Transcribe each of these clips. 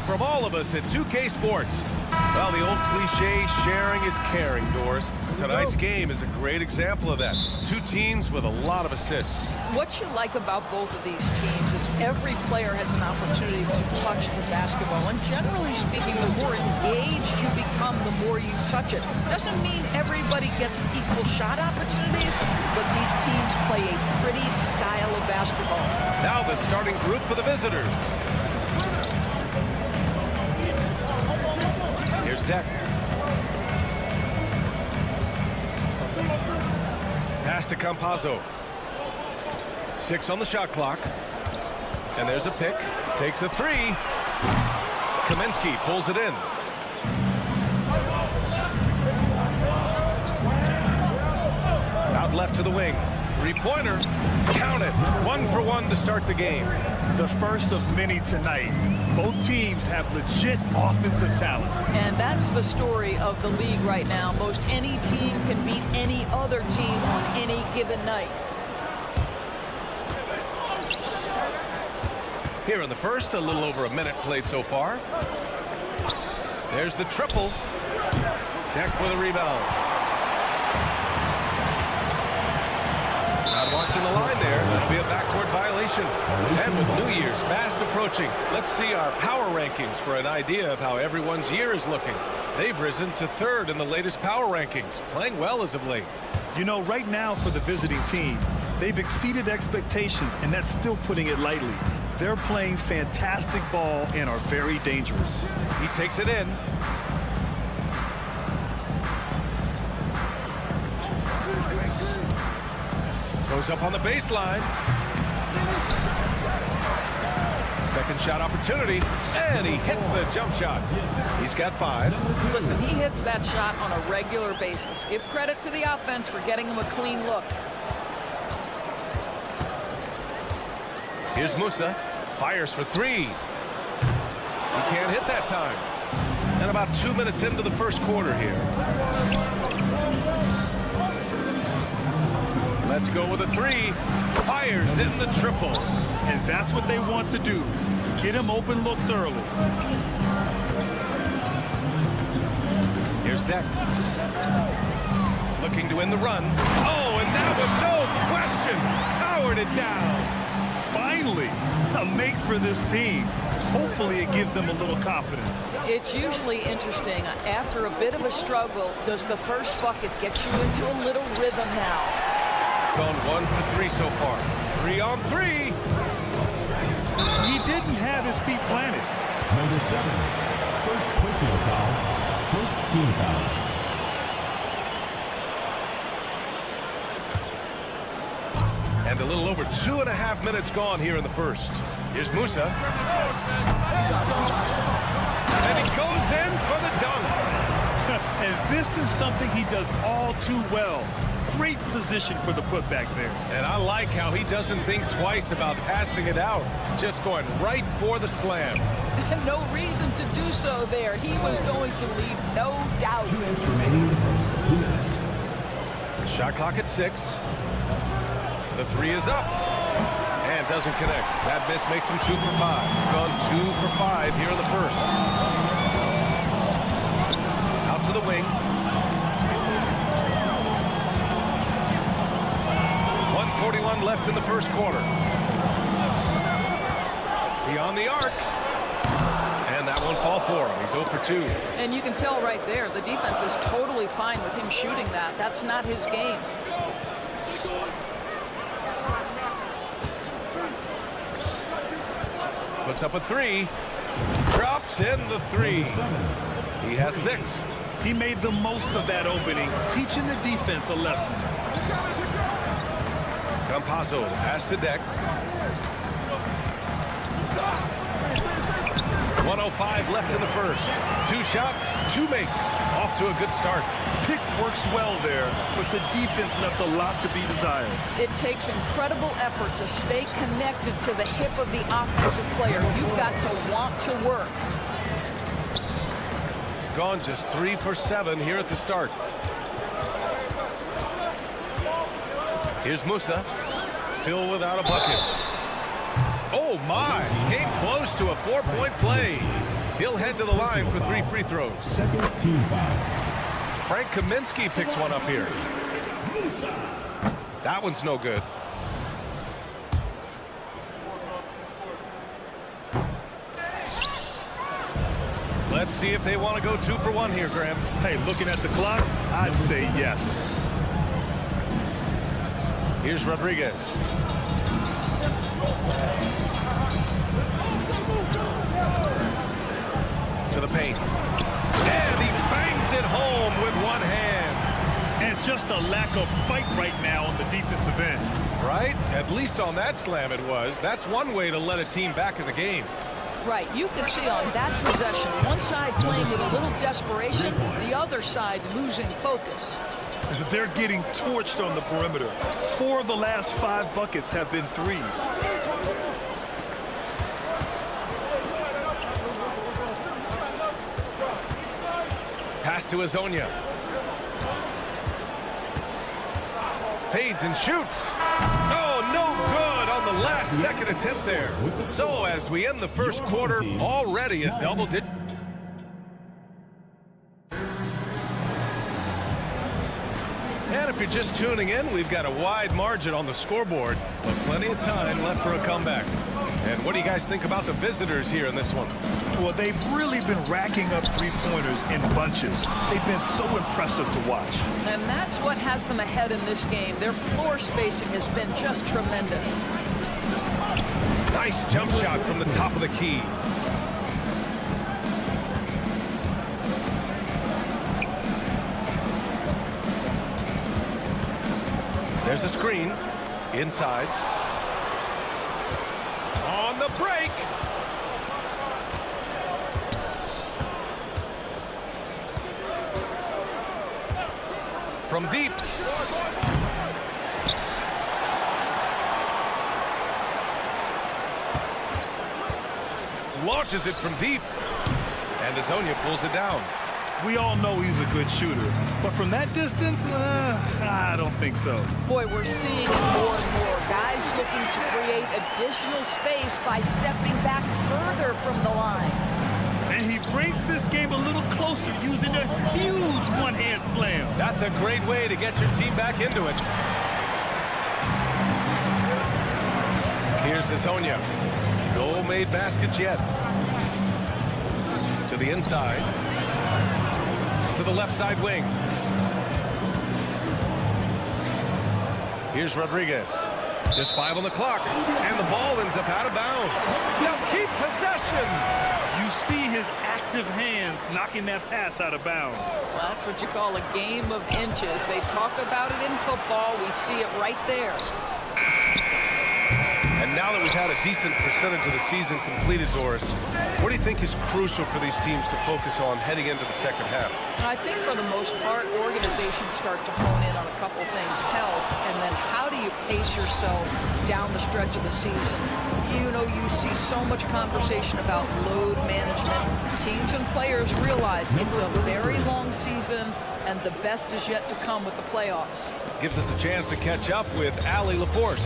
From all of us at 2K Sports. Well, the old cliche, sharing is caring, Doris. Tonight's game is a great example of that. Two teams with a lot of assists. What you like about both of these teams is every player has an opportunity to touch the basketball. And generally speaking, the more engaged you become, the more you touch it. Doesn't mean everybody gets equal shot opportunities, but these teams play a pretty style of basketball. Now the starting group for the visitors. Here's Deck. Pass to Campazzo. 6 on the shot clock. And there's a pick. Takes a 3. Kaminsky pulls it in. Out left to the wing. Three-pointer. Count it. 1 for 1 to start the game. The first of many tonight. Both teams have legit offensive talent. And that's the story of the league right now. Most any team can beat any other team on any given night. Here in the first, a little over a minute played so far. There's the triple. Deck with a rebound. Not watching the line there. That'll be a backcourt violation. And with New Year's fast approaching, let's see our power rankings for an idea of how everyone's year is looking. They've risen to 3rd in the latest power rankings, playing well as of late. You know, right now for the visiting team, they've exceeded expectations, and that's still putting it lightly. They're playing fantastic ball and are very dangerous. He takes it in. Goes up on the baseline. Second shot opportunity, and he hits the jump shot. He's got 5. Listen, he hits that shot on a regular basis. Give credit to the offense for getting him a clean look. Here's Musa. Fires for 3. He can't hit that time. And about 2 minutes into the first quarter here. Let's go with a 3. Fires in the triple. And that's what they want to do. Get him open looks early. Here's Deck. Looking to win the run. Oh, and that was no question. Powered it down. Finally, a make for this team. Hopefully it gives them a little confidence. It's usually interesting. After a bit of a struggle, does the first bucket get you into a little rhythm now? Gone 1 for 3 so far. 3 on 3. He didn't have his feet planted. Number 7, first personal foul, first team foul. And a little over 2.5 minutes gone here in the first. Here's Musa. And he goes in for the dunk. And this is something he does all too well. Great position for the putback there. And I like how he doesn't think twice about passing it out. Just going right for the slam. No reason to do so there. He was going to leave no doubt. 2 minutes remaining in the first 2 minutes. Shot clock at 6. The 3 is up. And doesn't connect. That miss makes him 2 for 5. Gone 2 for 5 here in the first. Out to the wing. 1:41 left in the first quarter. Beyond the arc. that one fall for him. He's 0 for 2. And you can tell right there, the defense is totally fine with him shooting that. That's not his game. Puts up a 3. Drops in the 3. He has 6. He made the most of that opening, teaching the defense a lesson. Campazzo, the pass to Deck. 1:05 left in the first. 2 shots, 2 makes. Off to a good start. Pick works well there, but the defense left a lot to be desired. It takes incredible effort to stay connected to the hip of the offensive player. You've got to want to work. Gone just 3 for 7 here at the start. Here's Musa. Still without a bucket. Oh my! Came close to a 4-point play. He'll head to the line for 3 free throws. Second team foul. Frank Kaminsky picks one up here. That one's no good. Let's see if they want to go 2 for 1 here, Graham. Hey, looking at the clock, I'd say yes. Here's Rodriguez. To the paint. And he bangs it home with one hand. And just a lack of fight right now on the defensive end. Right? At least on that slam it was. That's one way to let a team back in the game. Right, you can see on that possession, one side playing with a little desperation, the other side losing focus. They're getting torched on the perimeter. 4 of the last 5 buckets have been threes. Pass to Azonia. Fades and shoots. Oh, no good on the last second attempt there. So as we end the first quarter, already a double-digit. And if you're just tuning in, we've got a wide margin on the scoreboard, but plenty of time left for a comeback. And what do you guys think about the visitors here in this one? Well, they've really been racking up three-pointers in bunches. They've been so impressive to watch. And that's what has them ahead in this game. Their floor spacing has been just tremendous. Nice jump shot from the top of the key. There's a screen. Inside. On the break. From deep. Launches it from deep. And Azonia pulls it down. We all know he's a good shooter, but from that distance, I don't think so. Boy, we're seeing it more and more. Guys looking to create additional space by stepping back further from the line. And he brings this game a little closer using a huge one-hand slam. That's a great way to get your team back into it. Here's Azonia. No made baskets yet. To the inside. To the left side wing. Here's Rodriguez. Just 5 on the clock. And the ball ends up out of bounds. Now keep possession. You see his active hands knocking that pass out of bounds. Well, that's what you call a game of inches. They talk about it in football. We see it right there. And now that we've had a decent percentage of the season completed, Doris, what do you think is crucial for these teams to focus on heading into the second half? I think for the most part, organizations start to hone in on a couple things. Health, and then how do you pace yourself down the stretch of the season? You know, you see so much conversation about load management. Teams and players realize it's a very long season, and the best is yet to come with the playoffs. Gives us a chance to catch up with Allie LaForce.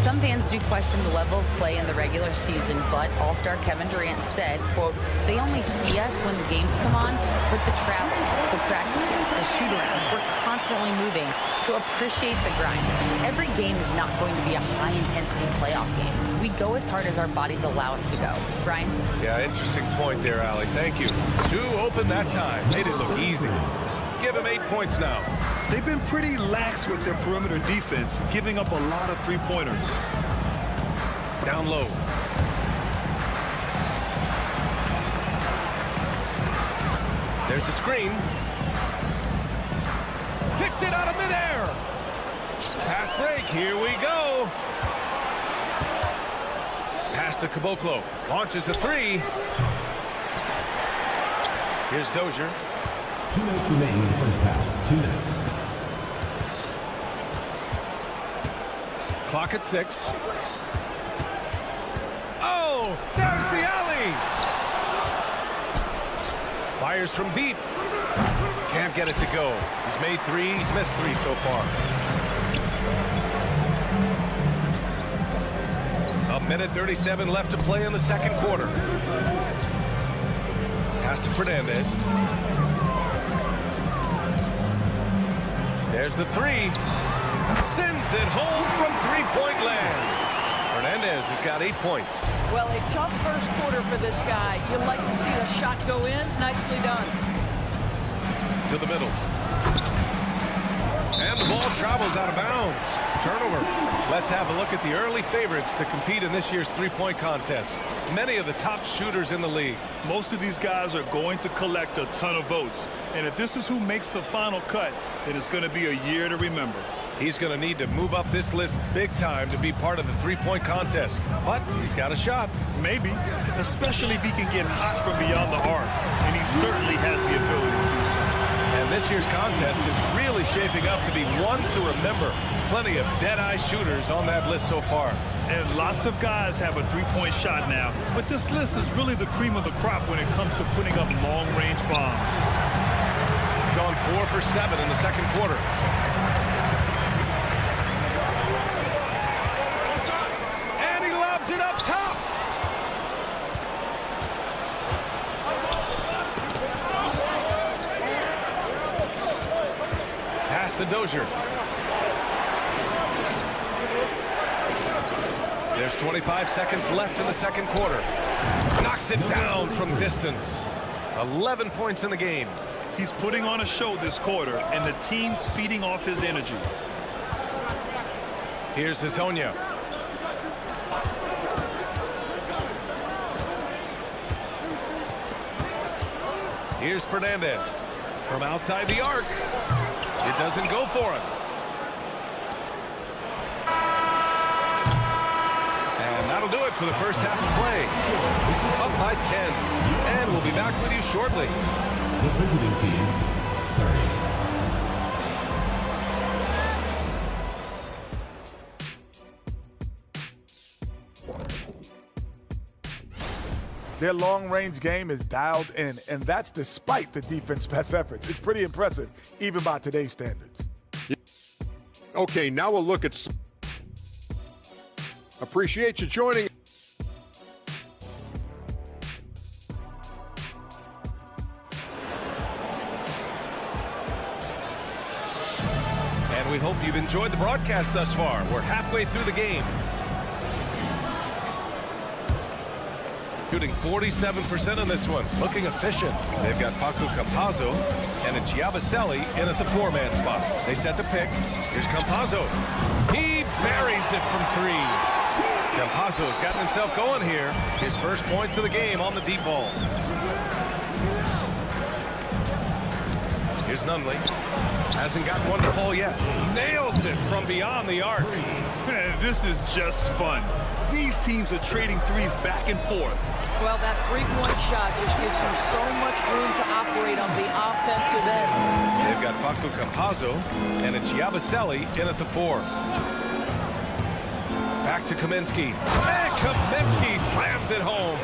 Some fans do question the level of play in the regular season, but All-Star Kevin Durant said, quote, "They only see us when the games come on, but the travel, the practices, the shoot-arounds, we're constantly moving, so appreciate the grind. Every game is not going to be a high-intensity playoff game. We go as hard as our bodies allow us to go." Brian? Yeah, interesting point there, Allie. Thank you. Too open that time. Made it look easy. Give him 8 points now. They've been pretty lax with their perimeter defense, giving up a lot of three-pointers. Down low. There's a screen. Picked it out of midair. Fast break. Here we go. Pass to Caboclo. Launches a three. Here's Dozier. 2 minutes remaining in the first half. 2 minutes. Clock at 6. Oh, there's the alley. Fires from deep. Can't get it to go. He's made 3. He's missed 3 so far. A minute 37 left to play in the second quarter. Pass to Fernandez. There's the 3. Sends it home from three-point land. Fernandez has got 8 points. Well, a tough first quarter for this guy. You'd like to see the shot go in. Nicely done. To the middle. And the ball travels out of bounds. Turnover. Let's have a look at the early favorites to compete in this year's three-point contest. Many of the top shooters in the league. Most of these guys are going to collect a ton of votes. And if this is who makes the final cut, then it's going to be a year to remember. He's going to need to move up this list big time to be part of the three-point contest. But he's got a shot. Maybe, especially if he can get hot from beyond the arc. And he certainly has the ability to do so. And this year's contest is really shaping up to be one to remember. Plenty of dead-eye shooters on that list so far. And lots of guys have a three-point shot now. But this list is really the cream of the crop when it comes to putting up long-range bombs. Gone 4 for 7 in the second quarter. And he lobs it up top. Pass to Dozier. There's 25 seconds left in the second quarter. Knocks it down from distance. 11 points in the game. He's putting on a show this quarter, and the team's feeding off his energy. Here's Hezonja. Here's Fernandez. From outside the arc. It doesn't go for him. And that'll do it for the first half of play. Up by 10. And we'll be back with you shortly. The visiting team, 30. Their long-range game is dialed in, and that's despite the defense's best efforts. It's pretty impressive, even by today's standards. Okay, now we'll look at... Appreciate you joining. And we hope you've enjoyed the broadcast thus far. We're halfway through the game. Shooting 47% on this one. Looking efficient. They've got Facu Campazzo and a Giabaselli in at the 4-man spot. They set the pick. Here's Campazzo. He buries it from 3. Campazzo's gotten himself going here. His first point to the game on the deep ball. Here's Nunley. Hasn't gotten one to fall yet. Nails it from beyond the arc. This is just fun. These teams are trading threes back and forth. Well, that three-point shot just gives you so much room to operate on the offensive end. They've got Facu Campazzo and a Giabaselli in at the 4. Back to Kaminsky. And Kaminsky slams it home.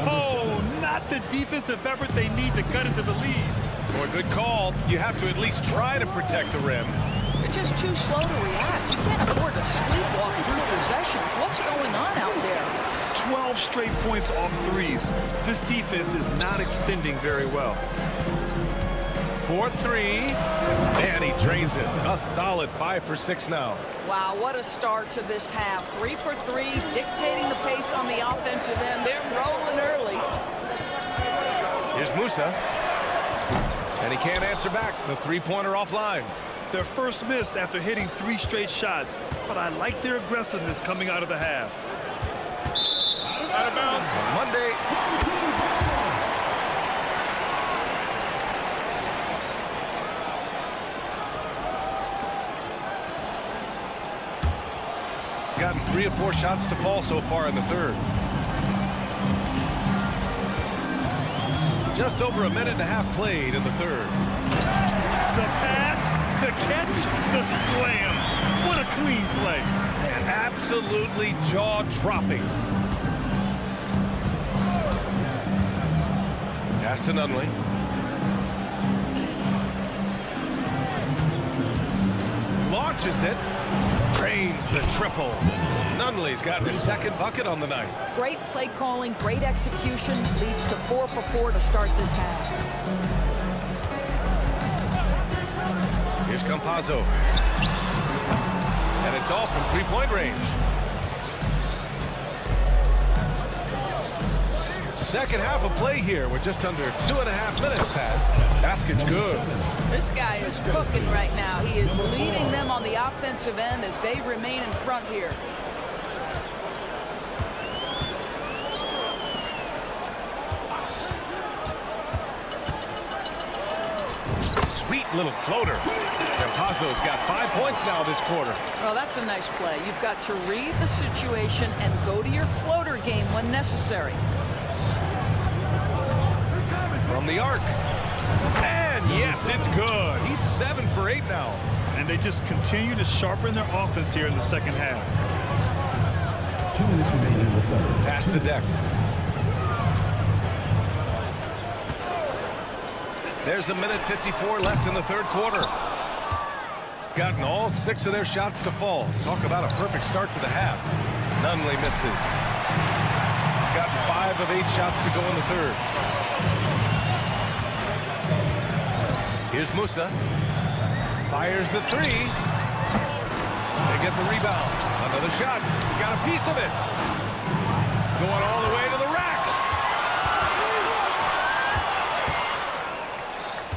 Oh, not the defensive effort they need to cut into the lead. For a good call, you have to at least try to protect the rim. just too slow to react. You can't afford to sleepwalk through possessions. What's going on out there? 12 straight points off threes. This defense is not extending very well. 4-3, and he drains it. A solid 5 for 6 now. Wow, what a start to this half. 3 for 3, dictating the pace on the offensive end. They're rolling early. Here's Musa, and he can't answer back. The three-pointer offline. Their first missed after hitting 3 straight shots, but I like their aggressiveness coming out of the half. Out of bounds. Monday. Gotten 3 of 4 shots to fall so far in the third. Just over a minute and a half played in the third. The pass, the catch, the slam. What a clean play. And absolutely jaw-dropping. Pass to Nunley. Launches it. Drains the triple. Nunley's got his second bucket on the night. Great play calling, great execution, leads to 4 for 4 to start this half. Here's Campazzo. And it's all from three-point range. Second half of play here. We're just under 2.5 minutes past. Basket's good. This guy is cooking right now. He is leading them on the offensive end as they remain in front here. Sweet little floater. Campazzo's got 5 points now this quarter. Well, that's a nice play. You've got to read the situation and go to your floater game when necessary. From the arc. And yes, it's good. He's 7 for 8 now. And they just continue to sharpen their offense here in the second half. 2 minutes remaining in the third. Pass to Deck. There's a minute 54 left in the third quarter. Gotten all 6 of their shots to fall. Talk about a perfect start to the half. Nunley misses. Gotten 5 of 8 shots to go in the third. Here's Musa. Fires the 3. They get the rebound. Another shot. Got a piece of it. Going all the way to the rack.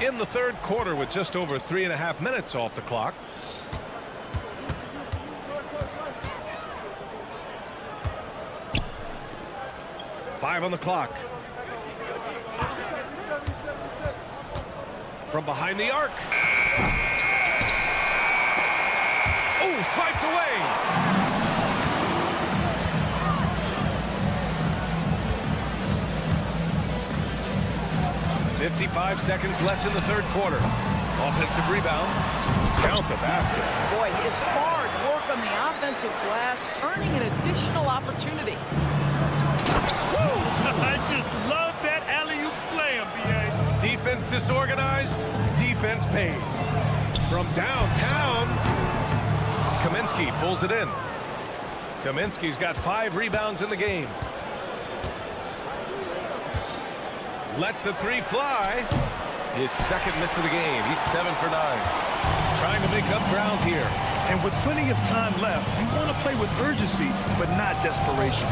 In the third quarter with just over 3.5 minutes off the clock. Five on the clock. From behind the arc. Oh, swiped away. "55 seconds left in the third quarter. Offensive rebound. Count the basket. Boy, his hard work on the offensive glass, earning an additional opportunity. I just love that alley-oop slam, B.A. Defense disorganized. Defense pays. From downtown, Kaminsky pulls it in. Kaminsky's got 5 rebounds in the game. Lets the 3 fly. His second miss of the game. He's 7 for 9. Trying to make up ground here. And with plenty of time left, you want to play with urgency, but not desperation.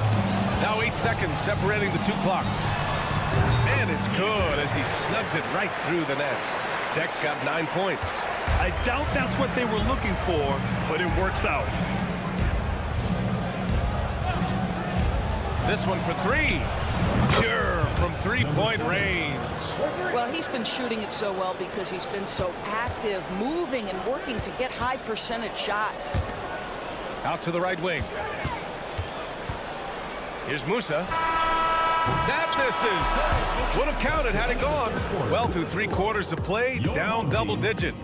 Now 8 seconds separating the 2 clocks. And it's good as he snugs it right through the net. Deck's got 9 points. I doubt that's what they were looking for, but it works out. This one for 3. Pure from 3-point range. Well, he's been shooting it so well because he's been so active, moving and working to get high percentage shots. Out to the right wing. Here's Musa. That misses. Would have counted had it gone. Well, through 3 quarters of play, down double digits.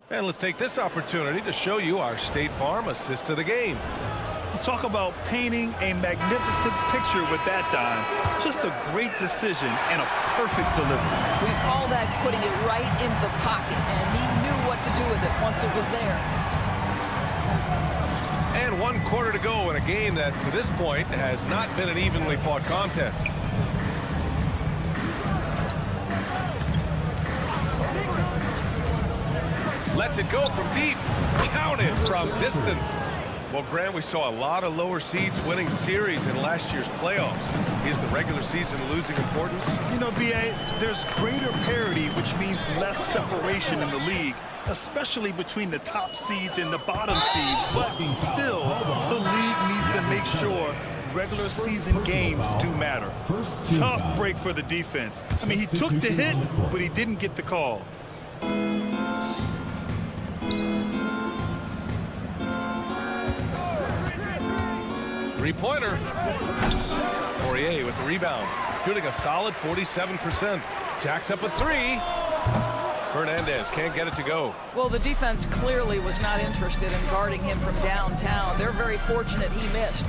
And let's take this opportunity to show you our State Farm assist to the game. Talk about painting a magnificent picture with that dime. Just a great decision and a perfect delivery. We call that putting it right in the pocket, and he knew what to do with it once it was there. And 1 quarter to go in a game that, to this point, has not been an evenly fought contest. Lets it go from deep. Counted from distance. Well, Grant, we saw a lot of lower seeds winning series in last year's playoffs. Is the regular season losing importance? You know, B.A., there's greater parity, which means less separation in the league, especially between the top seeds and the bottom seeds. But still, the league needs to make sure regular season games do matter. Tough break for the defense. I mean, he took the hit, but he didn't get the call. Three-pointer. Poirier with the rebound. Shooting a solid 47%. Jacks up a three. Fernandez can't get it to go. Well, the defense clearly was not interested in guarding him from downtown. They're very fortunate he missed.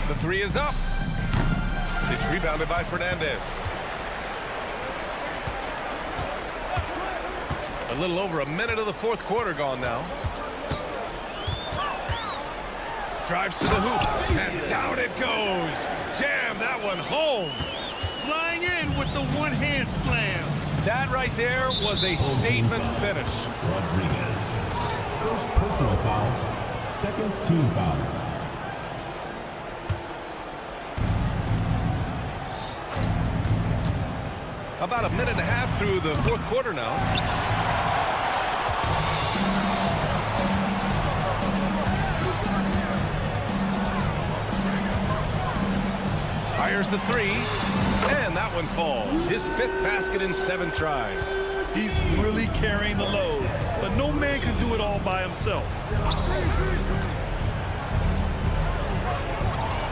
The three is up. It's rebounded by Fernandez. A little over a minute of the fourth quarter gone now. Drives to the hoop, and down it goes. Jam that one home. Flying in with the one-hand slam. That right there was a statement finish. Rodriguez. First personal foul. Second team foul. About a minute and a half through the fourth quarter now. Fires the three, and that one falls. His 5th basket in 7 tries. He's really carrying the load, but no man can do it all by himself.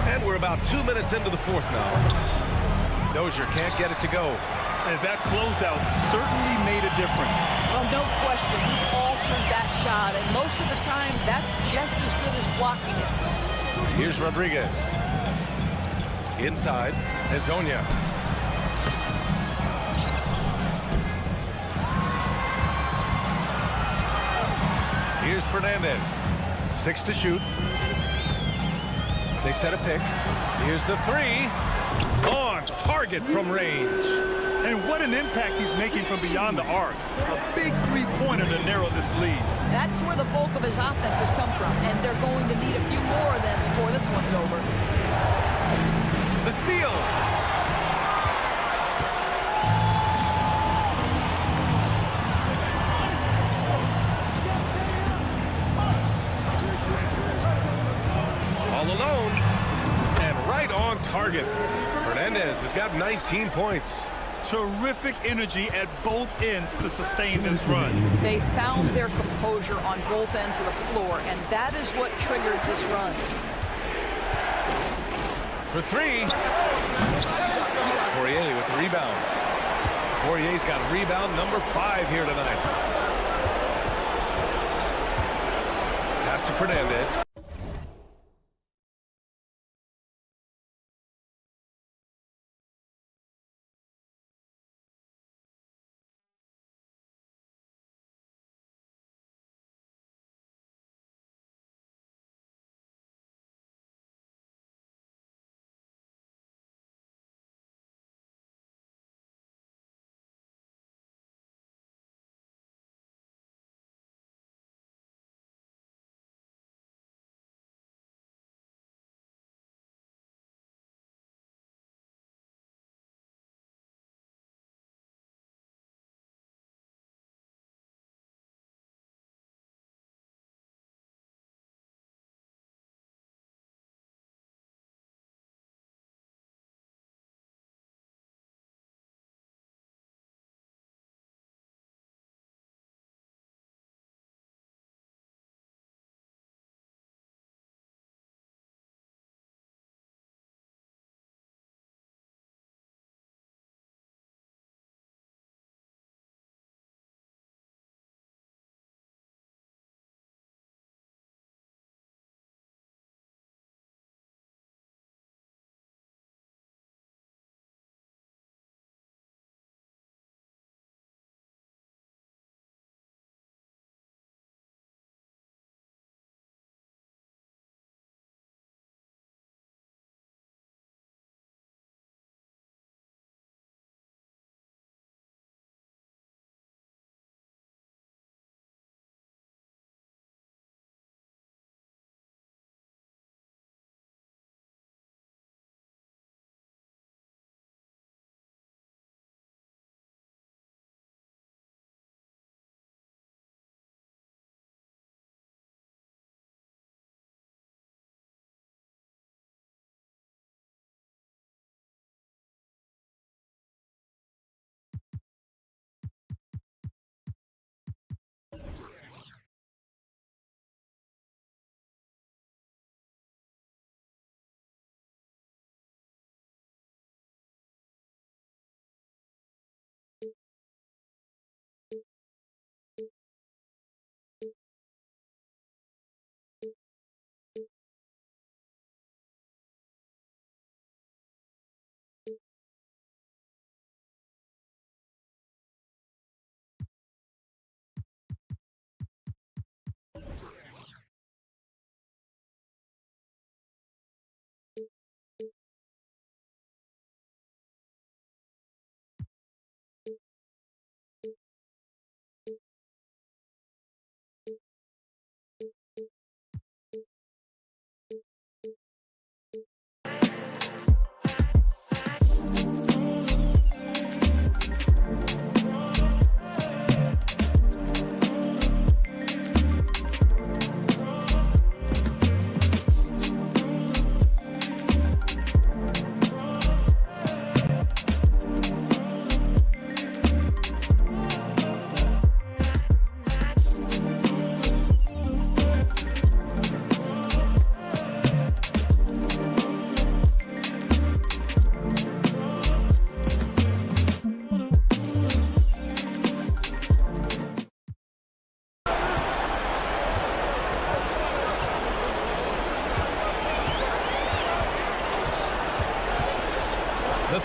And we're about 2 minutes into the fourth now. Dozier can't get it to go. And that closeout certainly made a difference. Well, no question, he altered that shot, and most of the time, that's just as good as blocking it. Here's Rodriguez. Inside, Hezonja. Here's Fernandez. 6 to shoot. They set a pick. Here's the three. On target from range. And what an impact he's making from beyond the arc. A big three-pointer to narrow this lead. That's where the bulk of his offense has come from, and they're going to need a few more of them before this one's over. The steal. All alone and right on target. Fernandez has got 19 points. Terrific energy at both ends to sustain this run. They found their composure on both ends of the floor, and that is what triggered this run. For three. Poirier with the rebound. Poirier's got rebound number 5 here tonight. Pass to Fernandez.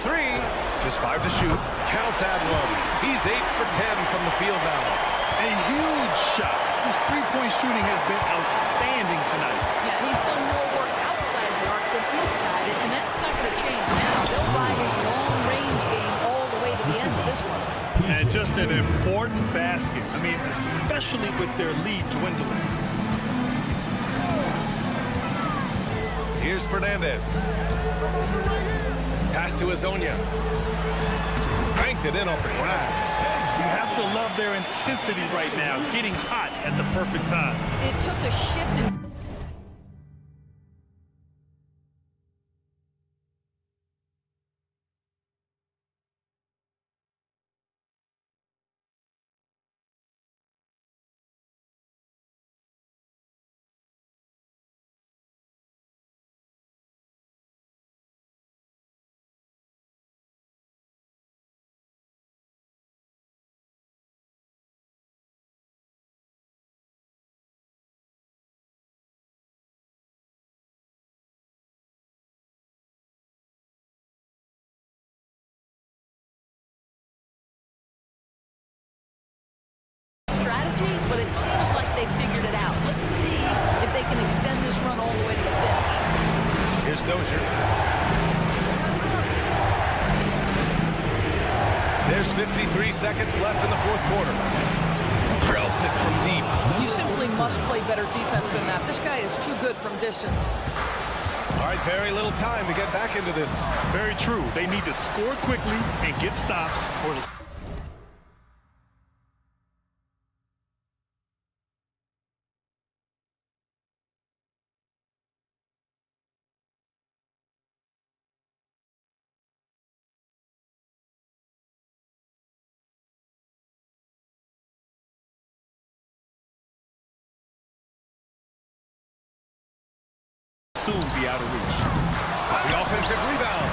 three. Just 5 to shoot. Count that one. He's 8 for 10 from the field now. A huge shot. His three-point shooting has been outstanding tonight. Yeah, he's done more work outside the arc than inside it, and that's not going to change now. They'll ride his long-range game all the way to the end of this one. And just an important basket. I mean, especially with their lead dwindling. Here's Fernandez. Pass to Azonia. Banked it in off the glass. You have to love their intensity right now, getting hot at the perfect time. It took a shift in... strategy, but it seems like they figured it out. Let's see if they can extend this run all the way to the finish. Here's Dozier. There's 53 seconds left in the fourth quarter. Drills it from deep. You simply must play better defense than that. This guy is too good from distance. All right, very little time to get back into this. Very true. They need to score quickly and get stops or to... soon be out of reach. The offensive rebound.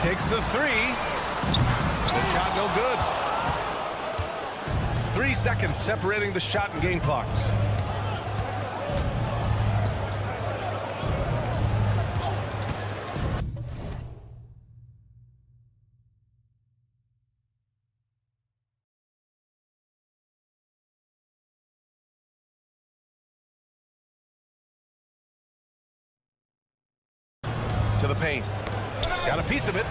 Takes the three. The shot no good. 3 seconds separating the shot and game clocks. To the paint. Got a piece of it.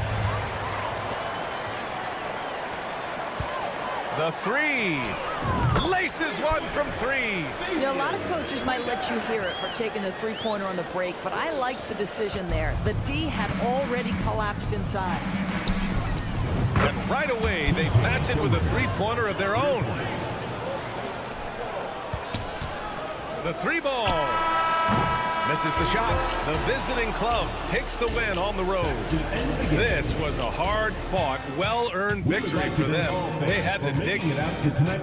The three. Laces one from three. You know, a lot of coaches might let you hear it for taking the three-pointer on the break, but I like the decision there. The D had already collapsed inside. And right away, they match it with a three-pointer of their own. The three ball. Misses the shot. The visiting club takes the win on the road. This was a hard-fought, well-earned victory for them. They had to dig it out to tonight.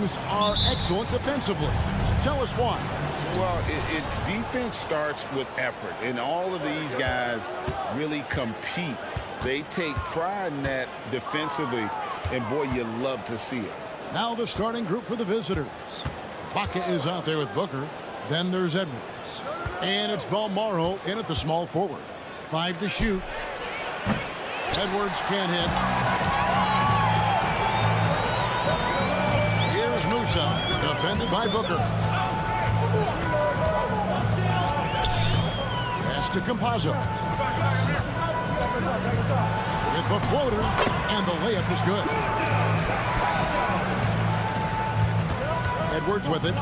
Blues are excellent defensively. Tell us why. Well, defense starts with effort, and all of these guys really compete. They take pride in that defensively, and boy, you love to see it. Now the starting group for the visitors. Baca is out there with Booker. Then there's Edwards. And it's Balmaro in at the small forward. 5 to shoot. Edwards can't hit. Here's Musa, defended by Booker. Pass to Campazzo. With the floater, and the layup is good. Edwards with it.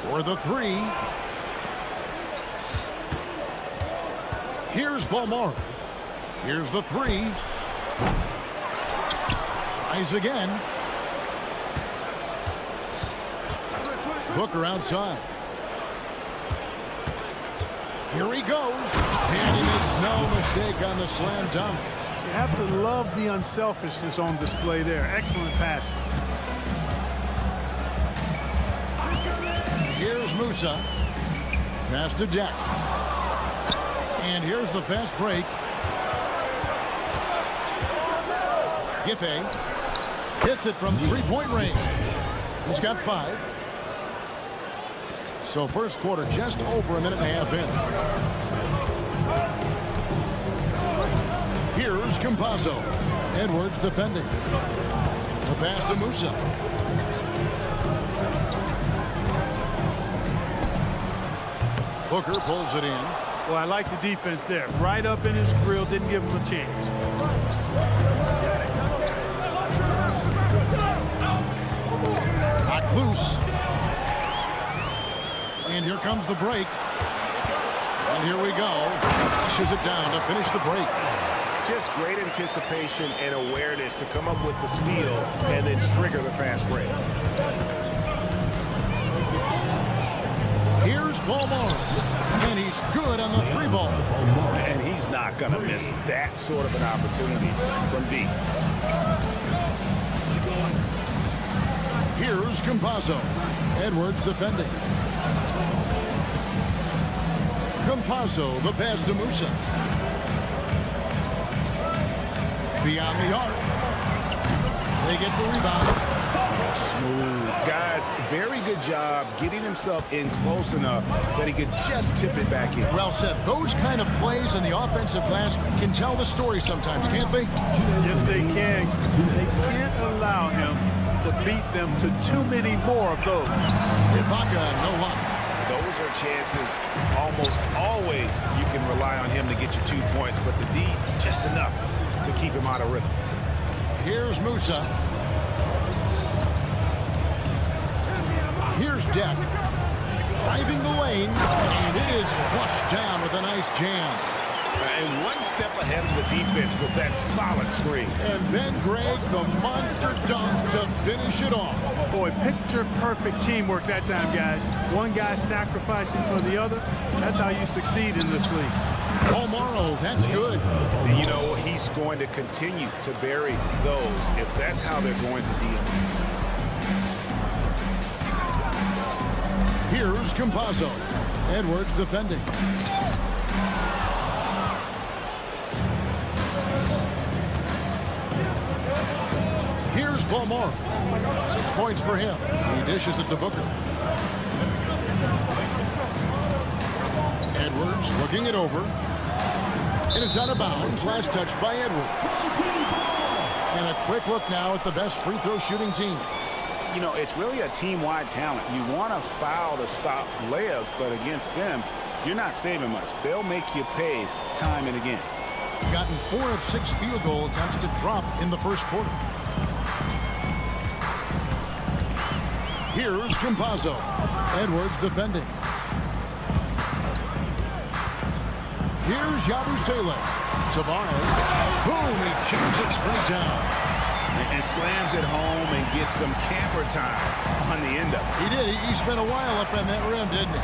For the three. Here's Balmaro. Here's the three. Tries again. Booker outside. Here he goes. And he makes no mistake on the slam dunk. You have to love the unselfishness on display there. Excellent pass. Here's Musa. Pass to Jack. And here's the fast break. Giffey hits it from three-point range. He's got 5. So first quarter just over a minute and a half in. Here's Campazzo. Edwards defending. The pass to Musa. Booker pulls it in. Well, I like the defense there. Right up in his grill, didn't give him a chance. Knocked loose. And here comes the break. And here we go. Pushes it down to finish the break. Just great anticipation and awareness to come up with the steal and then trigger the fast break. Here's Balmaro. And he's good on the 3-ball. And he's not going to miss that sort of an opportunity from deep. Here's Campazzo. Edwards defending. Campazzo, the pass to Musa. Beyond the arc. They get the rebound. Smooth. Guys, very good job getting himself in close enough that he could just tip it back in. Well said. Those kind of plays in the offensive glass can tell the story sometimes, can't they? Yes, they can. They can't allow him to beat them to too many more of those. Ibaka, no luck. Those are chances almost always you can rely on him to get you 2 points, but the D, just enough to keep him out of rhythm. Here's Musa. Here's Deck. Driving the lane, and it is flushed down with a nice jam. And one step ahead of the defense with that solid screen. And then Greg, the monster dunk to finish it off. Boy, picture-perfect teamwork that time, guys. One guy sacrificing for the other. That's how you succeed in this league. Balmaro, that's good. And you know, he's going to continue to bury those if that's how they're going to deal. Here's Campazzo. Edwards defending. Here's Balmaro. 6 points for him. He dishes it to Booker. Edwards looking it over. And it's out of bounds. Last touch by Edwards. And a quick look now at the best free throw shooting teams. You know, it's really a team-wide talent. You want to foul to stop layups, but against them, you're not saving much. They'll make you pay time and again. Gotten 4 of 6 field goal attempts to drop in the first quarter. Here's Campazzo. Edwards defending. Here's Yabusele. Tavares. Boom, he jams it straight down. And slams it home and gets some camper time on the end of it. He did. He spent a while up on that rim, didn't he?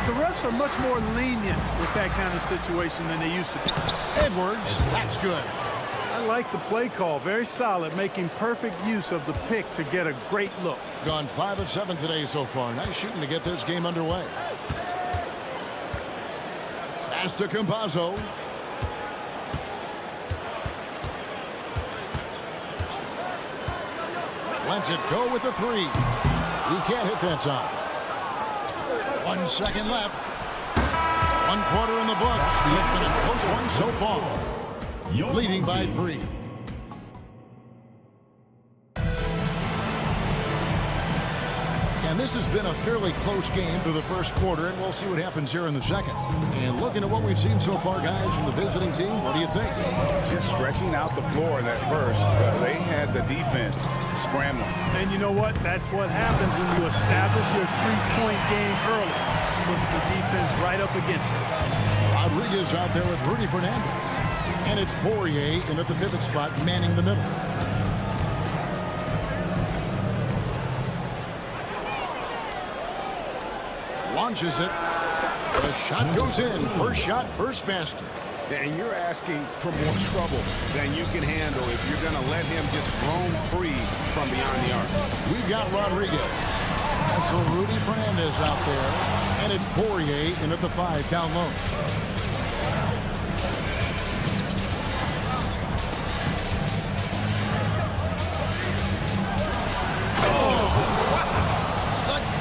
The refs are much more lenient with that that kind of situation than they used to be. Edwards, that's good. I like the play call. Very solid, making perfect use of the pick to get a great look. Gone 5 of 7 today so far. Nice shooting to get this game underway. Pass to Campazzo. Lets it go with the 3. He can't hit that time. 1 second left. 1 quarter in the books. It's been a close one so far. Leading by 3. And this has been a fairly close game through the first quarter, and we'll see what happens here in the second. And looking at what we've seen so far, guys, from the visiting team, what do you think? Just stretching out the floor in that first. They had the defense scrambling. And you know what? That's what happens when you establish your three-point game early. Was the defense right up against it. Rodriguez out there with Rudy Fernandez. And it's Poirier in at the pivot spot, manning the middle. Launches it. The shot goes in. First shot, first basket. And you're asking for more trouble than you can handle if you're going to let him just roam free from beyond the arc. We've got Rodriguez. Also Rudy Fernandez out there. And it's Poirier in at the 5 down low.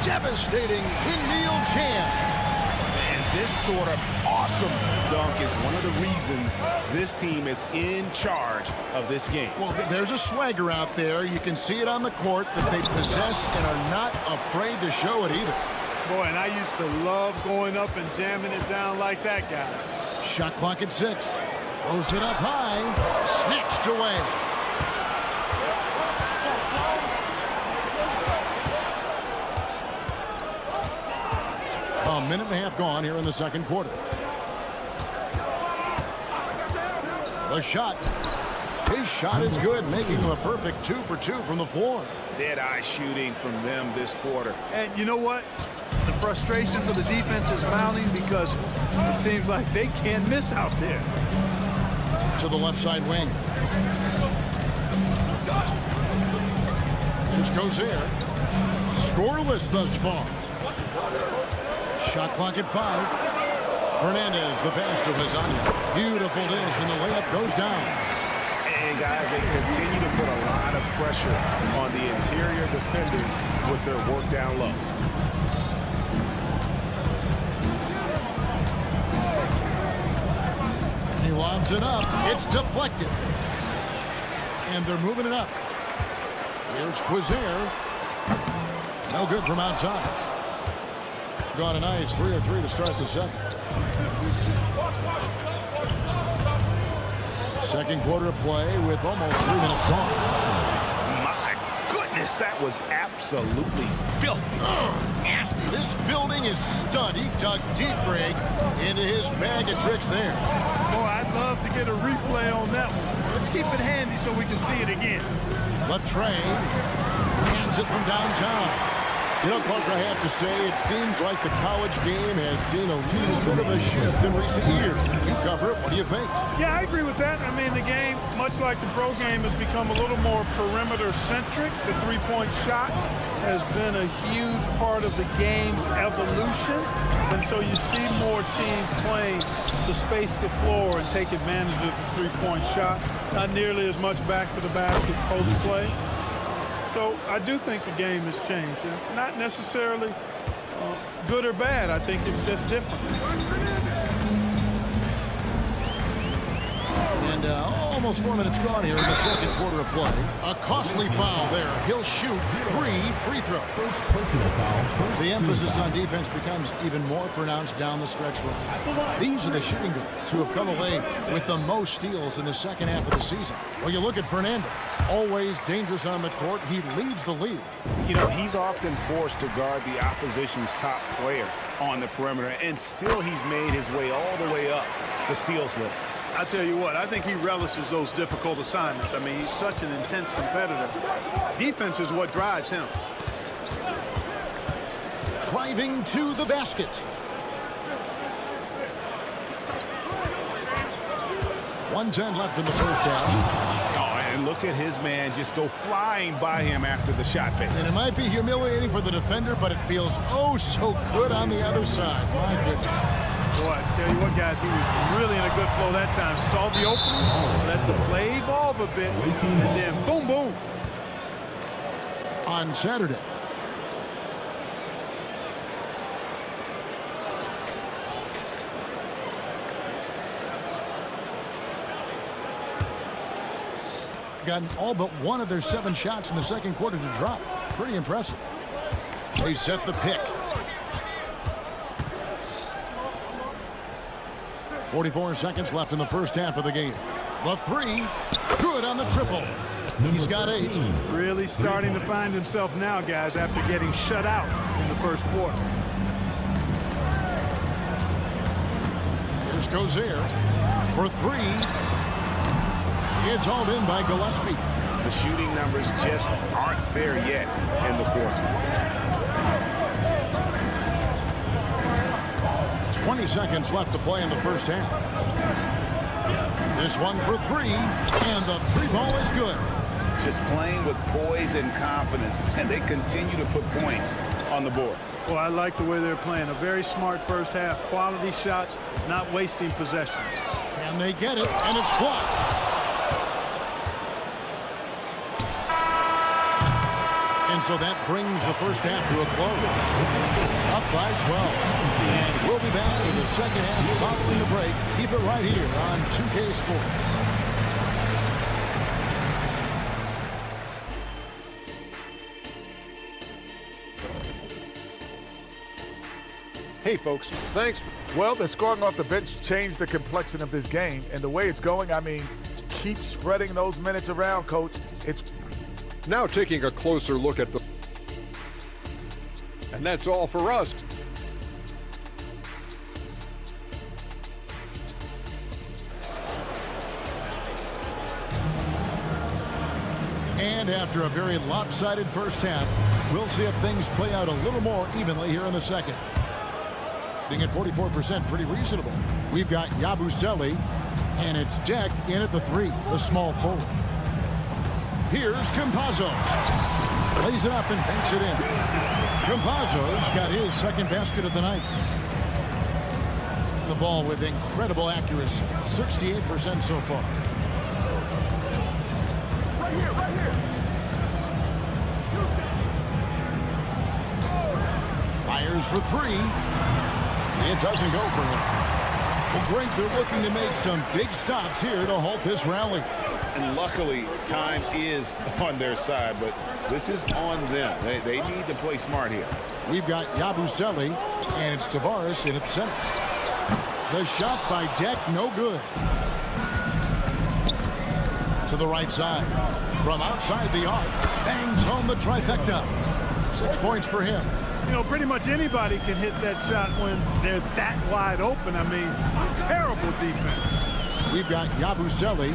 Devastating windmill jam. And this sort of awesome dunk is one of the reasons this team is in charge of this game. Well, there's a swagger out there. You can see it on the court that they possess and are not afraid to show it either. Boy, and I used to love going up and jamming it down like that, guys. Shot clock at 6. Throws it up high. Snatched away. A minute and a half gone here in the second quarter. The shot. His shot is good, making him a perfect 2 for 2 from the floor. Dead-eye shooting from them this quarter. And you know what? The frustration for the defense is mounting because it seems like they can't miss out there. To the left side wing. Here's Gobert. Scoreless thus far. Shot clock at 5. Fernandez, the pass to Lasagna. Beautiful dish, and the layup goes down. And guys, they continue to put a lot of pressure on the interior defenders with their work down low. He lobs it up. It's deflected. And they're moving it up. Here's Quizier. No good from outside. Gone a nice 3 of 3 to start the second. Second quarter of play with almost 3 minutes gone. My goodness, that was absolutely filthy. Nasty. This building is stud. He dug deep, Greg, into his bag of tricks there. Boy, I'd love to get a replay on that one. Let's keep it handy so we can see it again. Latrey hands it from downtown. You know, Clark, I have to say, it seems like the college game has seen a little bit of a shift in recent years. You cover it. What do you think? Yeah, I agree with that. I mean, the game, much like the pro game, has become a little more perimeter-centric. The three-point shot has been a huge part of the game's evolution. And so you see more teams playing to space the floor and take advantage of the three-point shot. Not nearly as much back to the basket post play. So I do think the game has changed. And not necessarily good or bad. I think it's just different. And almost 4 minutes gone here in the second quarter of play. A costly foul there. He'll shoot 3 free throws. First personal foul. The emphasis on defense becomes even more pronounced down the stretch run. These are the shooting guards who have come away with the most steals in the second half of the season. Well, you look at Fernandez, always dangerous on the court. He leads the league. You know, he's often forced to guard the opposition's top player on the perimeter, and still he's made his way all the way up the steals list. I tell you what, I think he relishes those difficult assignments. I mean, he's such an intense competitor. Defense is what drives him. Driving to the basket. 1:10 left in the first half. Oh, and look at his man just go flying by him after the shot fake. And it might be humiliating for the defender, but it feels oh so good on the other side. My goodness. Boy, I tell you what, guys, he was really in a good flow that time. Saw the opening, let the play evolve a bit, and then boom, boom. On Saturday, gotten all but one of their 7 shots in the second quarter to drop. Pretty impressive. They set the pick. 44 seconds left in the first half of the game. The 3, good on the triple. He's got 8. Really starting to find himself now, guys, after getting shut out in the first quarter. Here's Gozer for 3. It's hauled in by Gillespie. The shooting numbers just aren't there yet in the quarter. 20 seconds left to play in the first half. This one for 3, and the 3 ball is good. Just playing with poise and confidence, and they continue to put points on the board. Well, I like the way they're playing. A very smart first half. Quality shots, not wasting possessions. Can they get it? And it's blocked. And so that brings the first half to a close. Up by 12. And we'll be back in the second half following the break. Keep it right here on 2K Sports. Hey, folks, thanks. Well, the scoring off the bench changed the complexion of this game. And the way it's going, I mean, keep spreading those minutes around, Coach. It's Now taking a closer look at the... And that's all for us. And after a very lopsided first half, we'll see if things play out a little more evenly here in the second. Being at 44%, pretty reasonable. We've got Yabusele, and it's Deck in at the 3, the small forward. Here's Campazzo. Lays it up and banks it in. Campazzo's got his second basket of the night. The ball with incredible accuracy, 68% so far. Right here, right here. Fires for 3. It doesn't go for him. Well, Greg, they're looking to make some big stops here to halt this rally. And luckily, time is on their side, but this is on them. They need to play smart here. We've got Yabusele, and it's Tavares in its center. The shot by Deck, no good. To the right side. From outside the arc, bangs home the trifecta. 6 points for him. You know, pretty much anybody can hit that shot when they're that wide open. I mean, terrible defense. We've got Yabusele,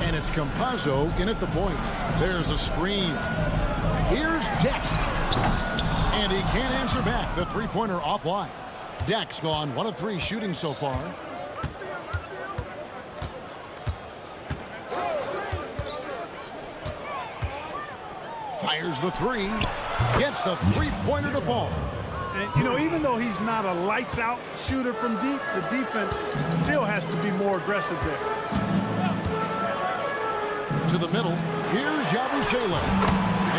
and it's Campazzo in at the point. There's a screen. Here's Deck. And he can't answer back. The three-pointer offline. Deck's gone 1 of 3 shooting so far. Fires the 3. Gets the three-pointer to fall. And, you know, even though he's not a lights-out shooter from deep, the defense still has to be more aggressive there. To the middle. Here's Yabusele.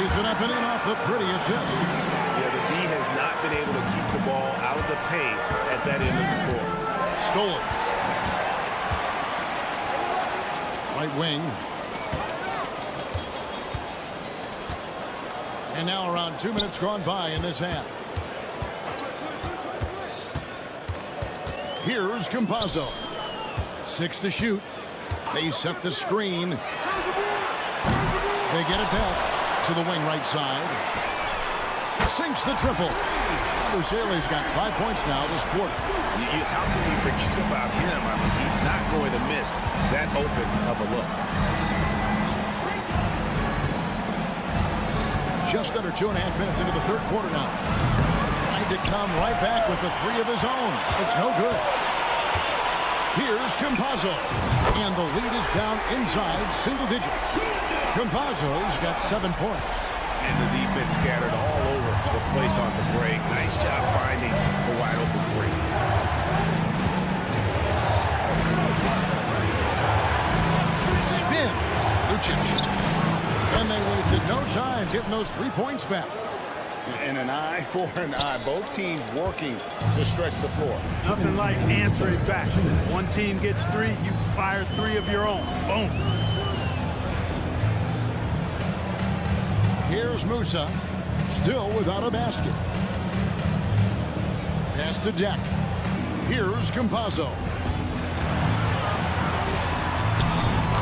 He's it up and in off the pretty assist. Yeah, the D has not been able to keep the ball out of the paint at that end of the court. Stolen. Right wing. And now around 2 minutes gone by in this half. Here's Campazzo. 6 to shoot. They set the screen. They get it back to the wing right side. Sinks the triple. Yabusele's got 5 points now this quarter. How can you forget about him? I mean, he's not going to miss that open of a look. Just under 2.5 minutes into the third quarter now. Trying to come right back with the 3 of his own. It's no good. Here's Campazzo. And the lead is down inside single digits. Campazzo's got 7 points. And the defense scattered all over the place on the break. Nice job finding the wide open three. Spins. Lucic. And they wasted no time getting those 3 points back. And an eye for an eye. Both teams working to stretch the floor. Nothing like answering back. One team gets 3, you fire 3 of your own. Boom. Here's Musa, still without a basket. Pass to Deck. Here's Campazzo.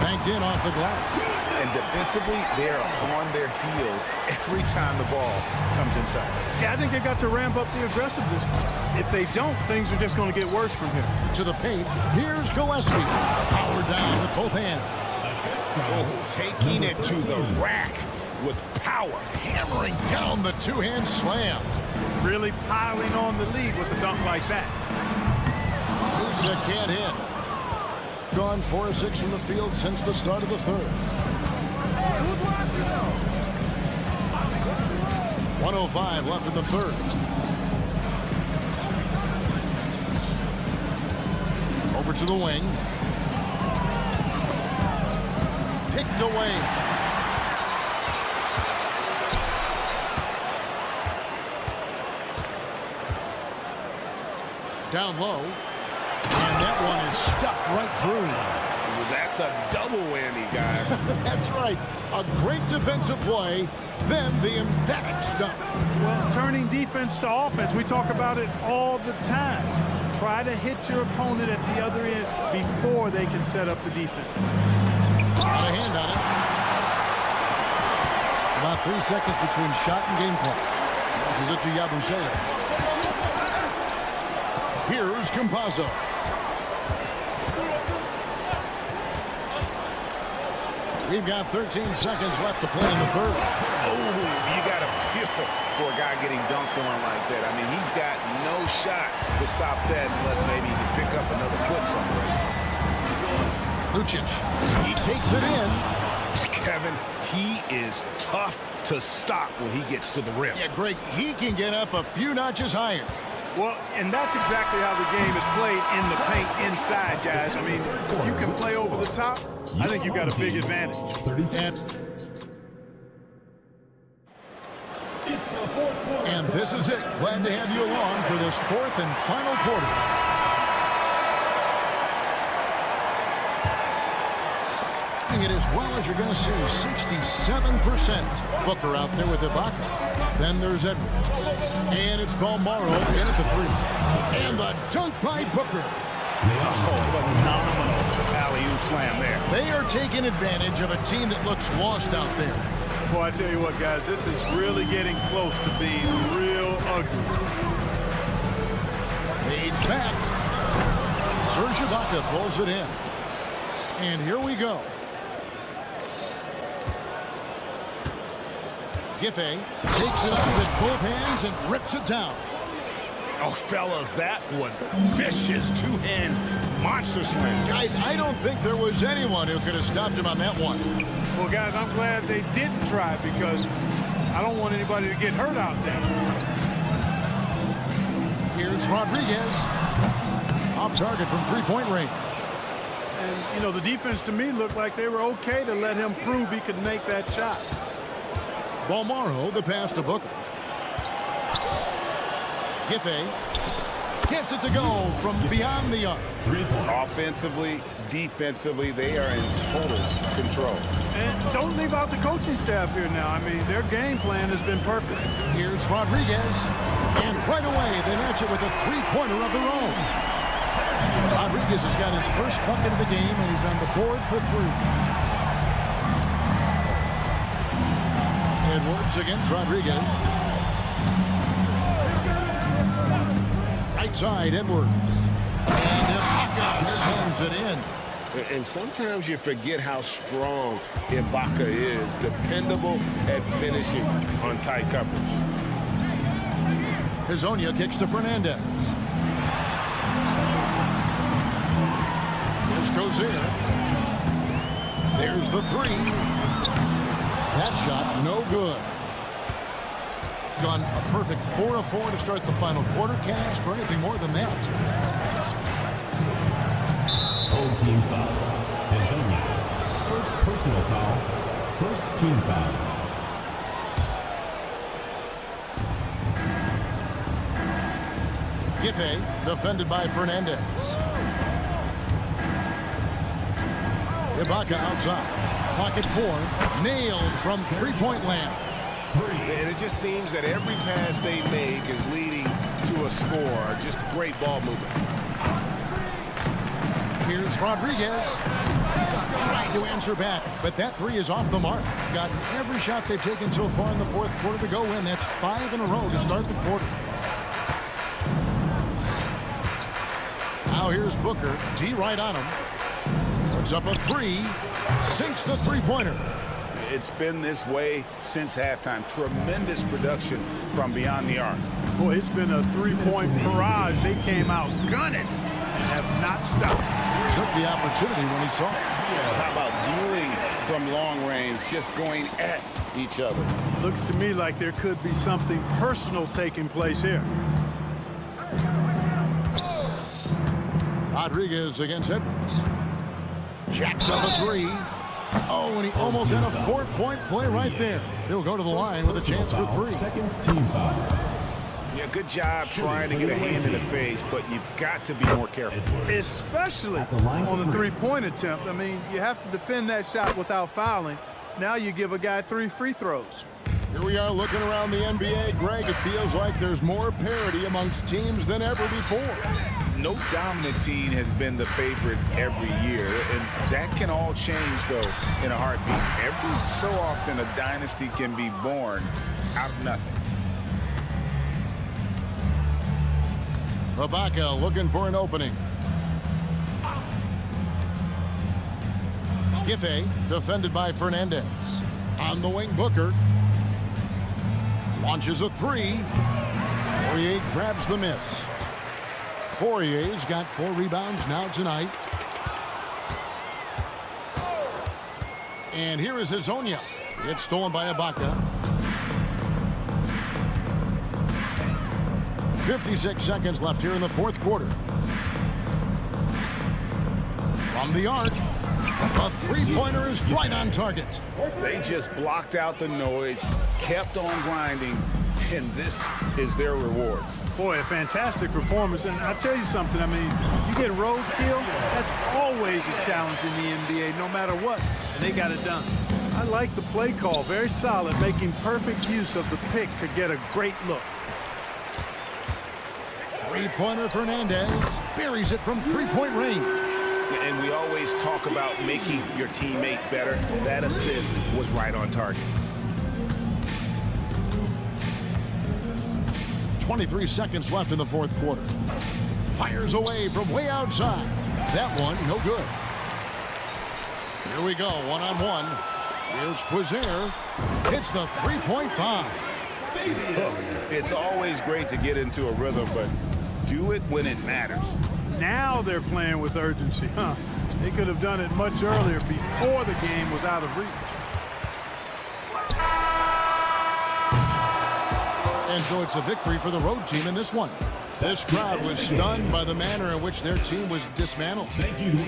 Banked in off the glass. And defensively, they're on their heels every time the ball comes inside. Yeah, I think they got to ramp up the aggressiveness. If they don't, things are just going to get worse from here. To the paint. Here's Gillespie. Powered down with both hands. Oh, taking it to the rack with power. Hammering down the two-hand slam. Really piling on the lead with a dunk like that. Musa can't hit. Gone 4 of 6 from the field since the start of the third. 1:05 left in the third. Over to the wing. Picked away. Down low. And that one is stuffed right through. That's a double whammy, guys. That's right. A great defensive play, then the emphatic stuff. Well, turning defense to offense, we talk about it all the time. Try to hit your opponent at the other end before they can set up the defense. Got a hand on it. About 3 seconds between shot and game clock. Passes it to Yabusele. Here's Campazzo. We've got 13 seconds left to play in the third. Oh, you got to feel for a guy getting dunked on like that. I mean, he's got no shot to stop that unless maybe he can pick up another foot somewhere. Lucic. He takes it in. Kevin, he is tough to stop when he gets to the rim. Yeah, Greg, he can get up a few notches higher. Well, and that's exactly how the game is played in the paint inside, guys. I mean, if you can play over the top, I think you've got a big advantage. 30 And this is it. Glad to have you along for this 4th and final quarter. It as well as you're going to see 67%. Booker out there with Ibaka. Then there's Edwards. And it's Balmaro in at the 3. And the dunk by Booker. Oh, phenomenal alley-oop slam there. They are taking advantage of a team that looks lost out there. Boy, I tell you what, guys, this is really getting close to being real ugly. Fades back. Serge Ibaka pulls it in. And here we go. Giffey takes it up with both hands and rips it down. Oh, fellas, that was vicious two-hand monster slam. Guys, I don't think there was anyone who could have stopped him on that one. Well, guys, I'm glad they didn't try because I don't want anybody to get hurt out there. Here's Rodriguez. Off target from three-point range. And, you know, the defense to me looked like they were okay to let him prove he could make that shot. Balmaro, the pass to Booker. Giffey gets it to go from beyond the arc. Offensively, defensively, they are in total control. And don't leave out the coaching staff here now. I mean, their game plan has been perfect. Here's Rodriguez. And right away, they match it with a three-pointer of their own. Rodriguez has got his first bucket of the game, and he's on the board for 3. Edwards against Rodriguez. Right side, Edwards. And Ibaka slams it in. And sometimes you forget how strong Ibaka is, dependable at finishing on tight coverage. Hezonja kicks to Fernandez. Quizier. There's the three. That shot, no good. Gone a perfect 4 of 4 to start the final quarter. Can't ask for anything more than that. Old team foul. Hazonia. First personal foul. First team foul. Giffey, defended by Fernandez. Ibaka outside. Clock at 4. Nailed from three-point land. And it just seems that every pass they make is leading to a score. Just great ball movement. Here's Rodriguez. Trying to answer back, but that three is off the mark. Gotten every shot they've taken so far in the fourth quarter to go in. That's 5 in a row to start the quarter. Now here's Booker. D right on him. Puts up a three. Sinks the three-pointer. It's been this way since halftime. Tremendous production from beyond the arc. Boy, it's been a three-point barrage. They came out gunning and have not stopped. Took the opportunity when he saw it. How about dueling from long range, just going at each other? Looks to me like there could be something personal taking place here. Rodriguez against Edwards. Jacks up a three. Oh, and he almost had a 4-point play right there. He'll go to the line with a chance for three. Second team foul. Yeah, good job trying to get a hand in the face, but you've got to be more careful. Especially on the three-point attempt. I mean, you have to defend that shot without fouling. Now you give a guy 3 free throws. Here we are looking around the NBA. Greg, it feels like there's more parity amongst teams than ever before. No dominant team has been the favorite every year, and that can all change, though, in a heartbeat. Every so often, a dynasty can be born out of nothing. Ibaka looking for an opening. Giffey, defended by Fernandez. On the wing, Booker. Launches a three. Poirier grabs the miss. Poirier's got 4 rebounds now tonight. And here is Hazonia. It's stolen by Ibaka. 56 seconds left here in the fourth quarter. From the arc, a three-pointer is right on target. They just blocked out the noise, kept on grinding, and this is their reward. Boy, a fantastic performance. And I'll tell you something, I mean, you get roadkill, that's always a challenge in the NBA, no matter what. And they got it done. I like the play call, very solid, making perfect use of the pick to get a great look. Three-pointer Fernandez buries it from three-point range. And we always talk about making your teammate better. That assist was right on target. 23 seconds left in the fourth quarter. Fires away from way outside. That one, no good. Here we go, one-on-one. Here's Quizier. Hits the three-point bomb. It's always great to get into a rhythm, but do it when it matters. Now they're playing with urgency, huh? They could have done it much earlier before the game was out of reach. And so it's a victory for the road team in this one. This crowd was stunned by the manner in which their team was dismantled. Thank you.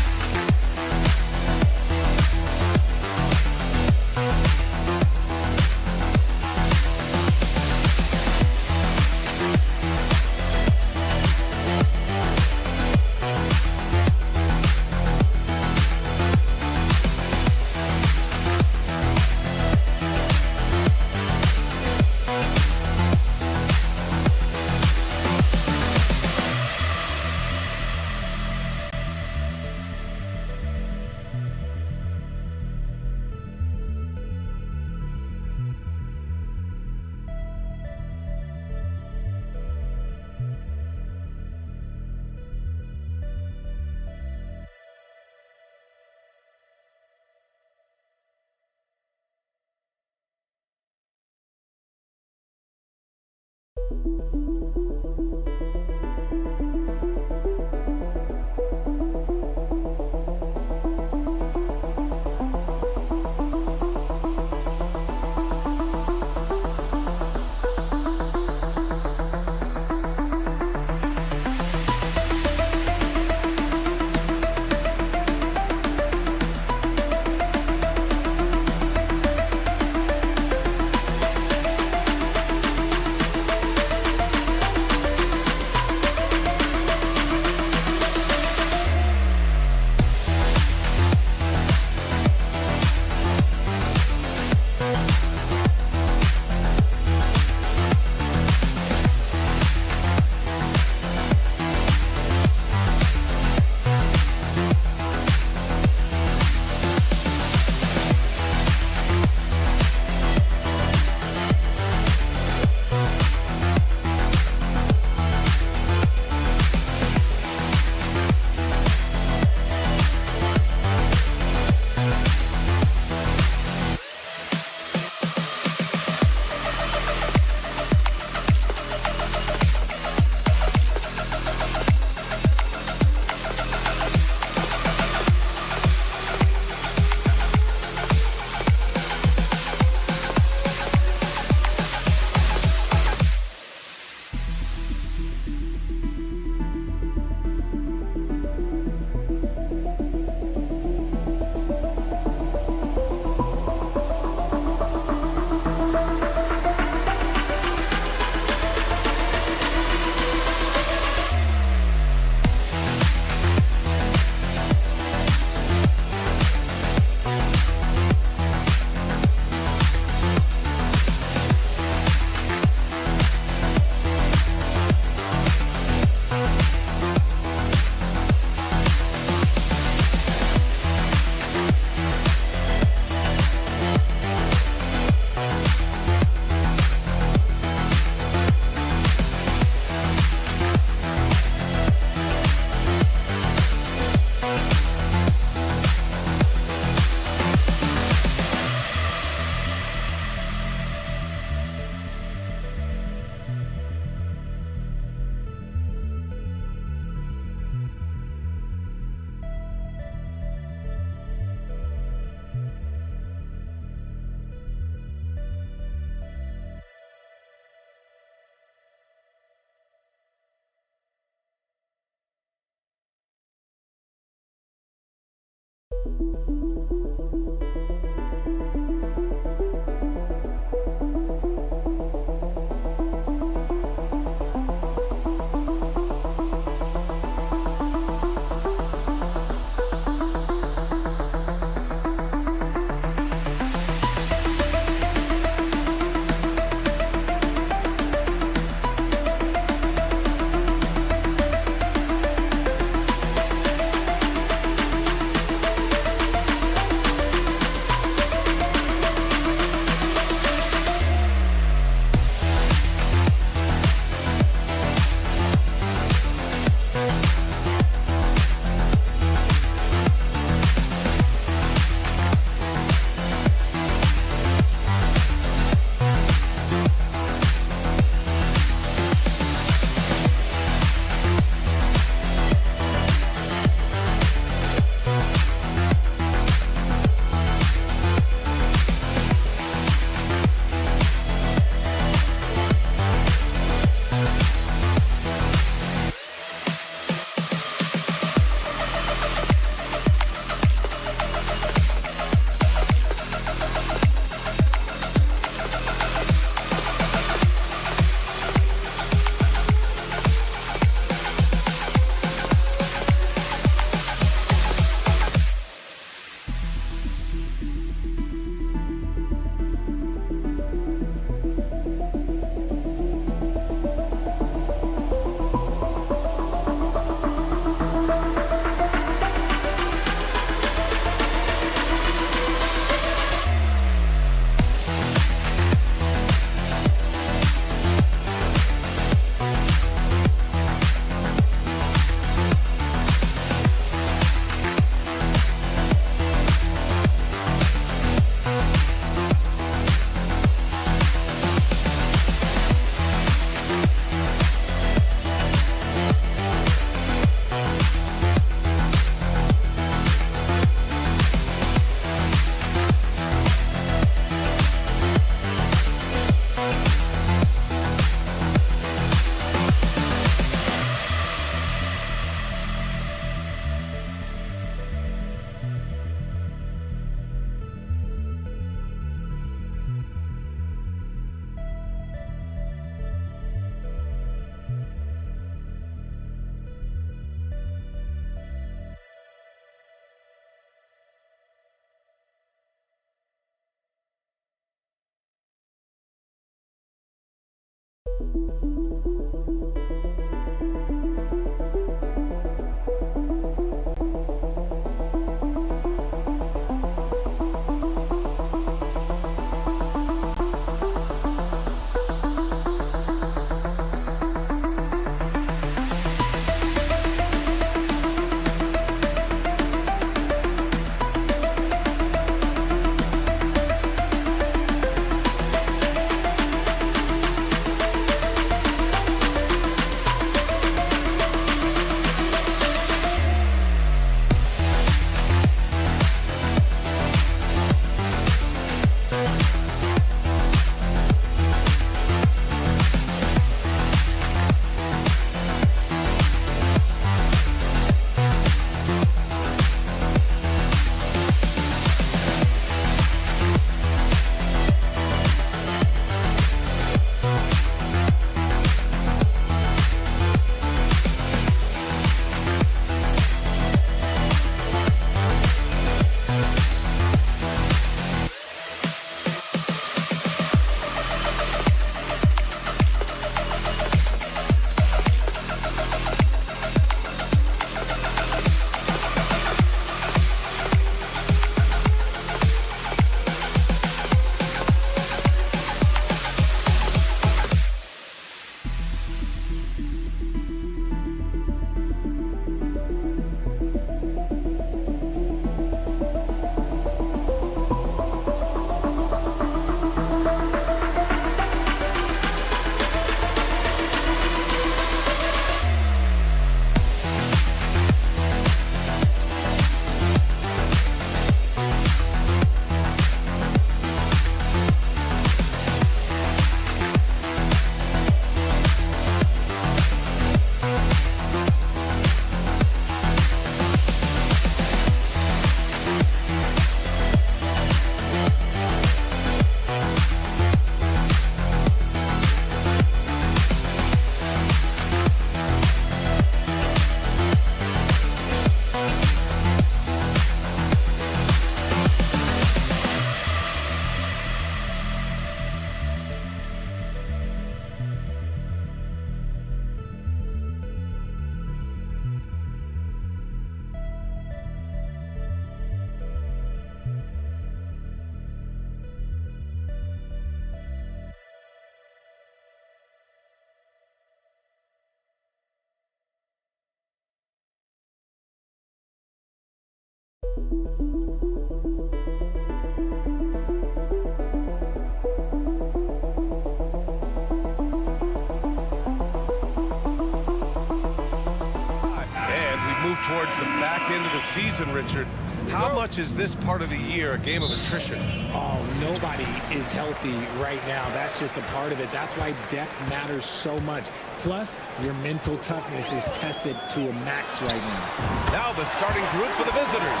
Towards the back end of the season, Richard. How much is this part of the year a game of attrition? Oh, nobody is healthy right now. That's just a part of it. That's why depth matters so much. Plus, your mental toughness is tested to a max right now. Now the starting group for the visitors.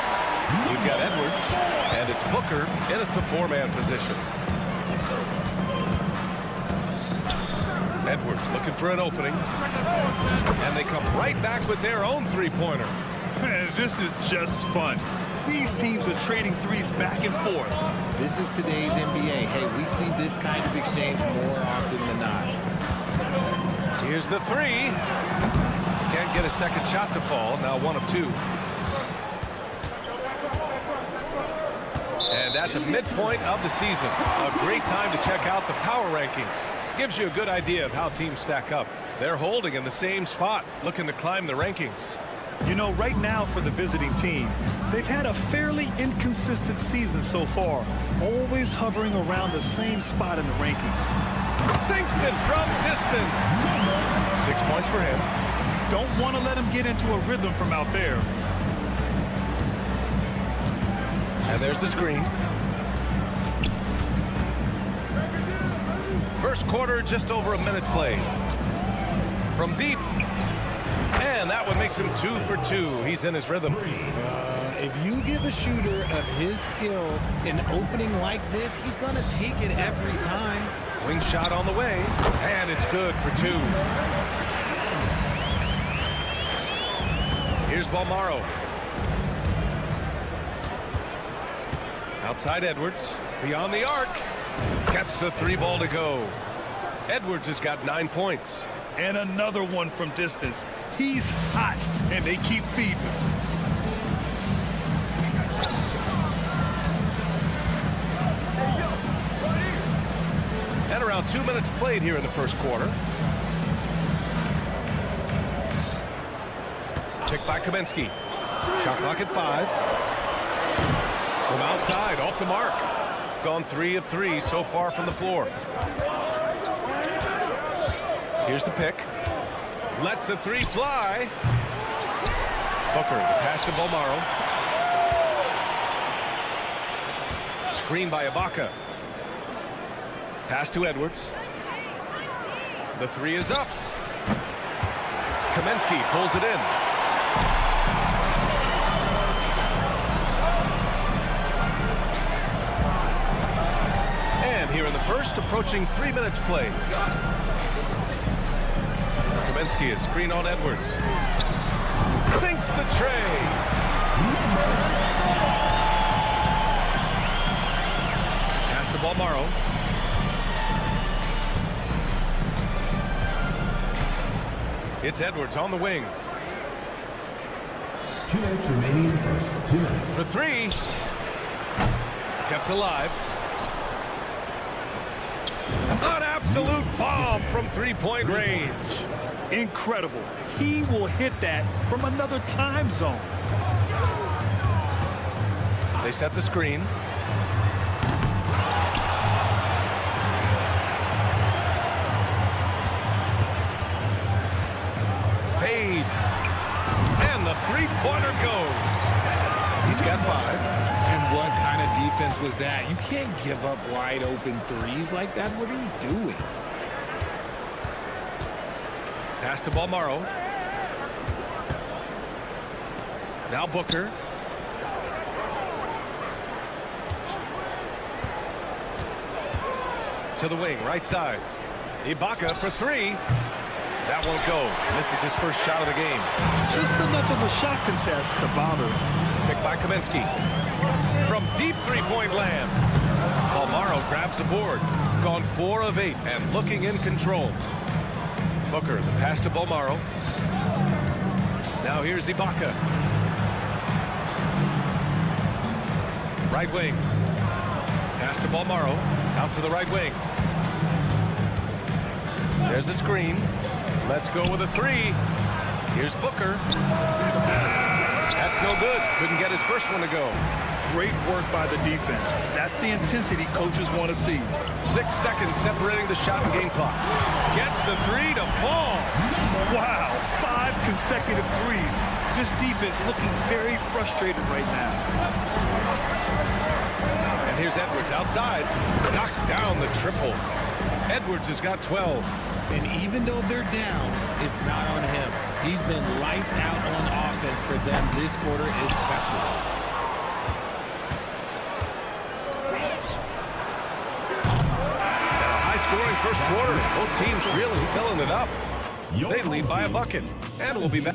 You've got Edwards, and it's Booker in at the four-man position. Edwards looking for an opening. And they come right back with their own three-pointer. Man, this is just fun. These teams are trading threes back and forth. This is today's NBA. Hey, we see this kind of exchange more often than not. Here's the three. Can't get a second shot to fall. Now 1 of 2. And at the midpoint of the season, a great time to check out the power rankings. Gives you a good idea of how teams stack up. They're holding in the same spot, looking to climb the rankings. You know, right now for the visiting team, they've had a fairly inconsistent season so far, always hovering around the same spot in the rankings. Sinks it from distance. 6 points for him. Don't want to let him get into a rhythm from out there. And there's the screen. First quarter, just over a minute played. From deep. And that one makes him 2 for 2. He's in his rhythm. If you give a shooter of his skill an opening like this, he's going to take it every time. Wing shot on the way. And it's good for 2. Here's Balmaro. Outside Edwards. Beyond the arc. Gets the 3 ball to go. Edwards has got 9 points. And another one from distance. He's hot, and they keep feeding him. And around 2 minutes played here in the first quarter. Picked by Kaminsky. Shot clock at 5. From outside, off the mark. Gone 3 of 3 so far from the floor. Here's the pick. Lets the 3 fly. Booker, the pass to Balmaro. Screen by Ibaka. Pass to Edwards. The 3 is up. Kaminsky pulls it in. And here in the first, approaching 3 minutes played. Kaminsky is screen on Edwards. Sinks the tray. Pass to Balmaro. It's Edwards on the wing. 2 minutes remaining in the first. 2 minutes. For 3. Kept alive. An absolute bomb from three-point range. Incredible. He will hit that from another time zone. They set the screen. Fades. And the three-pointer goes. He's got 5. And what kind of defense was that? You can't give up wide open threes like that. What are you doing? Pass to Balmaro. Now Booker. To the wing, right side. Ibaka for 3. That won't go. Misses his first shot of the game. Just enough of a shot contest to bother. Picked by Kaminsky. From deep three-point land. Balmaro grabs the board. Gone 4 of 8 and looking in control. Booker, the pass to Balmaro. Now here's Ibaka. Right wing. Pass to Balmaro. Out to the right wing. There's a screen. Let's go with a 3. Here's Booker. That's no good. Couldn't get his first one to go. Great work by the defense. That's the intensity coaches want to see. 6 seconds separating the shot and game clock. Gets the three to fall. Wow, 5 consecutive threes. This defense looking very frustrated right now. And here's Edwards outside. Knocks down the triple. Edwards has got 12. And even though they're down, it's not on him. He's been lights out on offense for them this quarter especially. Scoring first quarter. Both teams really filling it up. They lead by a bucket. And we'll be back.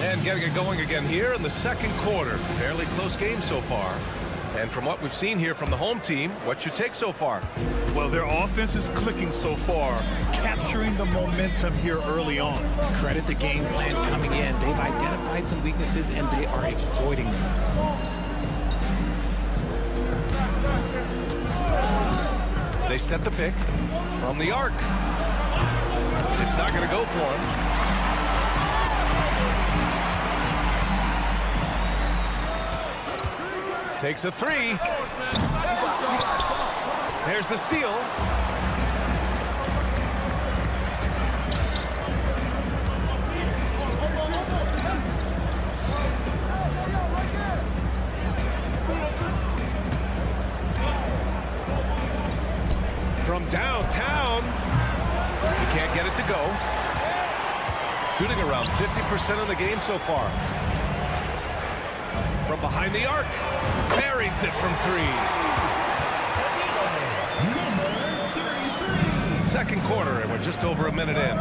And getting it going again here in the second quarter. Fairly close game so far. And from what we've seen here from the home team, what's your take so far? Well, their offense is clicking so far, capturing the momentum here early on. Credit the game plan coming in. They've identified some weaknesses and they are exploiting them. They set the pick from the arc. It's not going to go for him. Takes a three. There's the steal. From downtown, he can't get it to go. Shooting around 50% of the game so far. From behind the arc, buries it from three. Second quarter, and we're just over a minute in.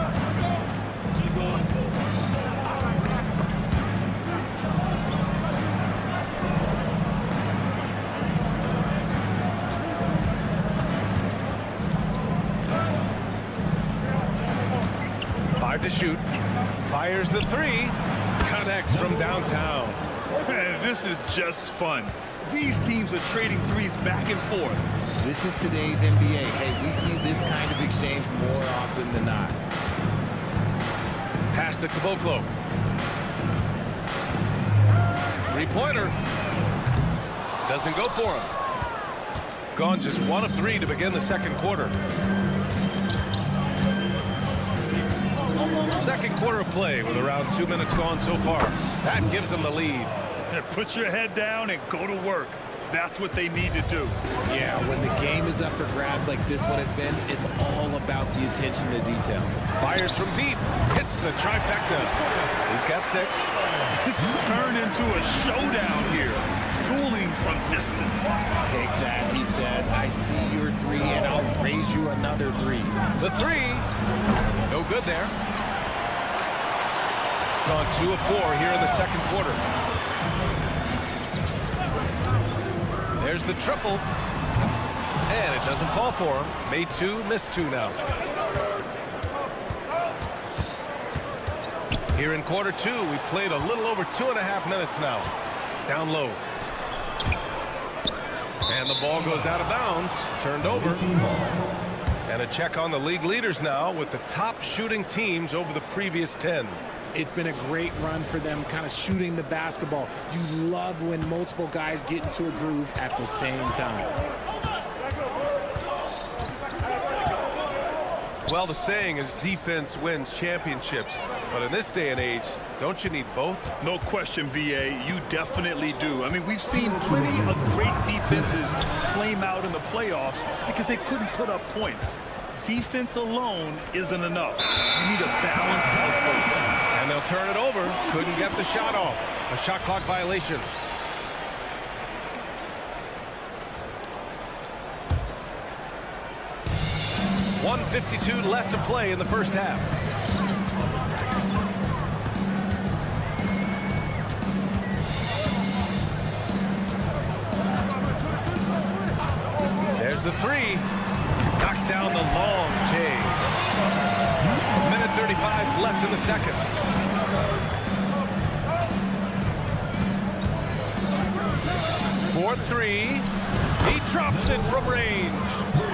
To shoot, fires the three, connects from downtown. Man, this is just fun. These teams are trading threes back and forth. This is today's NBA. Hey, we see this kind of exchange more often than not. Pass to Caboclo. Three-pointer. Doesn't go for him. Gone just 1 of 3 to begin the second quarter. Second quarter of play with around 2 minutes gone so far. That gives them the lead. Yeah, put your head down and go to work. That's what they need to do. Yeah, when the game is up for grabs like this one has been, it's all about the attention to detail. Fires from deep. Hits the trifecta. He's got 6. It's turned into a showdown here. Dueling from distance. Take that, he says. I see your 3, and I'll raise you another 3. The 3. No good there. Gone 2 of 4 here in the second quarter. There's the triple. And it doesn't fall for him. Made 2, missed 2 now. Here in quarter 2, we played a little over 2.5 minutes now. Down low. And the ball goes out of bounds. Turned over. And a check on the league leaders now with the top shooting teams over the previous 10. It's been a great run for them kind of shooting the basketball. You love when multiple guys get into a groove at the same time. Well, the saying is defense wins championships. But in this day and age, don't you need both? No question, BA. You definitely do. I mean, we've seen plenty of great defenses flame out in the playoffs because they couldn't put up points. Defense alone isn't enough. You need a balance of both. And they'll turn it over. Couldn't get the shot off. A shot clock violation. .152 left to play in the first half. There's the 3. Knocks down the long J. Minute 35 left in the second. For 3. He drops it from range.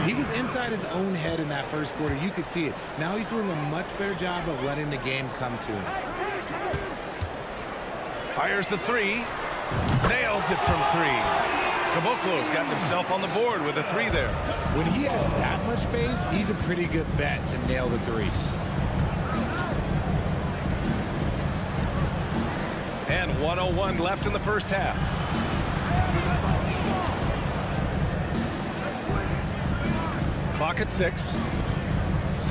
He was inside his own head in that first quarter. You could see it. Now he's doing a much better job of letting the game come to him. Fires the three. Nails it from three. Caboclo's got himself on the board with a three there. When he has that much space, he's a pretty good bet to nail the three. And 1:01 left in the first half. Clock at 6.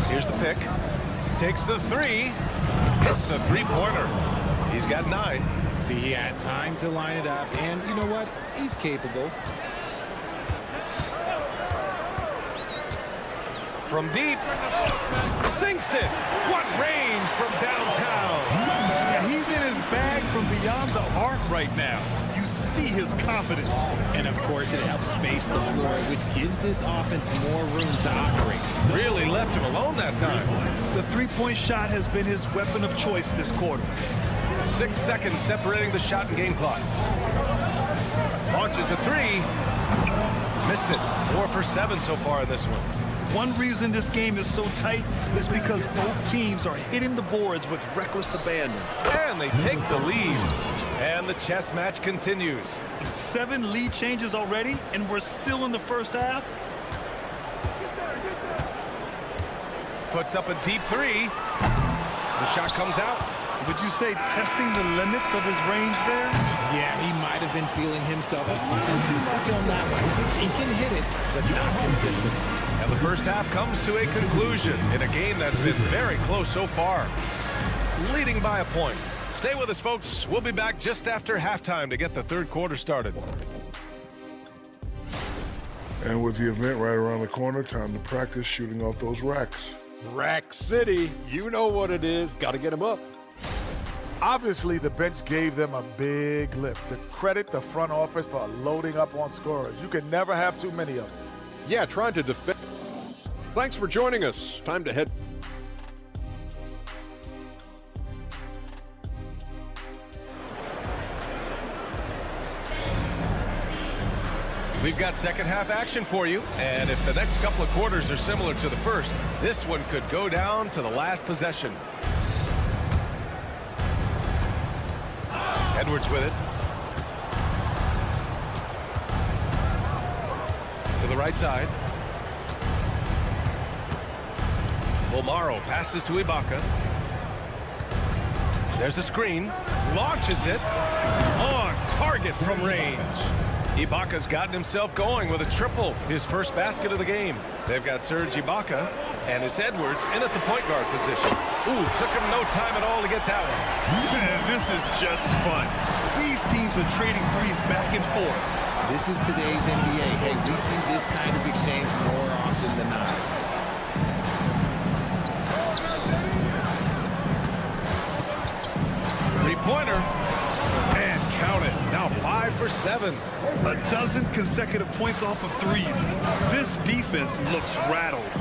Here's the pick. Takes the three. Hits a three-pointer. He's got 9. See, he had time to line it up, and you know what? He's capable. From deep. Sinks it. What range from downtown. Yeah, he's in his bag from beyond the arc right now. You see his confidence. And of course, it helps space the floor, which gives this offense more room to operate. Really left him alone that time. The three-point shot has been his weapon of choice this quarter. 6 seconds separating the shot and game clock. Launches a three. Missed it. 4 for 7 so far in this one. One reason this game is so tight is because both teams are hitting the boards with reckless abandon. And they take the lead. And the chess match continues. 7 lead changes already, and we're still in the first half. Puts up a deep three. The shot comes out. Would you say testing the limits of his range there? Yeah, he might have been feeling himself a little too much on that one. He can hit it, but not consistent. And the first half comes to a conclusion in a game that's been very close so far. Leading by a point. Stay with us, folks. We'll be back just after halftime to get the third quarter started. And with the event right around the corner, time to practice shooting off those racks. Rack City, you know what it is. Got to get them up. Obviously, the bench gave them a big lift. To credit the front office for loading up on scorers. You can never have too many of them. Yeah, trying to defend. Thanks for joining us. Time to head. We've got second half action for you, and if the next couple of quarters are similar to the first, this one could go down to the last possession. Edwards with it. To the right side. Bolmaro passes to Ibaka. There's a screen. Launches it. On target from range. Ibaka's gotten himself going with a triple, his first basket of the game. They've got Serge Ibaka, and it's Edwards in at the point guard position. Ooh, took him no time at all to get that one. Man, this is just fun. These teams are trading threes back and forth. This is today's NBA. Hey, we see this kind of exchange more often than not. Three-pointer. And count it. Now 5 for 7. A dozen consecutive points off of threes. This defense looks rattled.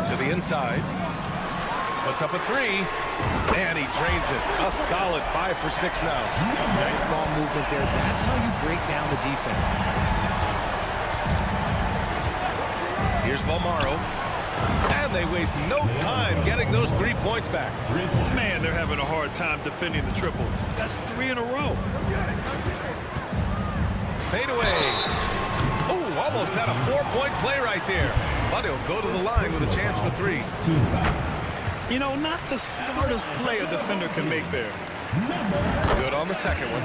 To the inside. Puts up a three. And he drains it. A solid 5 for 6 now. Nice ball movement there. That's how you break down the defense. Here's Bolmaro. And they waste no time getting those 3 points back. Man, they're having a hard time defending the triple. That's 3 in a row. Fade away. Oh, almost had a 4-point play right there. But he'll go to the line with a chance for 3. You know, not the smartest play a defender can make there. Good on the second one.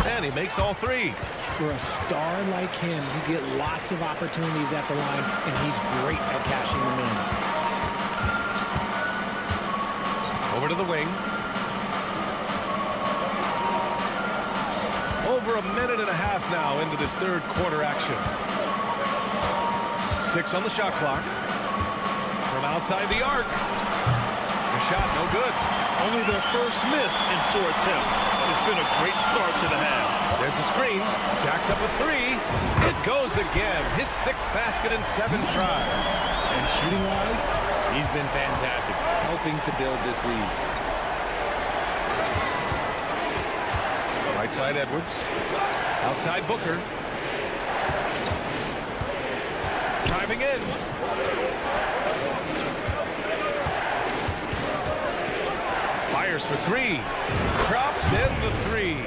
And he makes all 3. For a star like him, you get lots of opportunities at the line, and he's great at cashing them in. Over to the wing. Over a minute and a half now into this third quarter action. 6 on the shot clock. From outside the arc. The shot no good. Only their first miss in 4 attempts. It's been a great start to the half. There's a screen. Jacks up a 3. It goes again. His 6th basket in 7 tries. And shooting-wise, he's been fantastic, helping to build this lead. Right side Edwards. Outside Booker. Driving in. Fires for three. Drops in the three.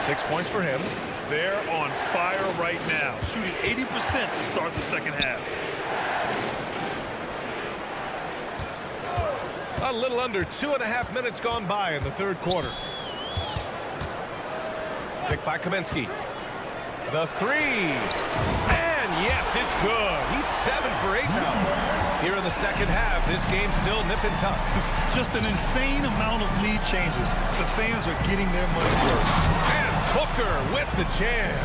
6 points for him. They're on fire right now, shooting 80% to start the second half. A little under 2.5 minutes gone by in the third quarter. Picked by Kaminsky. The three. And yes, it's good. He's 7 for 8 now. Here in the second half, this game's still nipping tough. Just an insane amount of lead changes. The fans are getting their money's worth. And Booker with the jam.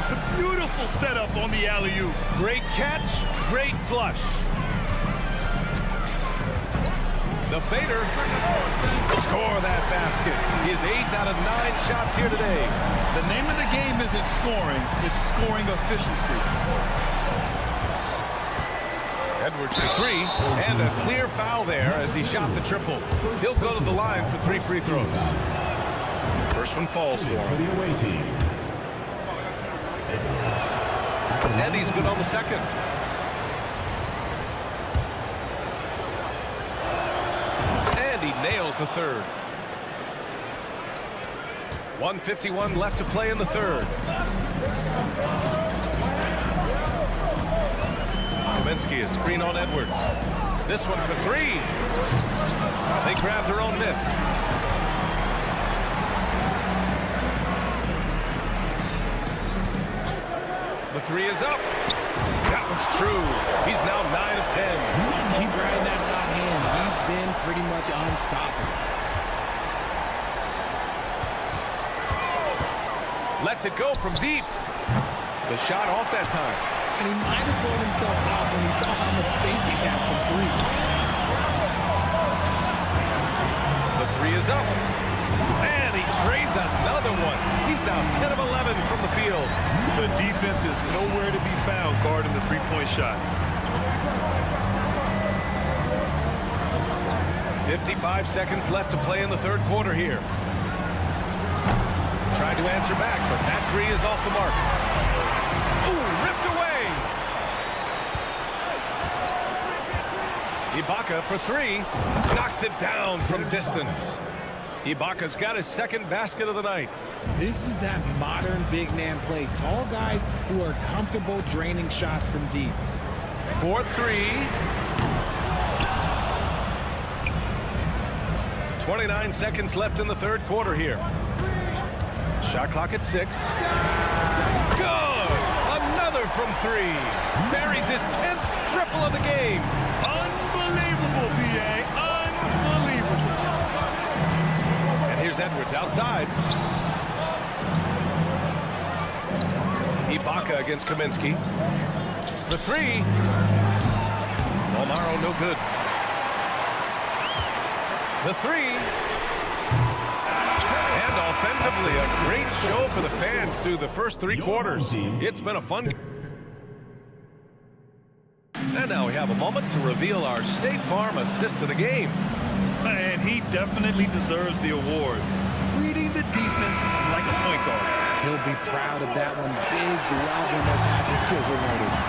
The beautiful setup on the alley-oop. Great catch, great flush. The fader. Score that basket. His 8th out of 9 shots here today. The name of the game isn't scoring, it's scoring efficiency. Edwards for three, and a clear foul there as he shot the triple. He'll go to the line for 3 free throws. First one falls for him. the away team. And he's good on the second. And he nails the third. 1:51 left to play in the third. Kaminsky, a screen on Edwards. This one for three. They grab their own miss. The three is up. That one's true. He's now 9 of 10. Keep riding that hot hand. He's been pretty much unstoppable. Lets it go from deep. The shot off that time. And he might have thrown himself off when he saw how much space he had from three. The three is up. And he trades another one. He's now 10 of 11 from the field. The defense is nowhere to be found guarding the three-point shot. 55 seconds left to play in the third quarter here. Tried to answer back, but that three is off the mark. Ooh, ripped away. Ibaka for three. Knocks it down from distance. Ibaka's got his second basket of the night. This is that modern big man play. Tall guys who are comfortable draining shots from deep. 4-3. 29 seconds left in the third quarter here. Shot clock at 6. Good! Another from three. Buries his 10th triple of the game. Unbelievable, B.A. Unbelievable. And here's Edwards outside. Ibaka against Kaminsky. For three. Balmaro no good. The three. And offensively, a great show for the fans through the first 3 quarters. It's been a fun game. And now we have a moment to reveal our State Farm assist of the game. And he definitely deserves the award. Reading the defense like a point guard. He'll be proud of that one. Bigs love when their passing skills are noticed.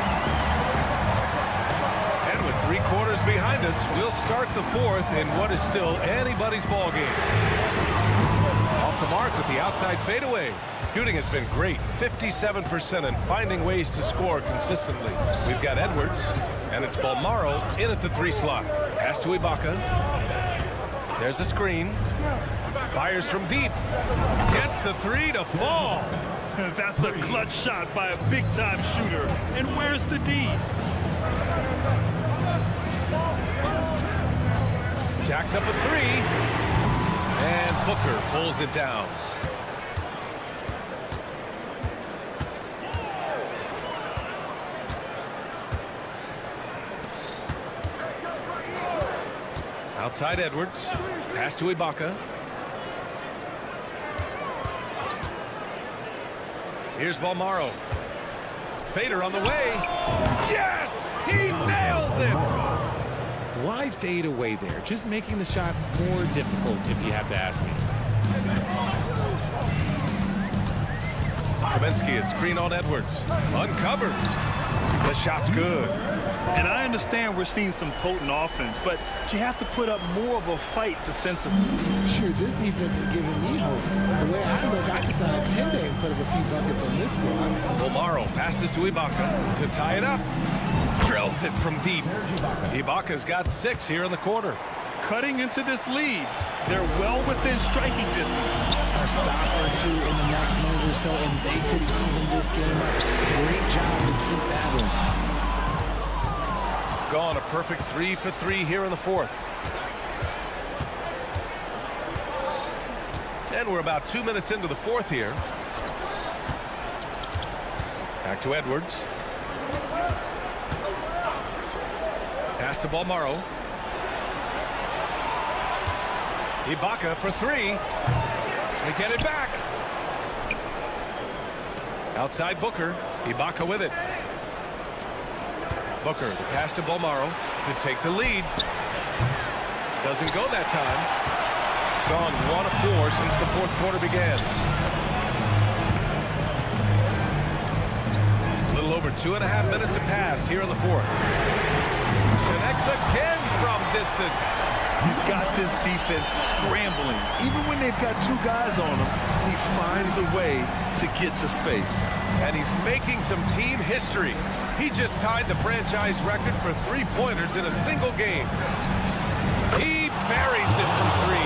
And with 3 quarters behind us, we'll start the fourth in what is still anybody's ball game. Off the mark with the outside fadeaway. Shooting has been great, 57%, and finding ways to score consistently. We've got Edwards, and it's Balmaro in at the 3 slot. Pass to Ibaka. There's a screen. Fires from deep. Gets the 3 to fall. That's a clutch shot by a big-time shooter. And where's the D? Jacks up a 3. And Booker pulls it down. Outside Edwards. Pass to Ibaka. Here's Balmaro. Fader on the way. Yes! He nails it! Why fade away there? Just making the shot more difficult, if you have to ask me. Kaminsky is screen on Edwards. Uncovered. The shot's good. And I understand we're seeing some potent offense, but you have to put up more of a fight defensively. Sure, this defense is giving me hope. The way I look, I can sign a 10-day and put up a few buckets on this squad. Omaro passes to Ibaka to tie it up. Drills it from deep. Ibaka's got 6 here in the quarter. Cutting into this lead, they're well within striking distance. A stop or two in the next move or so, and they could even this game up. Great job to keep battling. Gone a perfect 3 for 3 here in the fourth. And we're about 2 minutes into the fourth here. Back to Edwards. Pass to Balmaro. Ibaka for 3. They get it back. Outside Booker. Ibaka with it. Booker, the pass to Balmaro to take the lead. Doesn't go that time. Gone 1 of 4 since the fourth quarter began. A little over 2.5 minutes have passed here in the fourth. Connects again from distance. He's got this defense scrambling. Even when they've got 2 guys on him, he finds a way to get to space. And he's making some team history. He just tied the franchise record for 3-pointers in a single game. He buries it from 3.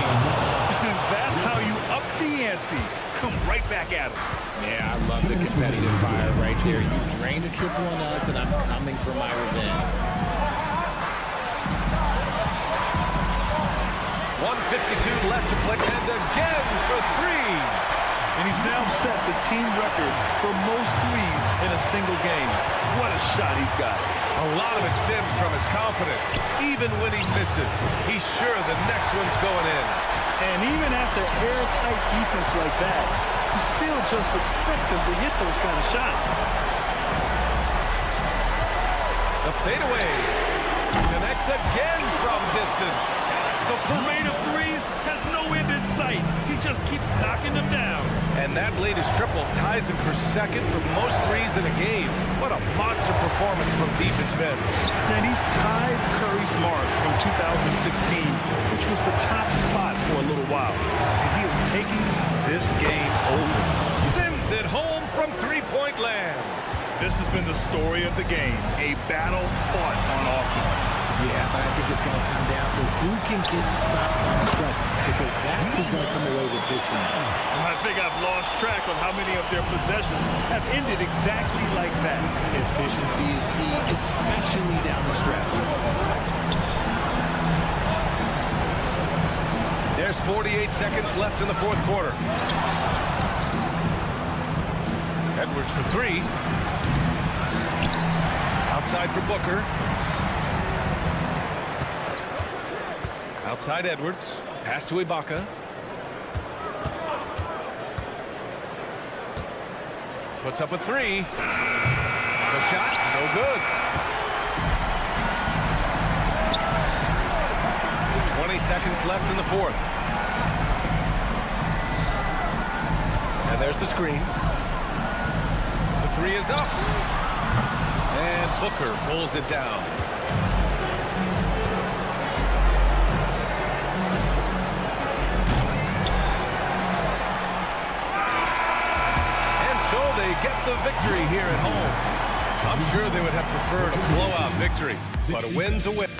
That's how you up the ante. Come right back at him. Yeah, I love the competitive fire right there. You drained a triple on us, and I'm coming for my revenge. 1:52 left to play, and again for 3. And he's now set the team record for most threes in a single game. What a shot he's got. A lot of it stems from his confidence. Even when he misses, he's sure the next one's going in. And even after airtight defense like that, you still just expect him to hit those kind of shots. The fadeaway connects again from distance. The parade of threes has no end in sight. He just keeps knocking them down. And that latest triple ties him for second for most threes in a game. What a monster performance from deep it's been. And he's tied Curry's mark from 2016, which was the top spot for a little while. And he is taking this game over. Sends it home from three-point land. This has been the story of the game, a battle fought on offense. Yeah, but I think it's going to come down to who can get the stops down the stretch, because that's who's going to come away with this one. I think I've lost track of how many of their possessions have ended exactly like that. Efficiency is key, especially down the stretch. There's 48 seconds left in the fourth quarter. Edwards for 3. Outside for Booker. Outside Edwards. Pass to Ibaka. Puts up a 3. The shot, no good. 20 seconds left in the fourth. And there's the screen. The 3 is up. And Booker pulls it down. They get the victory here at home. I'm sure they would have preferred a blowout victory, but a win's a win.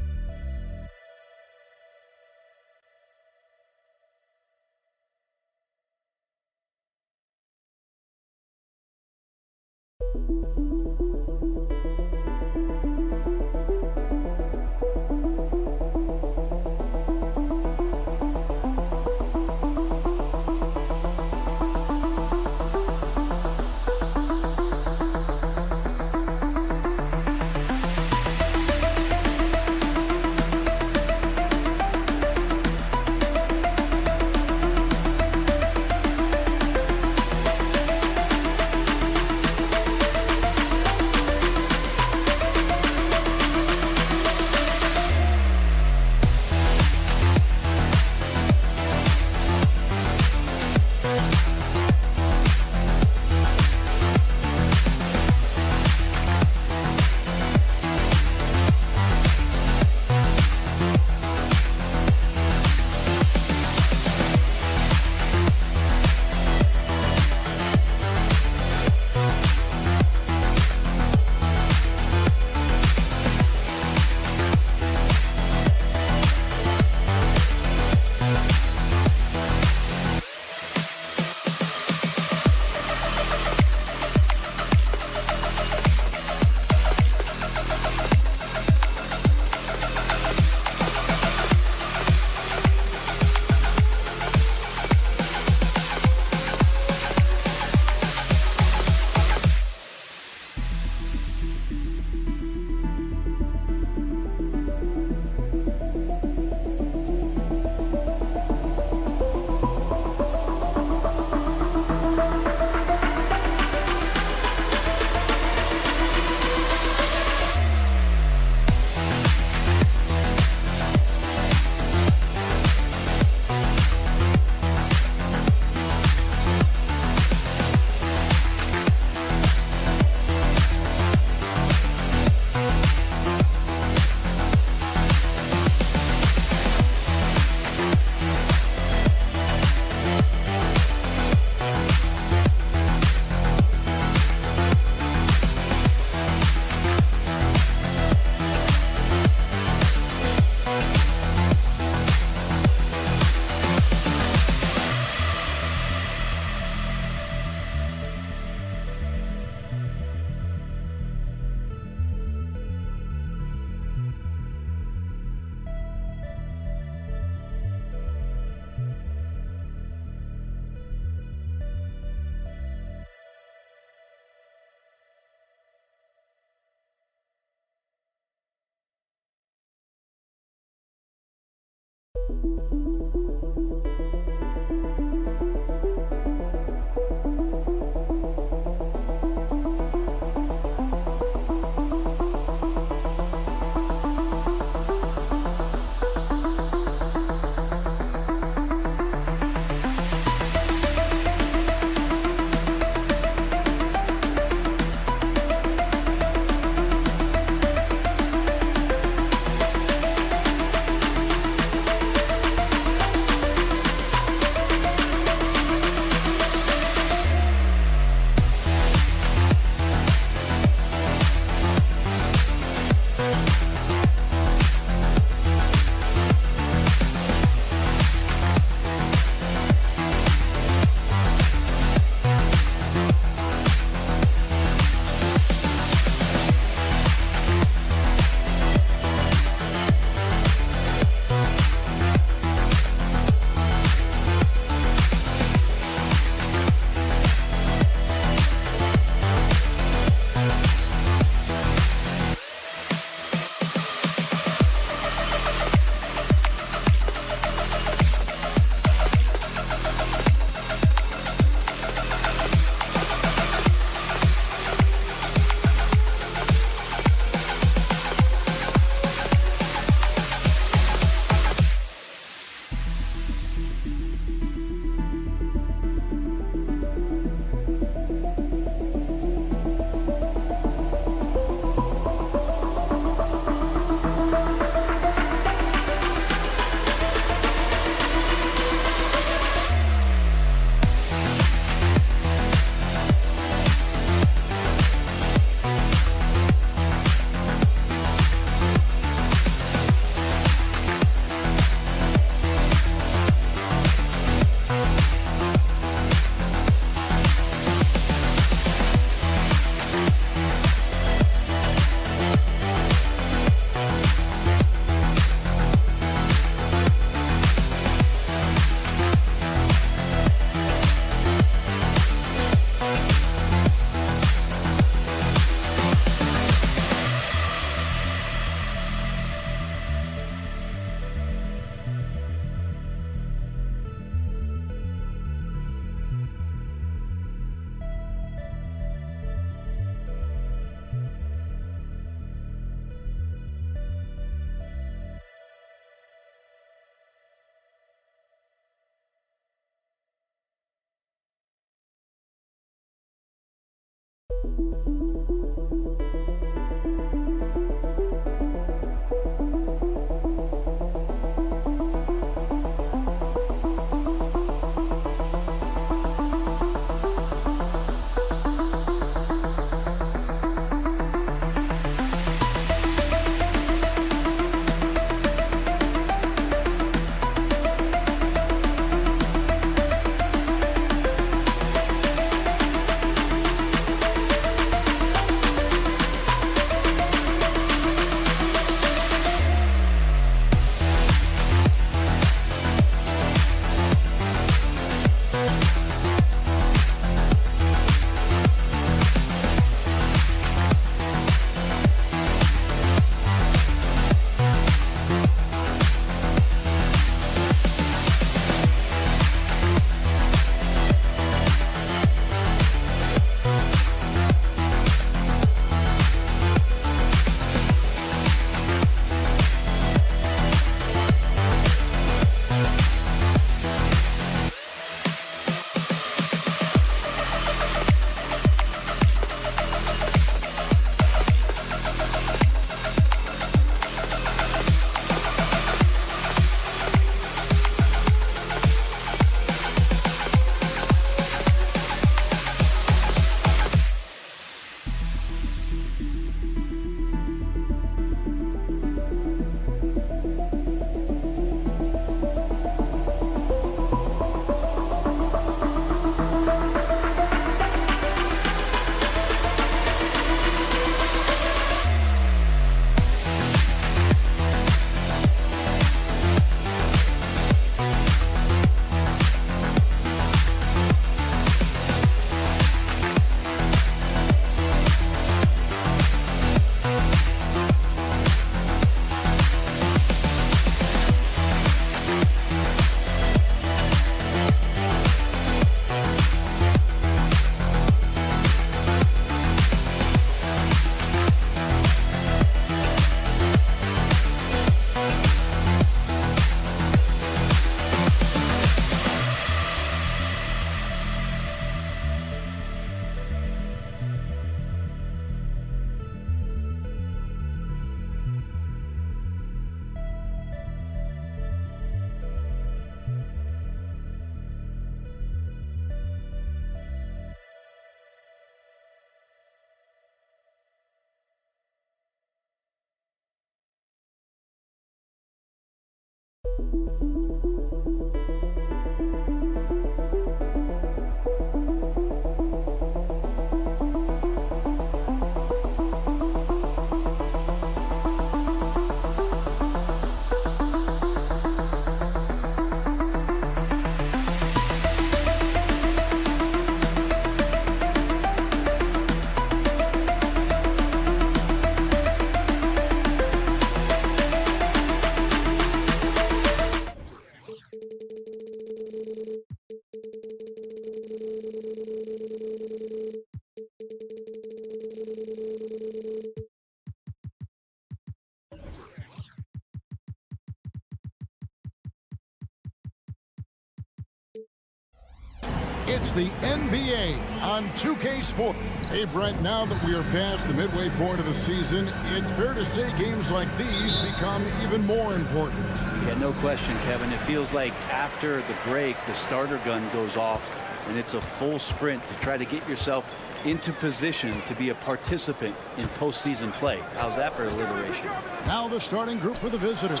It's the NBA on 2K Sport. Hey, Brent, now that we are past the midway point of the season, it's fair to say games like these become even more important. Yeah, no question, Kevin. It feels like after the break, the starter gun goes off, and it's a full sprint to try to get yourself into position to be a participant in postseason play. How's that for alliteration? Now the starting group for the visitors.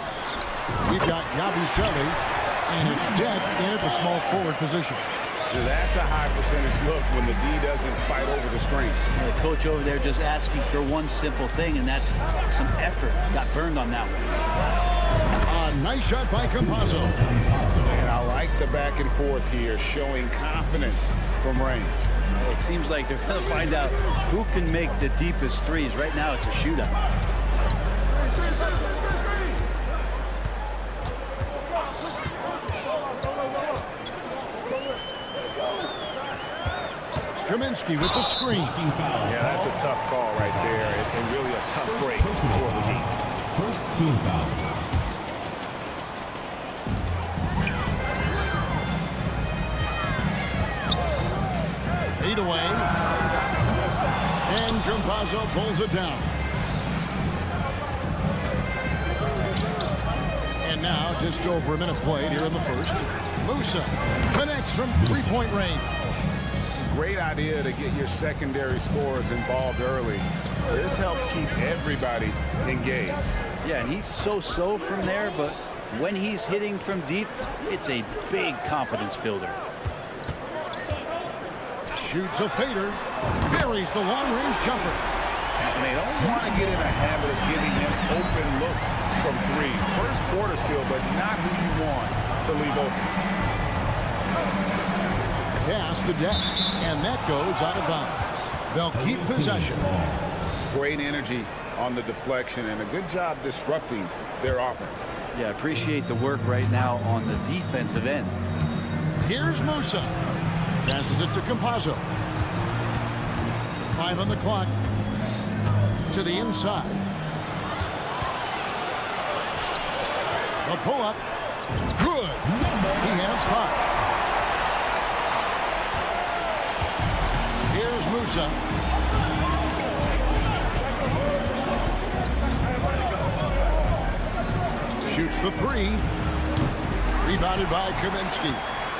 We've got Yabusele, and it's Deck in at the small forward position. That's a high percentage look when the D doesn't fight over the screen. The coach over there just asking for one simple thing, and that's some effort. Got burned on that one. A nice shot by Campazzo. And I like the back and forth here, showing confidence from range. It seems like they're going to find out who can make the deepest threes. Right now, it's a shootout. Kaminsky with the screen. Yeah, that's a tough call right there, and really a tough break for the Heat. First team foul. Fade away. And Campazzo pulls it down. And now just over a minute played here in the first. Musa connects from three-point range. Great idea to get your secondary scorers involved early. This helps keep everybody engaged. Yeah, and he's so-so from there, but when he's hitting from deep, it's a big confidence builder. Shoots a fader, buries the long-range jumper. And they don't want to get in a habit of giving him open looks from three. First quarter still, but not who you want to leave open. Pass to Deck, and that goes out of bounds. They'll keep possession. Great energy on the deflection, and a good job disrupting their offense. Yeah, appreciate the work right now on the defensive end. Here's Musa. Passes it to Campazzo. 5 on the clock. To the inside. The pull-up. Good. He has 5. Here's Musa. Shoots the 3. Rebounded by Kaminsky.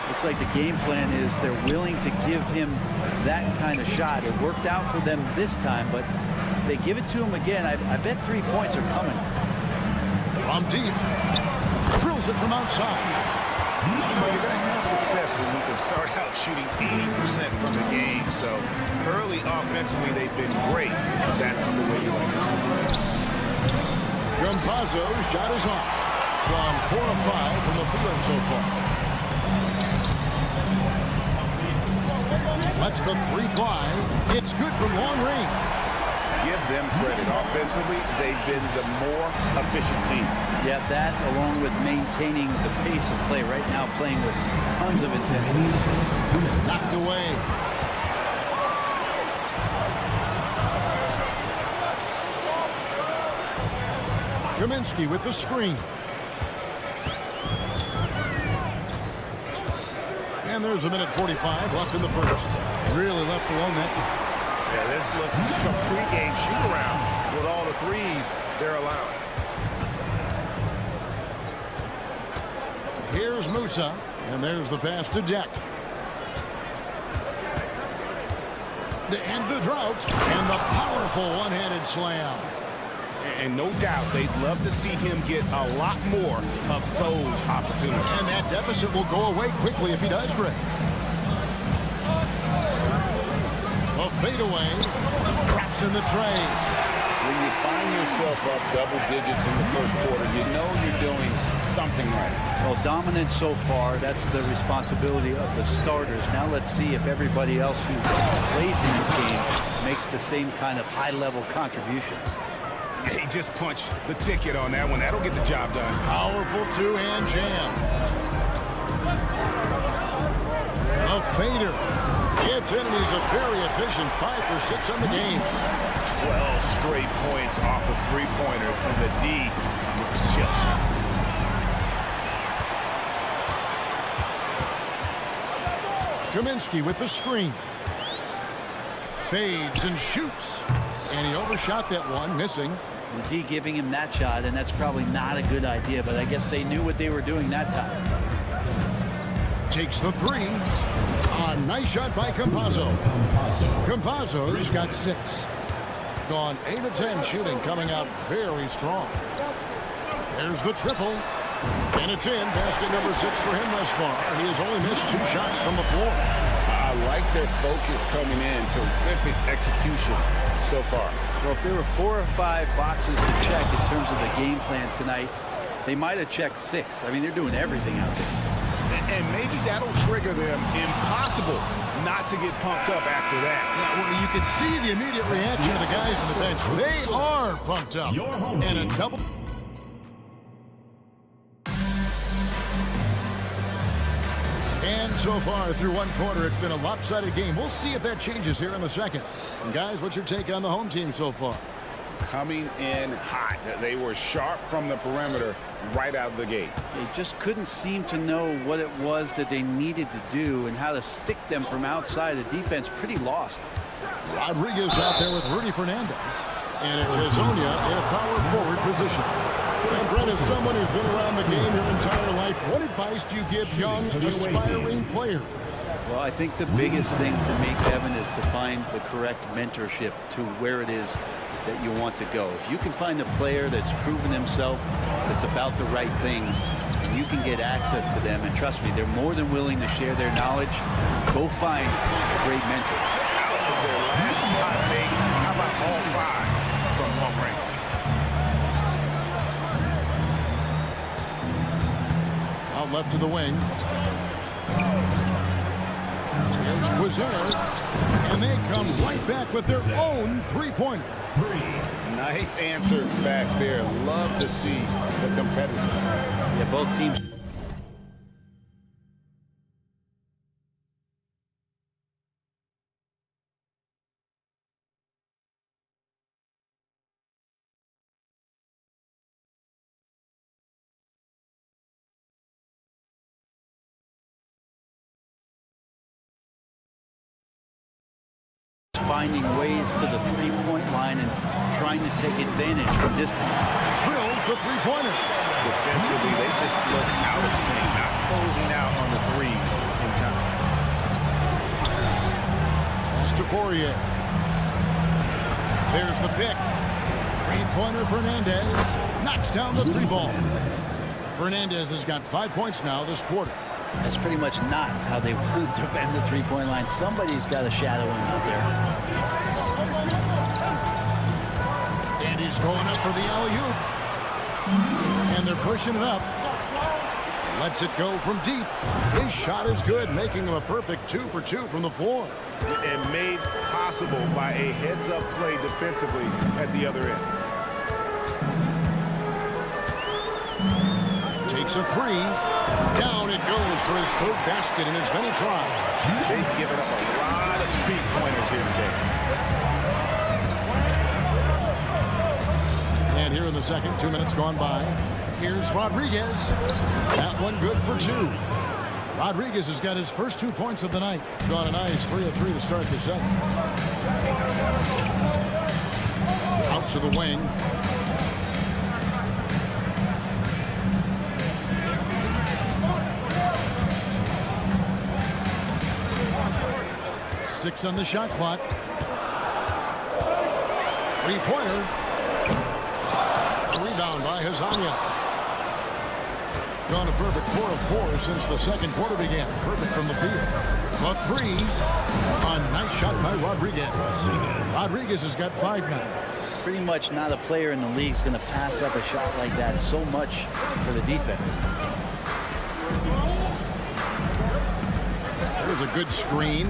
Looks like the game plan is they're willing to give him that kind of shot. It worked out for them this time, but if they give it to him again, I bet 3 points are coming. From deep. Drills it from outside. You know, you're going to have success when you can start out shooting 80% from the game. So early offensively, they've been great. That's the way you like to start. Campazzo's shot is off. Gone 4 of 5 from the field so far. Lets the 3 fly. It's good from long range. Give them credit. Offensively, they've been the more efficient team. Yeah, that along with maintaining the pace of play right now, playing with tons of intensity. Knocked away. Kaminsky with the screen. And there's a minute 45 left in the first. Really left alone that time. Yeah, this looks like a pregame shoot-around with all the threes they're allowing. Here's Musa, and there's the pass to Deck. To end the drought, and the powerful one-handed slam. And no doubt they'd love to see him get a lot more of those opportunities. And that deficit will go away quickly if he does, Greg. A fadeaway. Drops in the tray. When you find yourself up double digits in the first quarter, you know you're doing something right. Well, dominant so far. That's the responsibility of the starters. Now let's see if everybody else who plays in this game makes the same kind of high-level contributions. He just punched the ticket on that one. That'll get the job done. Powerful two-hand jam. A fader. Gets in, and he's a very efficient 5 for 6 on the game. 12 straight points off of three-pointers, and the D looks chips. Kaminsky with the screen. Fades and shoots. And he overshot that one, missing. The D giving him that shot, and that's probably not a good idea, but I guess they knew what they were doing that time. Takes the three. A nice shot by Campazzo. Campazzo's got 6. Gone 8 of 10 shooting, coming out very strong. There's the triple. And it's in. Basket number 6 for him thus far. He has only missed 2 shots from the floor. I like their focus coming in. Terrific execution so far. Well, if there were 4 or 5 boxes to check in terms of the game plan tonight, they might have checked 6. I mean, they're doing everything out there. And maybe that'll trigger them. Impossible not to get pumped up after that. Yeah, well, you can see the immediate reaction of the guys on the bench. They are pumped up. And a double. And so far through one quarter, it's been a lopsided game. We'll see if that changes here in the second. And guys, what's your take on the home team so far? Coming in hot. They were sharp from the perimeter right out of the gate. They just couldn't seem to know what it was that they needed to do and how to stick them from outside. The defense pretty lost. Rodriguez out there with Rudy Fernandez. And it's Hazonia in a power forward position. And Brent, as someone who's been around the game your entire life, what advice do you give young, aspiring players? Well, I think the biggest thing for me, Kevin, is to find the correct mentorship to where it is that you want to go. If you can find a player that's proven himself, that's about the right things, and you can get access to them, and trust me, they're more than willing to share their knowledge, go find a great mentor. Out of their last 5 days, how about all 5 from long range? Out left to the wing. Here's Quizer. And they come right back with their own three-pointer. Nice answer back there. Love to see the competitor. Yeah, both teams. Finding ways to the three-point line and trying to take advantage from distance. Drills the three-pointer. Defensively, they just look out of sync, not closing out on the threes in time. Pass to Poirier. There's the pick. Three-pointer Fernandez knocks down the three ball. Fernandez has got 5 points now this quarter. That's pretty much not how they want to defend the three-point line. Somebody's got to shadow him out there. And he's going up for the alley-oop. And they're pushing it up. Lets it go from deep. His shot is good, making him a perfect 2 for 2 from the floor. And made possible by a heads-up play defensively at the other end. Takes a three. Down it goes for his 3rd basket in as many tries. They've given up a lot of three-pointers here today. And here in the second, 2 minutes gone by. Here's Rodriguez. That one good for 2. Rodriguez has got his first 2 points of the night. Gone a nice 3 of 3 to start the second. Out to the wing. Six on the shot clock. Three-pointer. Rebound by Hazania. Gone a perfect 4 of 4 since the second quarter began. Perfect from the field. A three. A nice shot by Rodriguez. Rodriguez has got 5 now. Pretty much not a player in the league is going to pass up a shot like that so much for the defense. There's a good screen.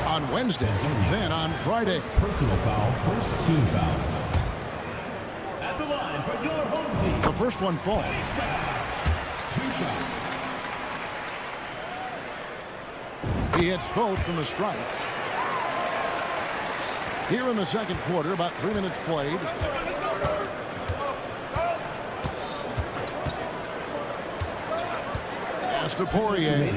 On Wednesday, then on Friday. Personal foul, first team foul. At the line for your home team. The first one falls. 2 shots. He hits both from the strike. Here in the second quarter, about 3 minutes played. Pass to Poirier.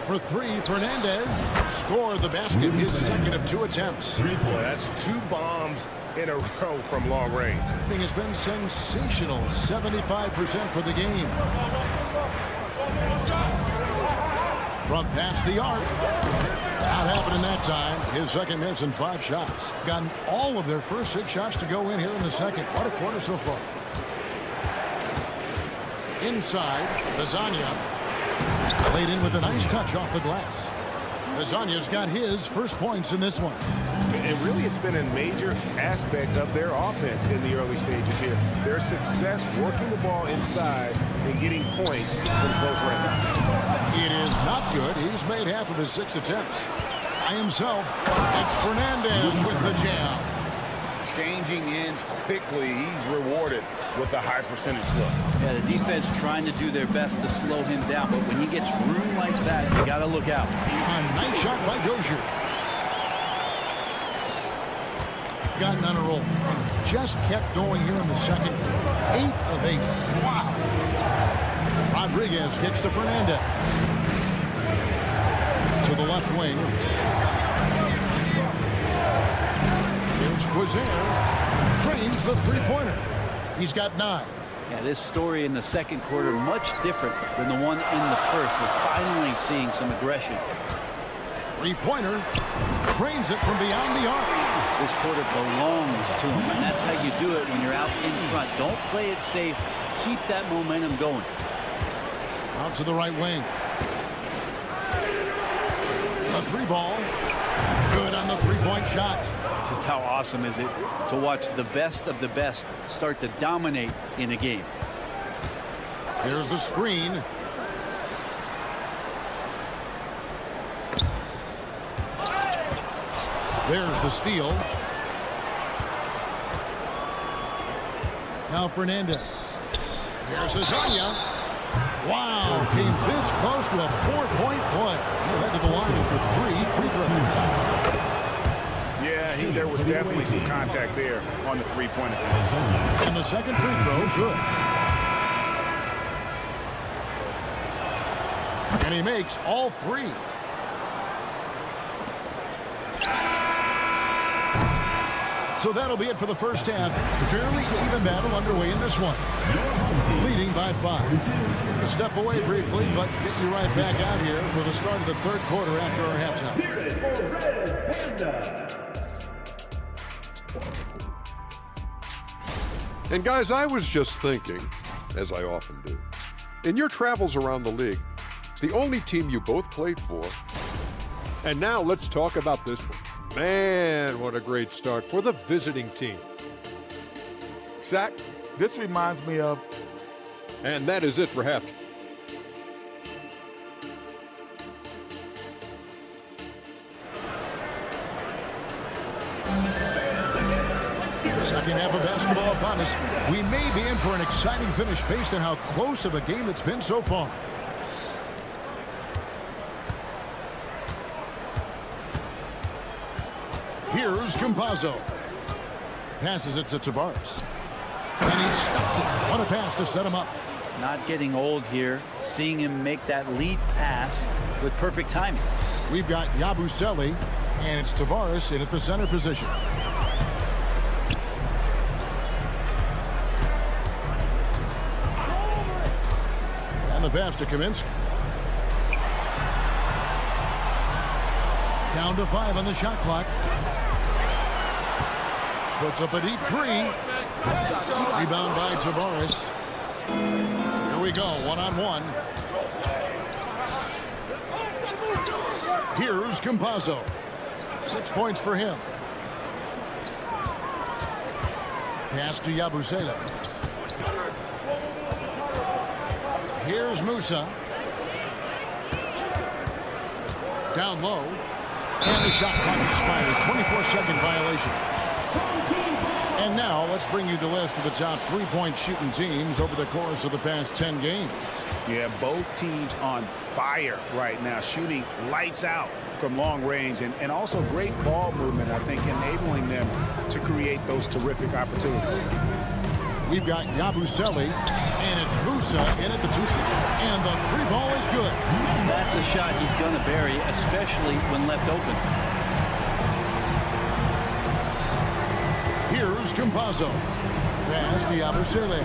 For 3, Fernandez scored the basket, his second of 2 attempts. Boy, that's 2 bombs in a row from long range. He has been sensational, 75% for the game. From past the arc. Not happening that time. His second miss in 5 shots. Gotten all of their first 6 shots to go in here in the second. What a quarter so far. Inside, Lasagna. Played in with a nice touch off the glass. Lasagna's got his first points in this one. And really, it's been a major aspect of their offense in the early stages here. Their success working the ball inside and getting points from close range. It is not good. He's made half of his 6 attempts. By himself, it's Fernandez with the jam. Changing ends quickly. He's rewarded with a high percentage look. Yeah, the defense trying to do their best to slow him down, but when he gets room like that, you got to look out. A nice shot by Dozier. Gotten on a roll and just kept going here in the second. 8 of 8. Wow. Rodriguez kicks to Fernandez. To the left wing. Here's Quizair. Trains the three-pointer. He's got 9. Yeah, this story in the second quarter much different than the one in the first. We're finally seeing some aggression. Three-pointer. Trains it from beyond the arc. This quarter belongs to him, and that's how you do it when you're out in front. Don't play it safe. Keep that momentum going. Out to the right wing. A 3-ball. Good on the 3-point shot. Just how awesome is it to watch the best of the best start to dominate in a game. Here's the screen. There's the steal. Now Fernandez. Here's Hazania. Wow, came this close to a 4-point play. He'll head to the line for 3 free throws. Yeah, there was definitely some contact there on the 3-point attempt. And the second free throw, good. And he makes all 3. So that'll be it for the first half. Fairly even battle underway in this one. Leading by 5. We'll step away briefly, but get you right back out here for the start of the third quarter after our halftime. And guys, I was just thinking, as I often do, in your travels around the league, the only team you both played for, and now let's talk about this one. Man, what a great start for the visiting team. Zach, this reminds me of... And that is it for halftime. Second half of basketball upon us. We may be in for an exciting finish based on how close of a game it's been so far. Here's Campazzo. Passes it to Tavares. And he stuffs it. What a pass to set him up. Not getting old here. Seeing him make that lead pass with perfect timing. We've got Yabusele, and it's Tavares in at the center position. And the pass to Kaminsky. Down to 5 on the shot clock. Puts up a deep three. Rebound by Tavares. Here we go, one-on-one. Here's Campazzo. 6 points for him. Pass to Yabusele. Here's Musa. Down low. And the shot clock expires. 24-second violation. And now let's bring you the list of the top three-point shooting teams over the course of the past 10 games. Yeah, both teams on fire right now, shooting lights out from long range, and also great ball movement, I think, enabling them to create those terrific opportunities. We've got Yabusele, and it's Musa in at the two-spot. And the three ball is good. That's a shot he's going to bury, especially when left open. Here's Campazzo. Pass to Yabusele.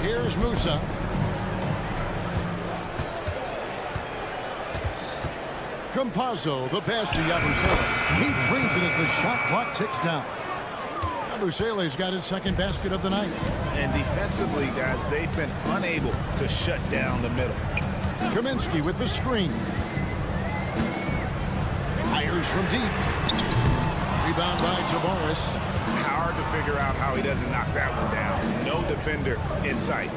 Here's Musa. Campazzo, the pass to Yabusele. He drains it as the shot clock ticks down. Yabusele's got his second basket of the night. And defensively, guys, they've been unable to shut down the middle. Kaminsky with the screen. Fires from deep. Rebound by Tavares. Hard to figure out how he doesn't knock that one down. No defender in sight.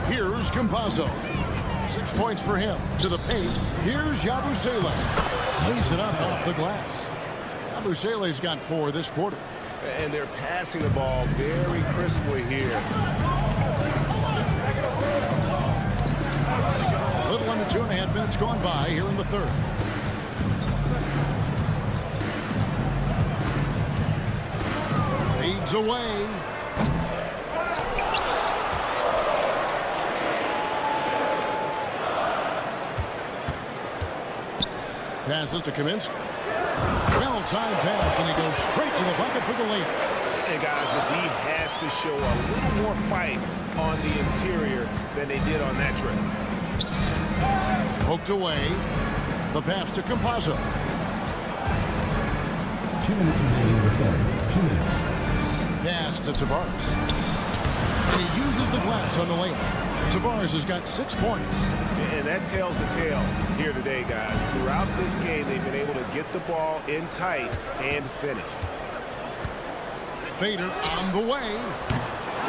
Here's Campazzo. 6 points for him. To the paint. Here's Yabusele. Lays it up off the glass. Yabusele's got 4 this quarter. And they're passing the ball very crisply here. A little under 2.5 minutes gone by here in the third. Fades away. Passes to Kaminsky. Well-timed pass, and he goes straight to the bucket for the layup. And guys, the D has to show a little more fight on the interior than they did on that trip. Poked away. The pass to Campazzo. 2 minutes remaining in the third. 2 minutes. Pass to Tavares. And he uses the glass on the layup. Tavares has got 6 points. And that tells the tale here today, guys. Throughout this game, they've been able to get the ball in tight and finish. Fader on the way.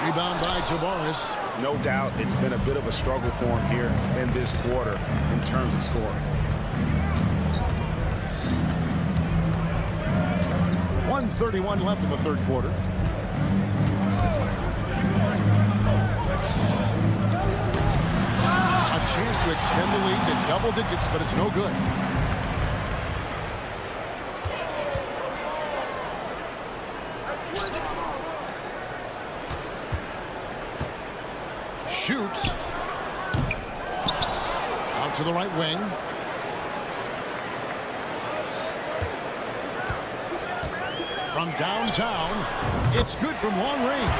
Rebound by Tavares. No doubt it's been a bit of a struggle for him here in this quarter in terms of scoring. 1:31 left in the third quarter. A chance to extend the lead to double digits, but it's no good. Shoots. Out to the right wing. From downtown, it's good from long range.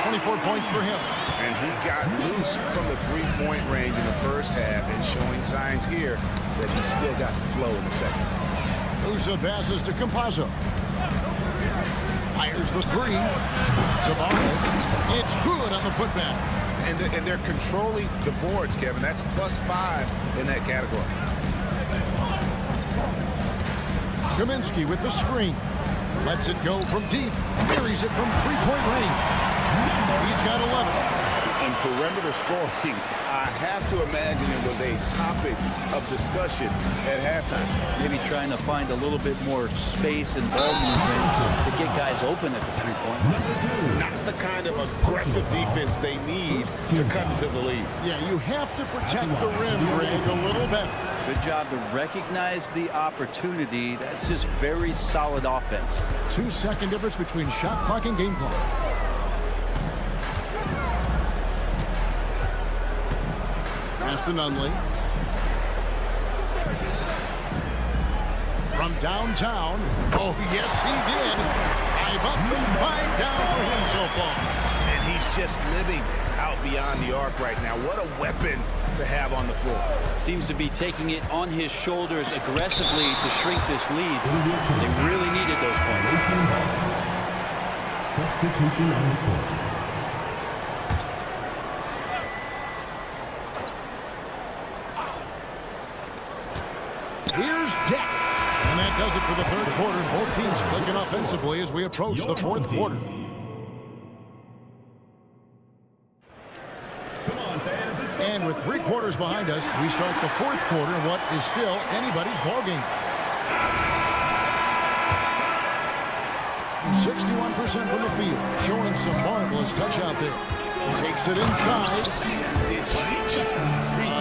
24 points for him. And he got loose from the three-point range in the first half and showing signs here that he's still got the flow in the second. Musa passes to Campazzo. Fires the three. Tavares. It's good on the putback. And they're controlling the boards, Kevin. That's +5 in that category. Kaminsky with the screen. Lets it go from deep. Buries it from three-point range. He's got 11. And perimeter scoring, I have to imagine it was a topic of discussion at halftime. Maybe trying to find a little bit more space and ball movement to get guys open at the three-point. Not the kind of aggressive defense they need to cut into the lead. Yeah, you have to protect the rim, Greg, a little bit. Good job to recognize the opportunity. That's just very solid offense. 2-second difference between shot clock and game clock. Pass to Nunley. From downtown. Oh, yes, he did. 5 up and 5 down for him so far. And he's just living out beyond the arc right now. What a weapon to have on the floor. Seems to be taking it on his shoulders aggressively to shrink this lead. They really needed those points. Substitution on the court. Here's Deck. And that does it for the third quarter. Both teams clicking offensively as we approach the fourth quarter. And with 3 quarters behind us, we start the fourth quarter in what is still anybody's ballgame. 61% from the field, showing some marvelous touch out there. Takes it inside. Did you just see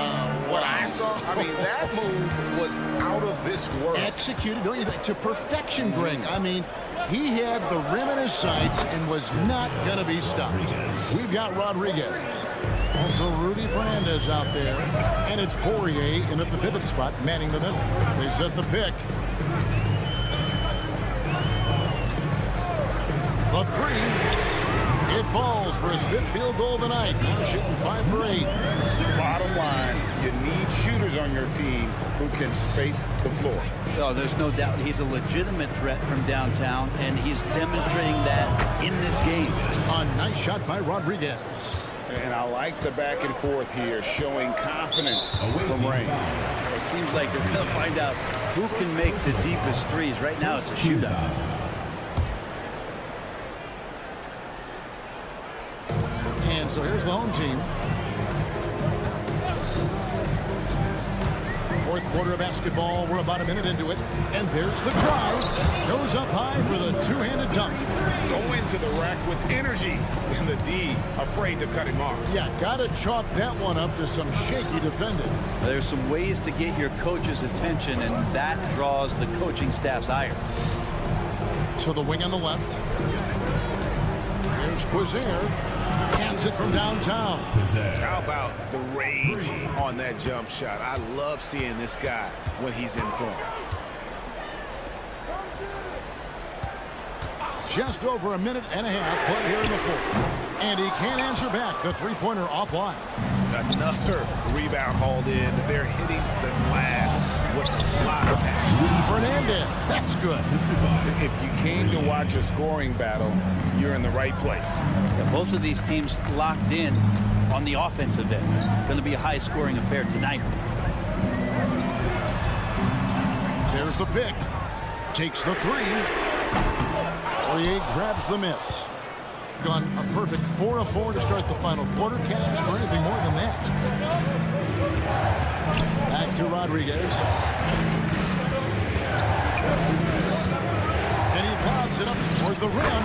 what I saw? I mean, that move was out of this world. Executed, don't you think, to perfection, Greg. I mean, he had the rim in his sights and was not going to be stopped. We've got Rodriguez. Also Rudy Fernandez out there. And it's Poirier in at the pivot spot, manning the middle. They set the pick. The three. It falls for his 5th field goal of the night. Now shooting 5 for 8. Bottom line, you need shooters on your team who can space the floor. Oh, there's no doubt he's a legitimate threat from downtown, and he's demonstrating that in this game. A nice shot by Rodriguez. And I like the back and forth here, showing confidence from range. It seems like they're going to find out who can make the deepest threes. Right now, it's a shootout. And so here's the home team. Fourth quarter of basketball. We're about a minute into it. And there's the drive. Goes up high for the two-handed dunk. Go into the rack with energy. And the D afraid to cut him off. Yeah, got to chalk that one up to some shaky defending. There's some ways to get your coach's attention, and that draws the coaching staff's ire. To the wing on the left. Here's Quizier. Hands it from downtown. How about the rage on that jump shot? I love seeing this guy when he's in form. Just over a minute and a half played here in the fourth. And he can't answer back. The three-pointer offline. Another rebound hauled in. They're hitting the glass with a lot of passion. Fernandez, that's good. If you came to watch a scoring battle, you're in the right place. Yeah, both of these teams locked in on the offensive end. Going to be a high-scoring affair tonight. There's the pick. Takes the three. Poirier grabs the miss. Gone a perfect 4 of 4 to start the final quarter. Can't ask for anything more than that. Back to Rodriguez. And he lobs it up toward the rim.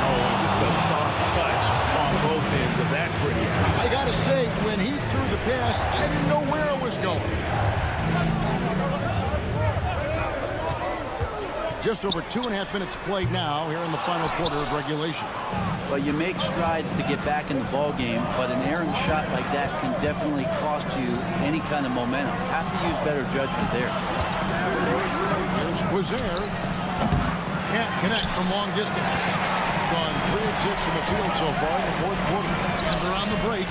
Oh, just a soft touch on both ends of that pretty alley. I gotta say, when he threw the pass, I didn't know where it was going. Just over 2.5 minutes played now here in the final quarter of regulation. Well, you make strides to get back in the ball game, but an errant shot like that can definitely cost you any kind of momentum. Have to use better judgment there. Here's Quizier. Can't connect from long distance. Gone 3 of 6 from the field so far in the fourth quarter. And they're on the break.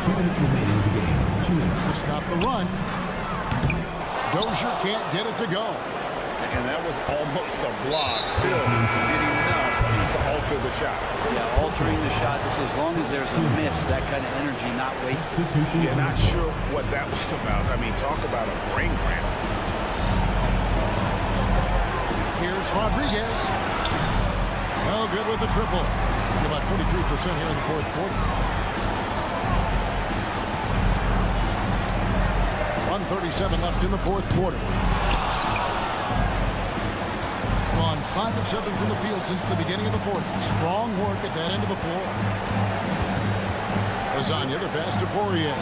Two minutes remaining in the game. 2 minutes. To stop the run. Dozier can't get it to go. And that was almost a block. Still did enough to alter the shot. Yeah, altering the shot, just as long as there's a miss, that kind of energy not wasted. Yeah, not sure what that was about. I mean, talk about a brain cramp. Here's Rodriguez. No good with the triple. About 43% here in the fourth quarter. 1:37 left in the fourth quarter. On 5 of 7 from the field since the beginning of the fourth. Strong work at that end of the floor. Lasagna, the pass to Poirier.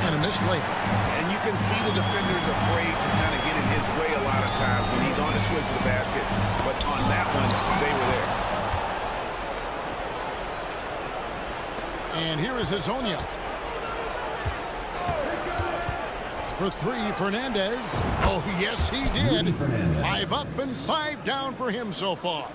And a missed layup. And you can see the defenders afraid to kind of get in his way a lot of times when he's on his way to the basket. But on that one, they were there. And here is Hazonia. for three, Fernandez. Oh, yes, he did. 5 up and 5 down for him so far.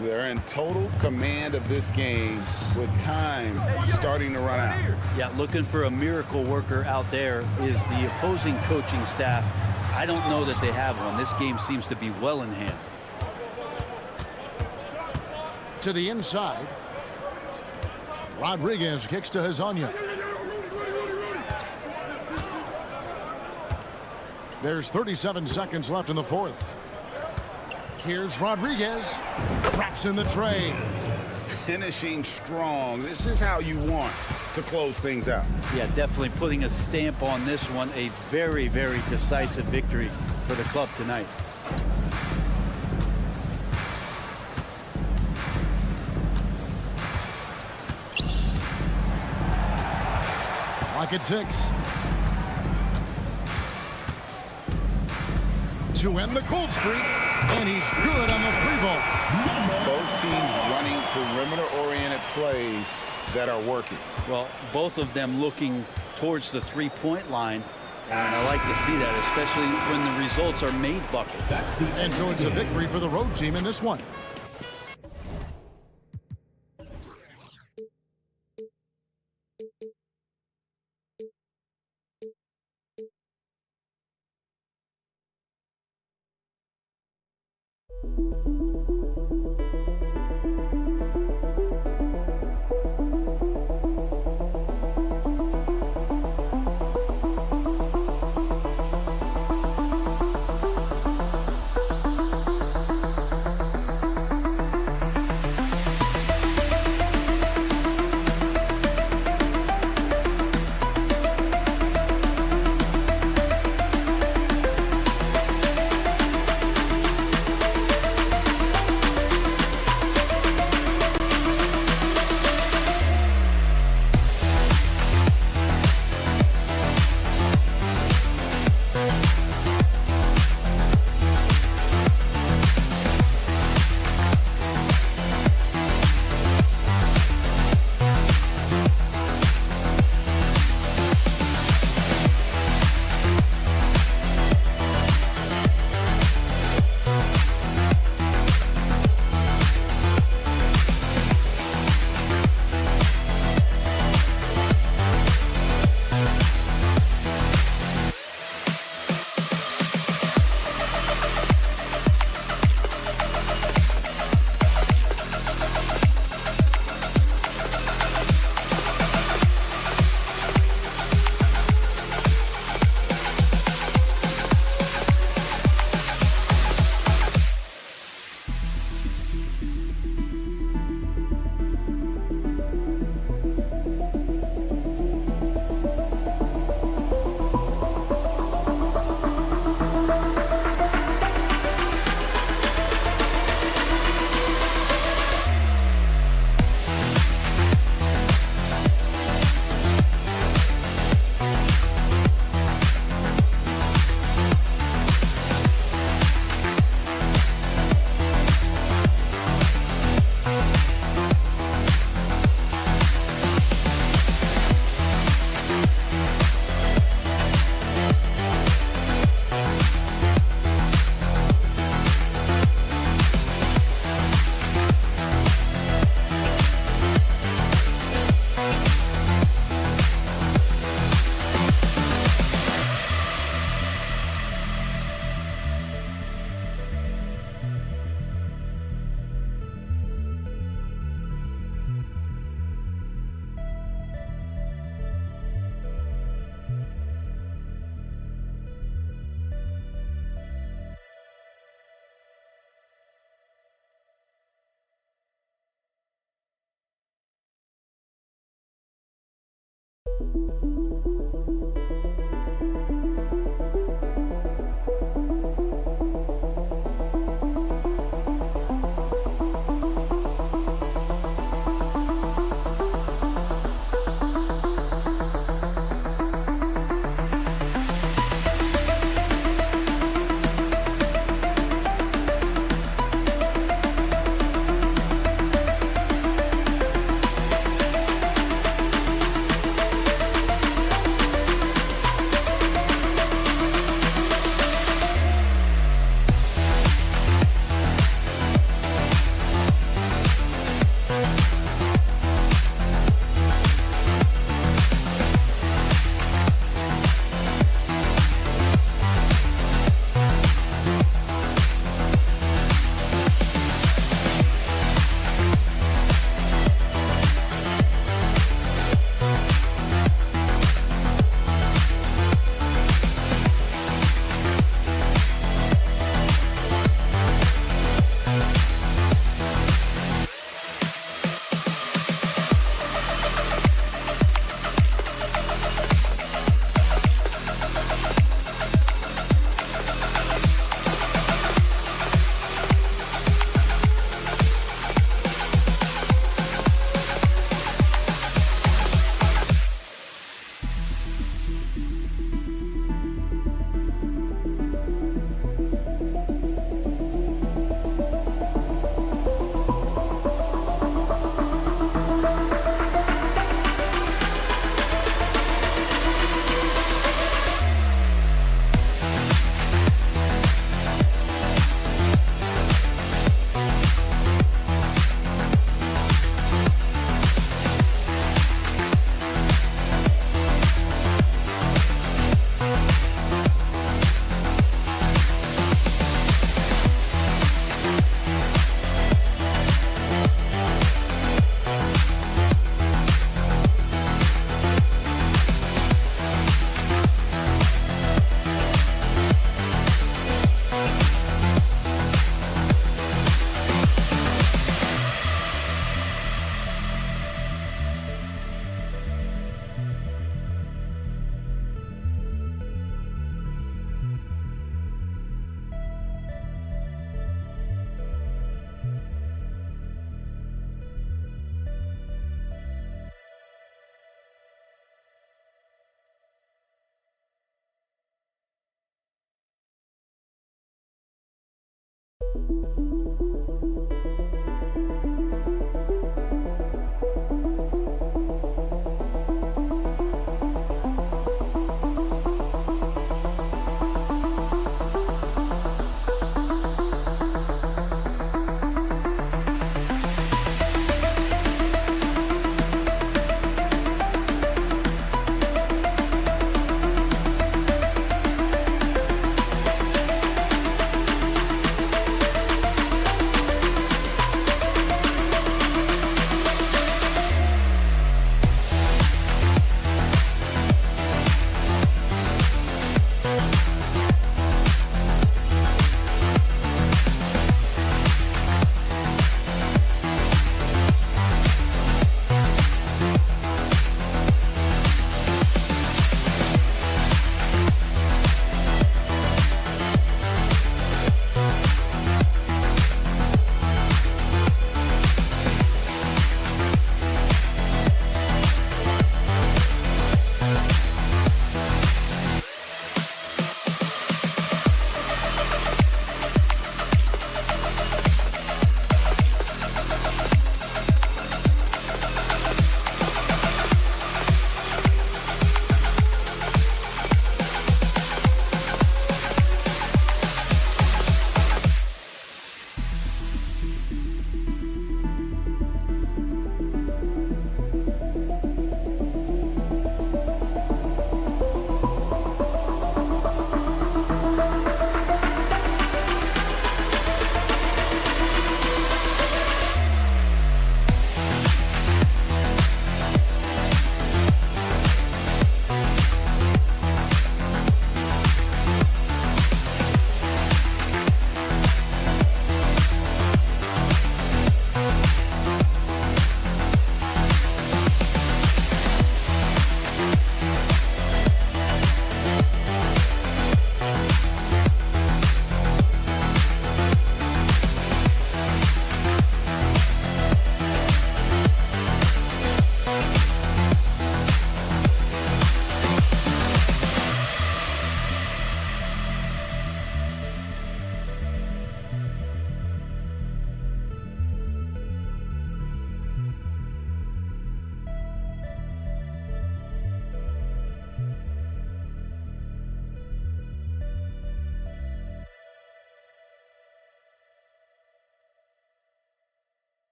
They're in total command of this game with time starting to run out. Yeah, looking for a miracle worker out there is the opposing coaching staff. I don't know that they have one. This game seems to be well in hand. To the inside. Rodriguez kicks to Hezonja. There's 37 seconds left in the fourth. Here's Rodriguez. Traps in the tray. Finishing strong. This is how you want to close things out. Yeah, definitely putting a stamp on this one. A very, very decisive victory for the club tonight. Lock at 6. To end the cold streak, and he's good on the 3-ball. Both teams running perimeter-oriented plays that are working. Well, both of them looking towards the three-point line, and I like to see that, especially when the results are made buckets. And so it's a victory for the road team in this one.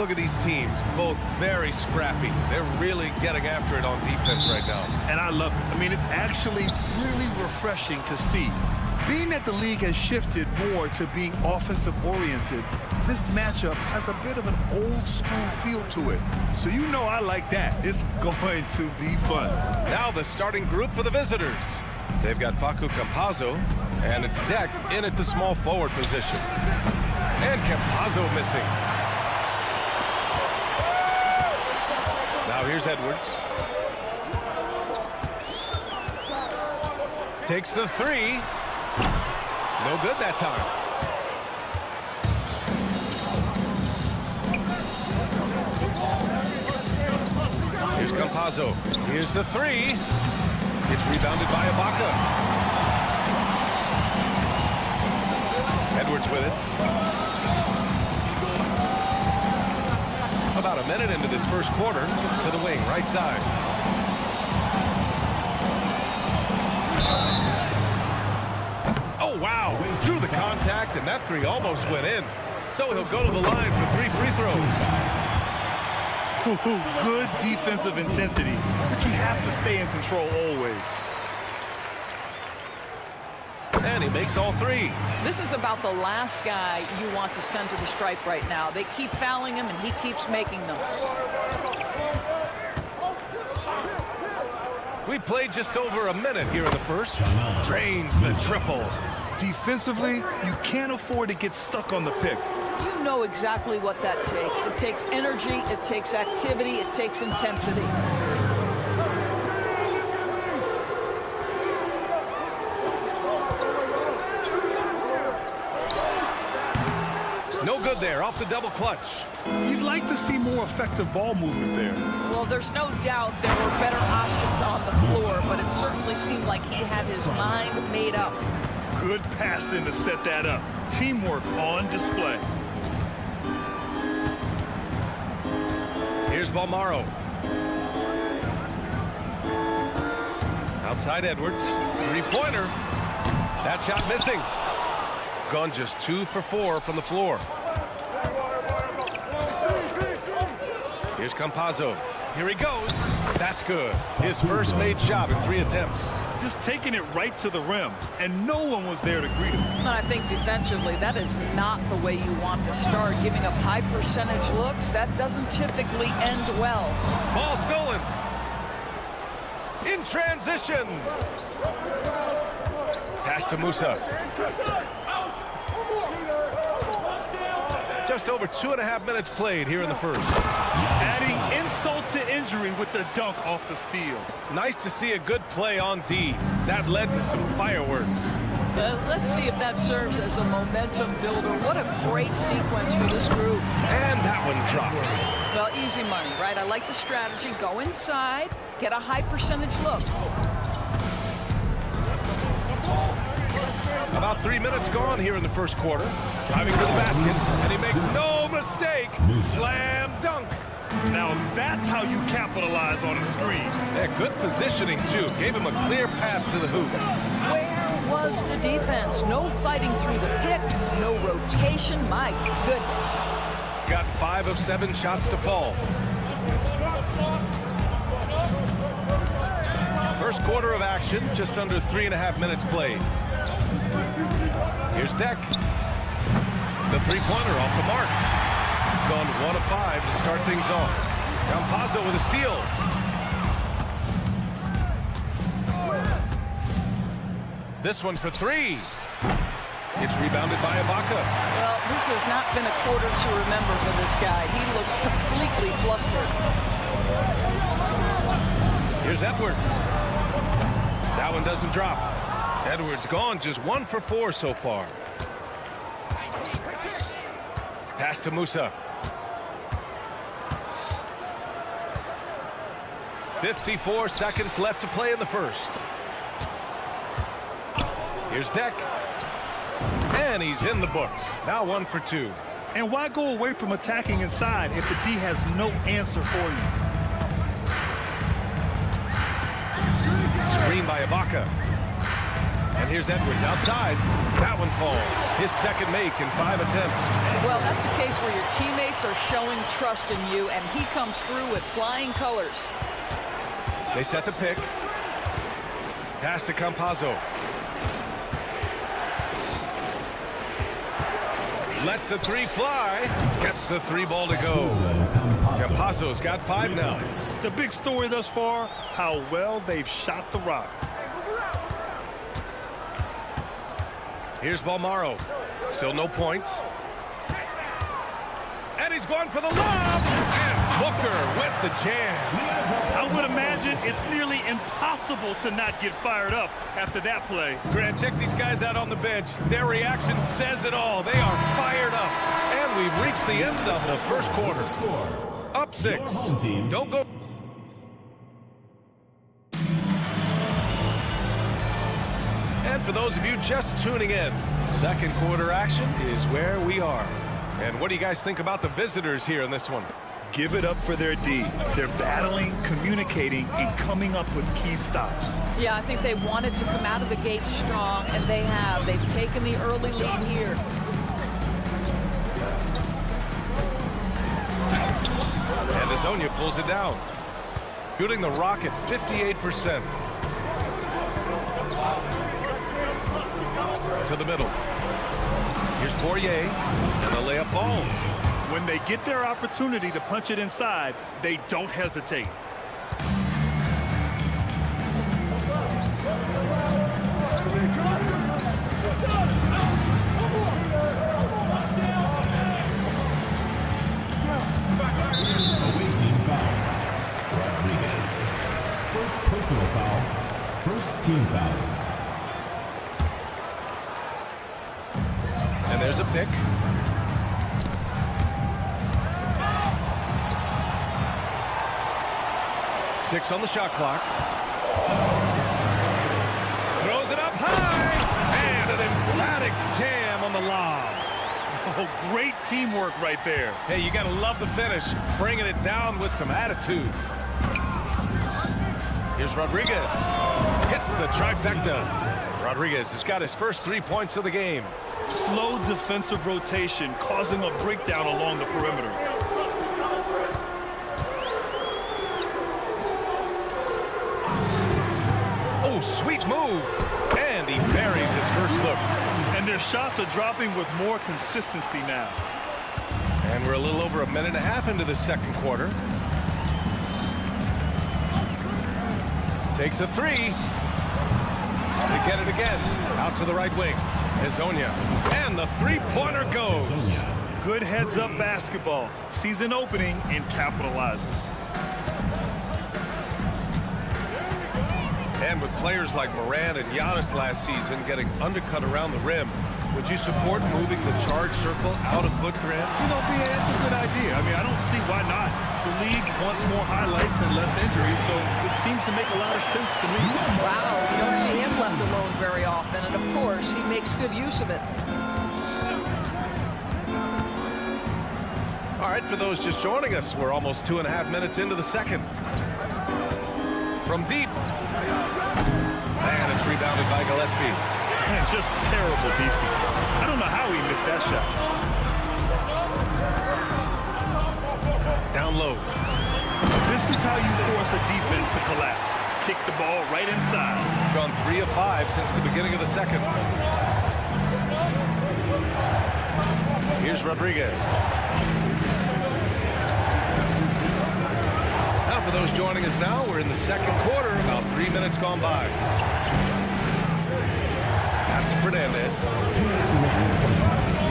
look at these teams, both very scrappy. They're really getting after it on defense right now. And I love it. I mean, it's actually really refreshing to see. Being that the league has shifted more to being offensive-oriented, this matchup has a bit of an old-school feel to it. So you know I like that. It's going to be fun. Now the starting group for the visitors. They've got Facu Campazzo, and it's Deck in at the small forward position. And Campazzo missing. Now here's Edwards. Takes the three. No good that time. Here's Campazzo. Here's the three. It's rebounded by Ibaka. Edwards with it. About a minute into this first quarter. To the wing, right side. Oh, wow. Drew the contact, and that three almost went in. So he'll go to the line for 3 free throws. Good defensive intensity, but you have to stay in control always. And he makes all 3. This is about the last guy you want to send to the stripe right now. They keep fouling him, and he keeps making them. We played just over a minute here in the first. Drains the triple. Defensively, you can't afford to get stuck on the pick. You know exactly what that takes. It takes energy, it takes activity, it takes intensity. No good there, off the double clutch. You'd like to see more effective ball movement there. Well, there's no doubt there were better options on the floor, but it certainly seemed like he had his mind made up. Good passing to set that up. Teamwork on display. Here's Balmaro. Outside Edwards. Three-pointer. That shot missing. Gone just 2 for 4 from the floor. Here's Campazzo. Here he goes. That's good. His first made shot in 3 attempts. Just taking it right to the rim, and no one was there to greet him. And I think defensively, that is not the way you want to start. Giving up high percentage looks, that doesn't typically end well. Ball stolen. In transition. Pass to Musa. Just over 2.5 minutes played here in the first. Adding insult to injury with the dunk off the steal. Nice to see a good play on D. That led to some fireworks. Let's see if that serves as a momentum builder. What a great sequence for this group. And that one drops. Well, easy money, right? I like the strategy. Go inside, get a high percentage look. About 3 minutes gone here in the first quarter. Driving to the basket, and he makes no mistake. Slam dunk. Now that's how you capitalize on a screen. Yeah, good positioning, too. Gave him a clear path to the hoop. Where was the defense? No fighting through the pick, no rotation. My goodness. Got 5 of 7 shots to fall. First quarter of action, just under 3.5 minutes played. Here's Deck. The three-pointer off the mark. Gone 1 of 5 to start things off. Campazzo with a steal. This one for 3. It's rebounded by Ibaka. Well, this has not been a quarter to remember for this guy. He looks completely flustered. Here's Edwards. That one doesn't drop. Edwards gone just 1 for 4 so far. Pass to Musa. 54 seconds left to play in the first. Here's Deck. And he's in the books. Now 1 for 2. And why go away from attacking inside if the D has no answer for you? Screen by Ibaka. And here's Edwards outside. That one falls. His second make in 5 attempts. Well, that's a case where your teammates are showing trust in you, and he comes through with flying colors. They set the pick. Pass to Campazzo. Lets the 3 fly. Gets the 3 ball to go. Campazzo's got 5 now. The big story thus far, how well they've shot the rock. Here's Balmaro. Still no points. And he's going for the lob. And Booker with the jam. I would imagine it's nearly impossible to not get fired up after that play. Grant, check these guys out on the bench. Their reaction says it all. They are fired up. And we've reached the end of the first quarter. Up 6. Don't go. And for those of you just tuning in, second quarter action is where we are. And what do you guys think about the visitors here in this one? Give it up for their D. They're battling, communicating, and coming up with key stops. Yeah, I think they wanted to come out of the gate strong, and they have. They've taken the early lead here. And Azonia pulls it down. Shooting the rock at 58%. To the middle. Here's Poirier, and the layup falls. When they get their opportunity to punch it inside, they don't hesitate. Away team foul. Rodriguez. First personal foul. First team foul. And there's a pick. Six on the shot clock. Throws it up high. And an emphatic jam on the lob. Oh, great teamwork right there. Hey, you got to love the finish. Bringing it down with some attitude. Here's Rodriguez. Hits the trifecta. Rodriguez has got his first 3 points of the game. Slow defensive rotation causing a breakdown along the perimeter. Oh, sweet move. And he buries his first look. And their shots are dropping with more consistency now. And we're a little over a minute and a half into the second quarter. Takes a 3. They get it again. Out to the right wing. Azonia. And the three-pointer goes. Good heads-up basketball. Season opening and capitalizes. And with players like Moran and Giannis last season getting undercut around the rim, would you support moving the charge circle out of foot, Grant? You know, BA, that's a good idea. I mean, I don't see why not. The league wants more highlights and less injuries, so it seems to make a lot of sense to me. Wow, you don't see him left alone very often, and of course, he makes good use of it. All right, for those just joining us, we're almost 2.5 minutes into the second. From deep. And it's rebounded by Gillespie. Man, just terrible defense. I don't know how he missed that shot. Down low. This is how you force a defense to collapse. Kick the ball right inside. Gone 3 of 5 since the beginning of the second. Here's Rodriguez. Now for those joining us now, we're in the second quarter, about 3 minutes gone by. Pass to Fernandez.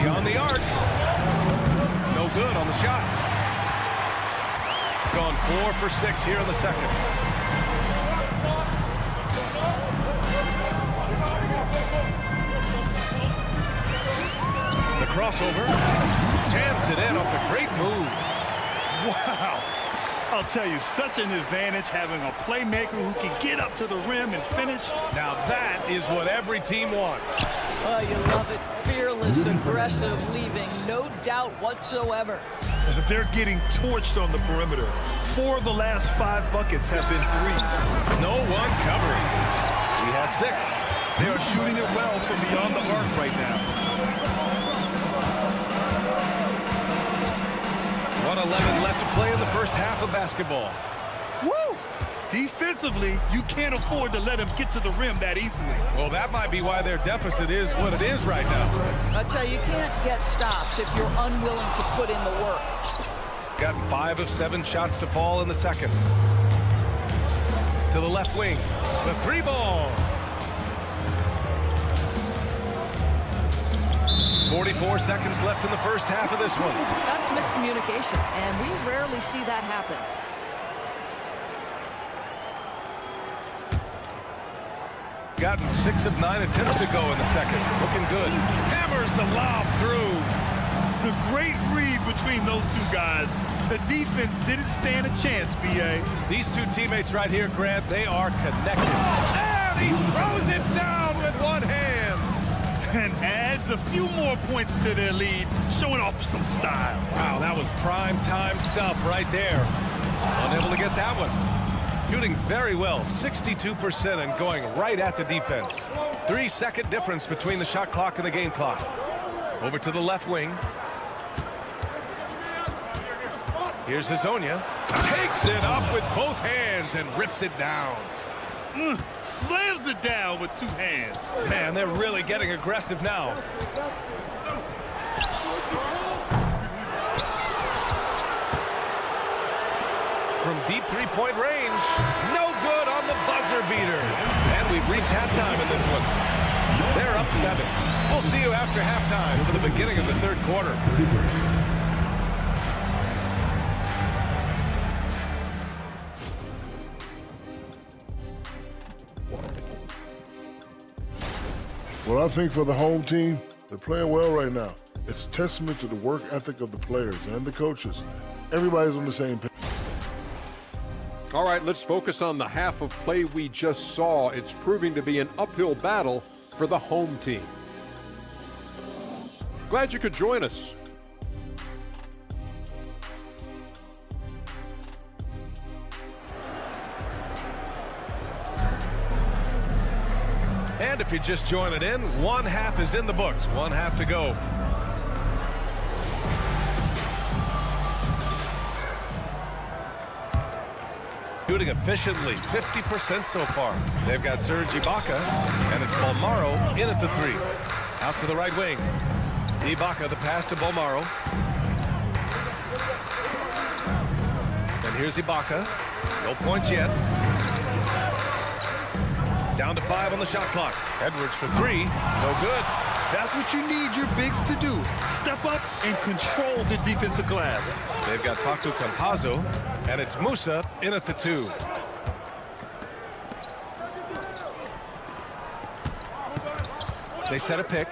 Beyond the arc. No good on the shot. Gone 4 for 6 here in the second. The crossover. Jams it in off a great move. Wow. I'll tell you, such an advantage having a playmaker who can get up to the rim and finish. Now that is what every team wants. Oh, you love it. Fearless, aggressive, leaving no doubt whatsoever. They're getting torched on the perimeter. 4 of the last 5 buckets have been threes. No one covering. He has 6. They are shooting it well from beyond the arc right now. 1:11 left to play in the first half of basketball. Woo! Defensively, you can't afford to let them get to the rim that easily. Well, that might be why their deficit is what it is right now. I tell you, you can't get stops if you're unwilling to put in the work. Gotten 5 of 7 shots to fall in the second. To the left wing. The 3 ball. 44 seconds left in the first half of this one. That's miscommunication, and we rarely see that happen. Gotten 6 of 9 attempts to go in the second. Looking good. Hammers the lob through. The great read between those two guys. The defense didn't stand a chance, B.A. These two teammates right here, Grant, they are connected. And he throws it down with one hand. And adds a few more points to their lead, showing off some style. Wow, that was prime time stuff right there. Unable to get that one. Shooting very well, 62% and going right at the defense. 3-second difference between the shot clock and the game clock. Over to the left wing. Here's Hazonia. Takes it up with both hands and rips it down. Slams it down with two hands. Man, they're really getting aggressive now. From deep three-point range. No good on the buzzer beater. And we've reached halftime in this one. They're up 7. We'll see you after halftime for the beginning of the third quarter. Well, I think for the home team, they're playing well right now. It's a testament to the work ethic of the players and the coaches. Everybody's on the same page. All right, let's focus on the half of play we just saw. It's proving to be an uphill battle for the home team. Glad you could join us. And if you just join it in, one half is in the books. One half to go. Shooting efficiently, 50% so far. They've got Serge Ibaka, and it's Bolmaro in at the 3. Out to the right wing. Ibaka, the pass to Bolmaro. And here's Ibaka. No points yet. Down to 5 on the shot clock. Edwards for 3. No good. That's what you need your bigs to do. Step up and control the defensive glass. They've got Facu Campazzo, and it's Musa in at the 2. They set a pick.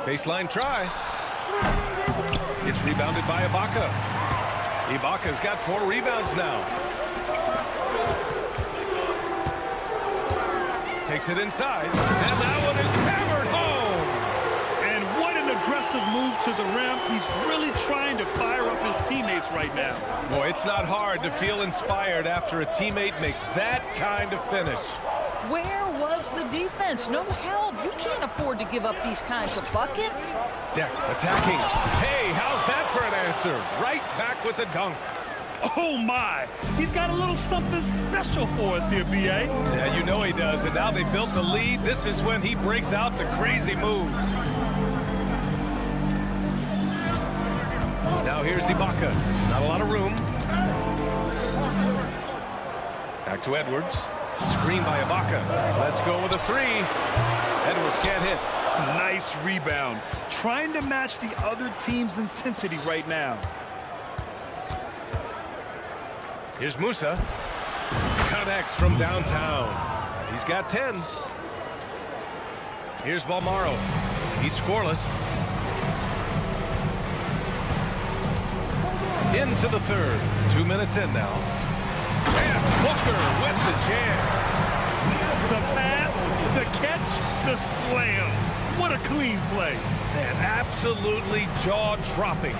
Baseline try. It's rebounded by Ibaka. Ibaka's got 4 rebounds now. Takes it inside, and that one is hammered home. And what an aggressive move to the rim. He's really trying to fire up his teammates right now. Boy, it's not hard to feel inspired after a teammate makes that kind of finish. Where was the defense? No help. You can't afford to give up these kinds of buckets. Deck attacking. Hey, how's that for an answer? Right back with the dunk. Oh, my. He's got a little something special for us here, B.A. Yeah, you know he does. And now they built the lead. This is when he breaks out the crazy moves. Now here's Ibaka. Not a lot of room. Back to Edwards. Screen by Ibaka. Let's go with a 3. Edwards can't hit. Nice rebound. Trying to match the other team's intensity right now. Here's Musa. Connects from downtown. He's got 10. Here's Bolmaro. He's scoreless. Into the third. 2 minutes in now. And Booker with the jam. The pass, the catch, the slam. What a clean play. Man, absolutely jaw-dropping.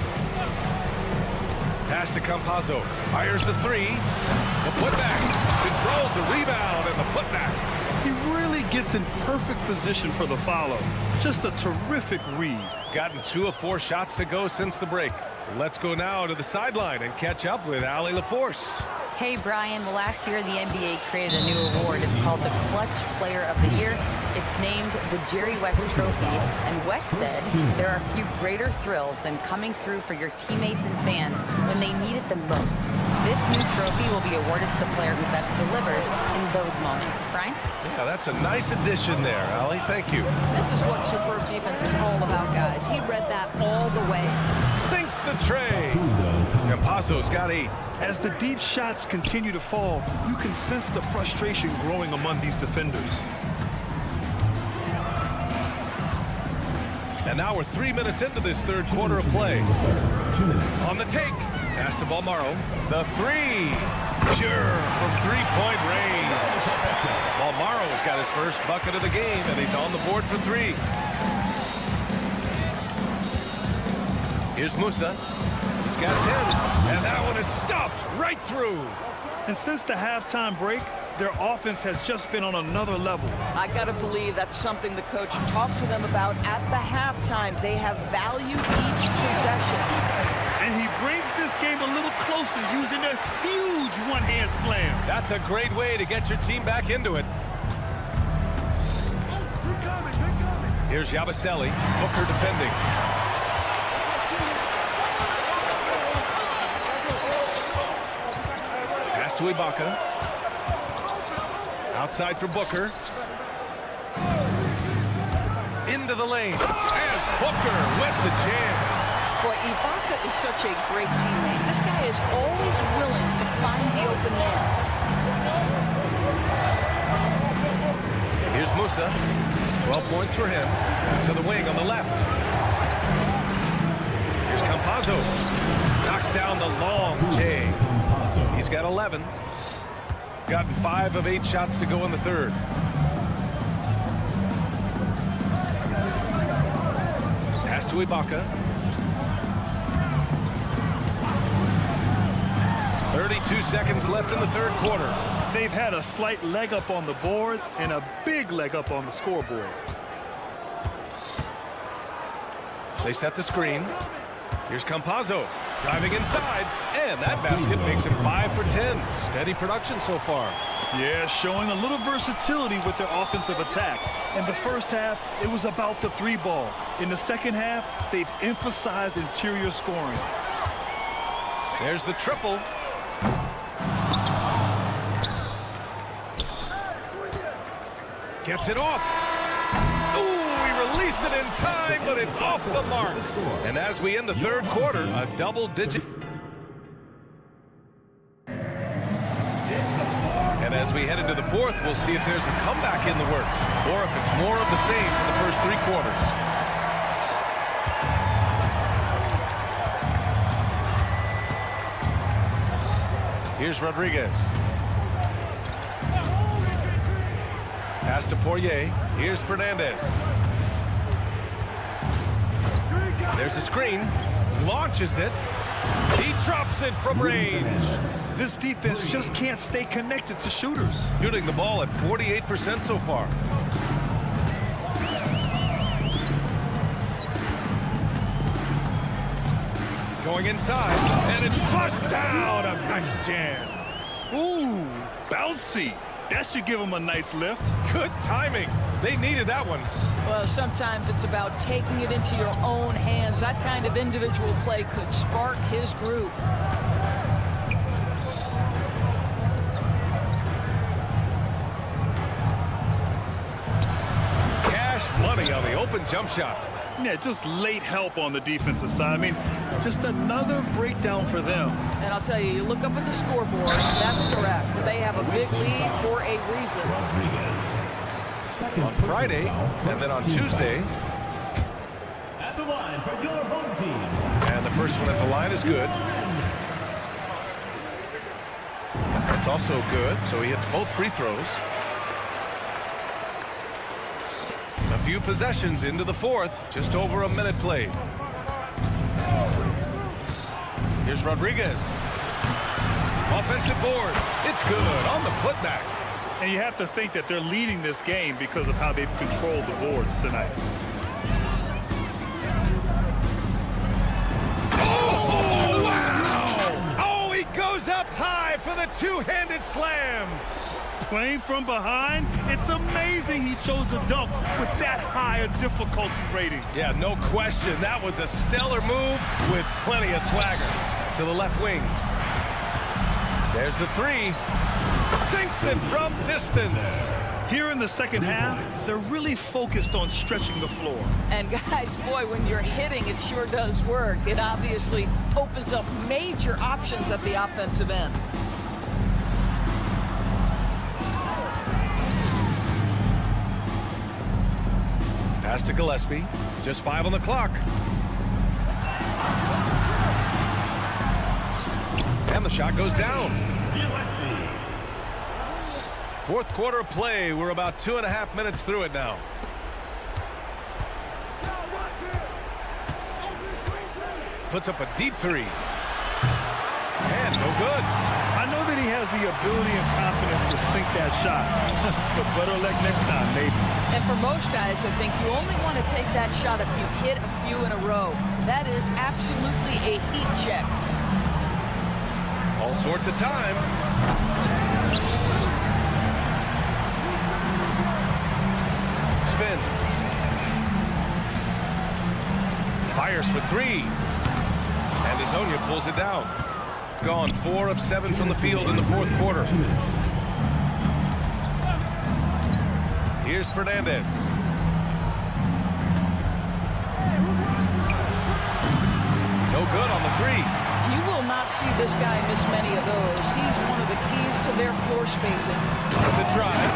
Pass to Campazzo. Fires the 3. The putback. Controls the rebound and the putback. He really gets in perfect position for the follow. Just a terrific read. Gotten 2 of 4 shots to go since the break. Let's go now to the sideline and catch up with Allie LaForce. Hey, Brian. Well, last year, the NBA created a new award. It's called the Clutch Player of the Year. It's named the Jerry West Trophy. And West said there are few greater thrills than coming through for your teammates and fans when they need it the most. This new trophy will be awarded to the player who best delivers in those moments. Brian? Yeah, that's a nice addition there, Allie. Thank you. This is what superb defense is all about, guys. He read that all the way. Sinks the tray. Campazzo's got 8. As the deep shots continue to fall, you can sense the frustration growing among these defenders. And now we're 3 minutes into this third quarter of play. 2 minutes. On the take. Pass to Balmaro. The 3. Sure, from three-point range. Balmaro's got his first bucket of the game, and he's on the board for 3. Here's Musa. He's got 10. And that one is stuffed right through. And since the halftime break, their offense has just been on another level. I got to believe that's something the coach talked to them about at the halftime. They have valued each possession. And he brings this game a little closer using a huge one-hand slam. That's a great way to get your team back into it. Here's Yabusele. Booker defending. Pass to Ibaka. Outside for Booker. Into the lane. And Booker with the jam. Boy, Ibaka is such a great teammate. This guy is always willing to find the open man. Here's Musa. 12 points for him. To the wing on the left. Here's Campazzo. Knocks down the long J. He's got 11. Got 5 of 8 shots to go in the third. Pass to Ibaka. 32 seconds left in the third quarter. They've had a slight leg up on the boards and a big leg up on the scoreboard. They set the screen. Here's Campazzo driving inside, and that basket makes him 5 for 10. Steady production so far. Yeah, showing a little versatility with their offensive attack. In the first half, it was about the 3-ball. In the second half, they've emphasized interior scoring. There's the triple. Gets it off. Ooh, he released it in time, but it's off the mark. And as we end the third quarter, a double-digit. And as we head into the fourth, we'll see if there's a comeback in the works, or if it's more of the same for the first 3 quarters. Here's Rodriguez. Pass to Poirier. Here's Fernandez. There's a screen. Launches it. He drops it from range. This defense just can't stay connected to shooters. Shooting the ball at 48% so far. Going inside, and it's flushed down. A nice jam. Ooh, bouncy. That should give him a nice lift. Good timing. They needed that one. Well, sometimes it's about taking it into your own hands. That kind of individual play could spark his group. Cash money on the open jump shot. Yeah, just late help on the defensive side. I mean, just another breakdown for them. And I'll tell you, you look up at the scoreboard, that's correct. They have a big lead for a reason. On Friday, and then on Tuesday. At the line for your home team. And the first one at the line is good. That's also good, so he hits both free throws. A few possessions into the fourth, just over a minute played. Here's Rodriguez. Offensive board. It's good on the putback. And you have to think that they're leading this game because of how they've controlled the boards tonight. Oh, wow! Oh, he goes up high for the the two-handed slam. Playing from behind, it's amazing he chose a dunk with that higher difficulty rating. Yeah, no question. That was a stellar move with plenty of swagger. To the left wing. There's the three. Sinks it from distance. Here in the second half, they're really focused on stretching the floor. And guys, boy, when you're hitting, it sure does work. It obviously opens up major options at the offensive end. Pass to Gillespie. Just 5 on the clock. And the shot goes down. Fourth quarter of play. We're about 2.5 minutes through it now. Puts up a deep three. And no good. I know that he has the ability and confidence to sink that shot. But better luck next time, maybe. And for most guys, I think you only want to take that shot if you've hit a few in a row. That is absolutely a heat check. All sorts of time. Spins. Fires for three. And Azonia pulls it down. Gone 4 of 7 from the field in the fourth quarter. Here's Fernandez. No good on the three. You will not see this guy miss many of those. He's one of the keys to their floor spacing. The drive.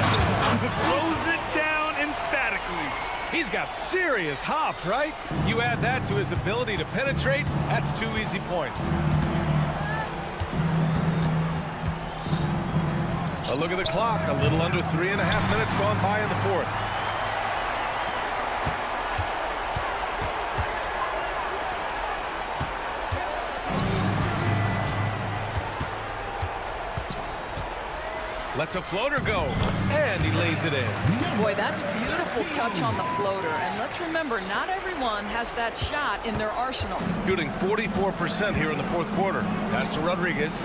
Throws it down emphatically. He's got serious hops, right? You add that to his ability to penetrate, that's 2 easy points. A look at the clock. A little under 3.5 minutes gone by in the fourth. Lets a floater go, and he lays it in. Boy, that's a beautiful touch on the floater. And let's remember, not everyone has that shot in their arsenal. Shooting 44% here in the fourth quarter. Pass to Rodriguez,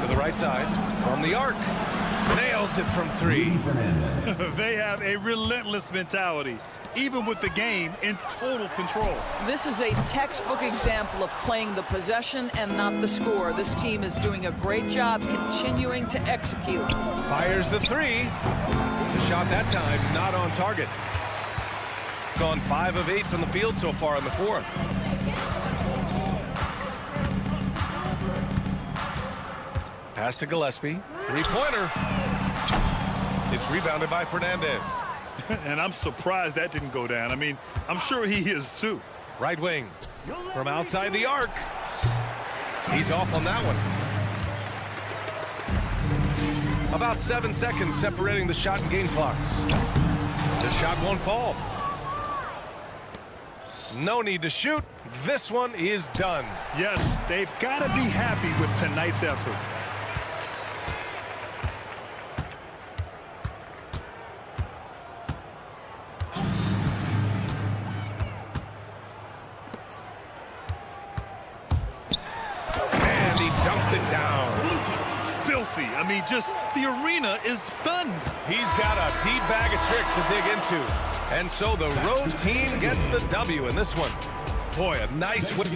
to the right side, from the arc. Nails it from 3. They have a relentless mentality, even with the game in total control. This is a textbook example of playing the possession and not the score. This team is doing a great job continuing to execute. Fires the 3. The shot that time not on target. Gone 5 of 8 from the field so far in the fourth. Pass to Gillespie. 3-pointer. It's rebounded by Fernandez. And I'm surprised that didn't go down. I mean, I'm sure he is too. Right wing. From outside the arc. He's off on that one. About 7 seconds separating the shot and game clocks. The shot won't fall. No need to shoot. This one is done. Yes, they've got to be happy with tonight's effort. And he dunks it down. Filthy. I mean, just the arena is stunned. He's got a deep bag of tricks to dig into. And so the road team gets the W in this one. Boy, a nice win.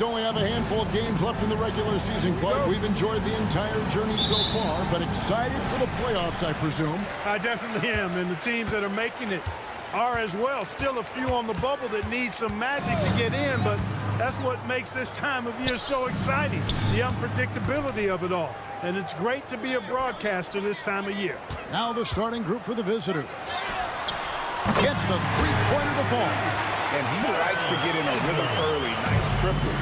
only have a handful of games left in the regular season, Clark. We've enjoyed the entire journey so far, but excited for the playoffs, I presume. I definitely am, and the teams that are making it are as well. Still a few on the bubble that need some magic to get in, but that's what makes this time of year so exciting, the unpredictability of it all. And it's great to be a broadcaster this time of year. Now the starting group for the visitors. Gets the three-pointer to fall. And he likes to get in a rhythm early. Nice triple.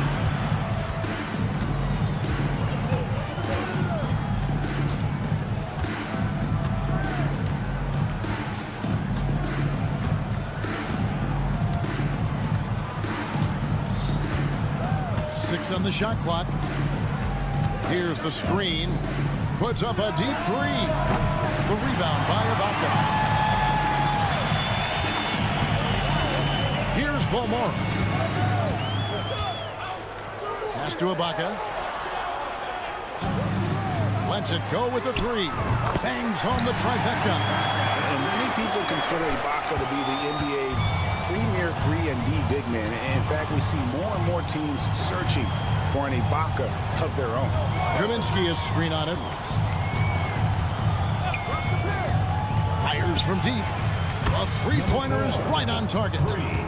Six on the shot clock. Here's the screen. Puts up a deep three. The rebound by Ibaka. Here's Beaumont. Pass to Ibaka. Lets it go with the three. Bangs home the trifecta. And many people consider Ibaka to be the NBA's premier 3-and-D big man. And in fact, we see more and more teams searching for an Ibaka of their own. Kaminsky is screen on Edwards. Fires from deep. A three-pointer is right on target.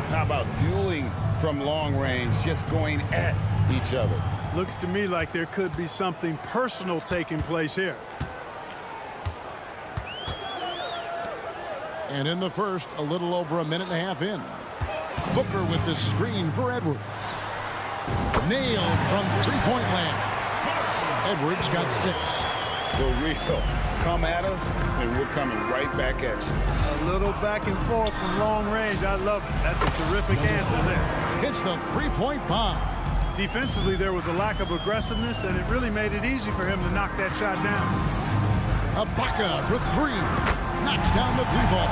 How about dueling from long range, just going at each other? Looks to me like there could be something personal taking place here. And in the first, a little over a minute and a half in. Booker with the screen for Edwards. Nailed from three-point land. Edwards got 6. The real. Come at us, and we're coming right back at you. A little back and forth from long range. I love it. That's a terrific answer there. Hits the three-point bomb. Defensively, there was a lack of aggressiveness, and it really made it easy for him to knock that shot down. Ibaka for 3. Knocks down the three ball.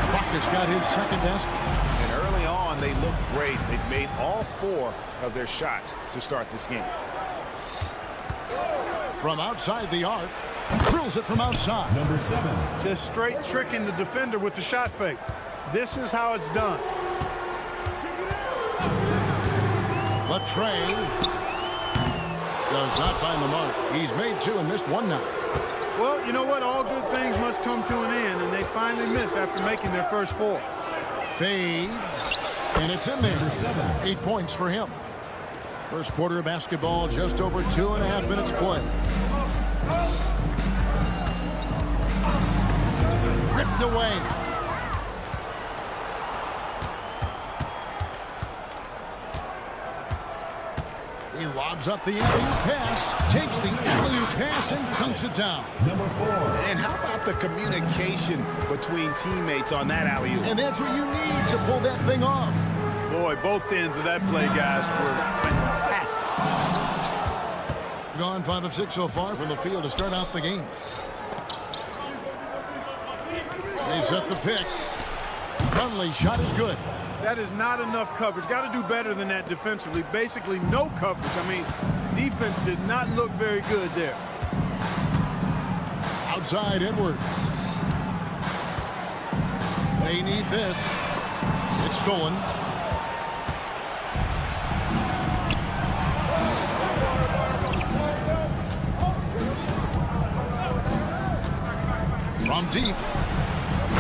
Ibaka's got his second best. And early on, they looked great. They've made all 4 of their shots to start this game. From outside the arc. Drills it from outside. Number 7. Just straight tricking the defender with the shot fake. This is how it's done. Latrey does not find the mark. He's made 2 and missed 1 now. Well, you know what? All good things must come to an end, and they finally miss after making their first 4. Fades. And it's in there. 8 points for him. First quarter of basketball, just over 2.5 minutes play. Ripped away. He lobs up the alley-oop pass, takes the alley-oop pass and dunks it down. Number 4. And how about the communication between teammates on that alley-oop? And that's what you need to pull that thing off. Boy, both ends of that play, guys, were fantastic. Gone 5 of 6 so far from the field to start out the game. They set the pick. Conley's shot is good. That is not enough coverage. Got to do better than that defensively. Basically, no coverage. I mean, defense did not look very good there. Outside Edwards. They need this. It's stolen. From deep.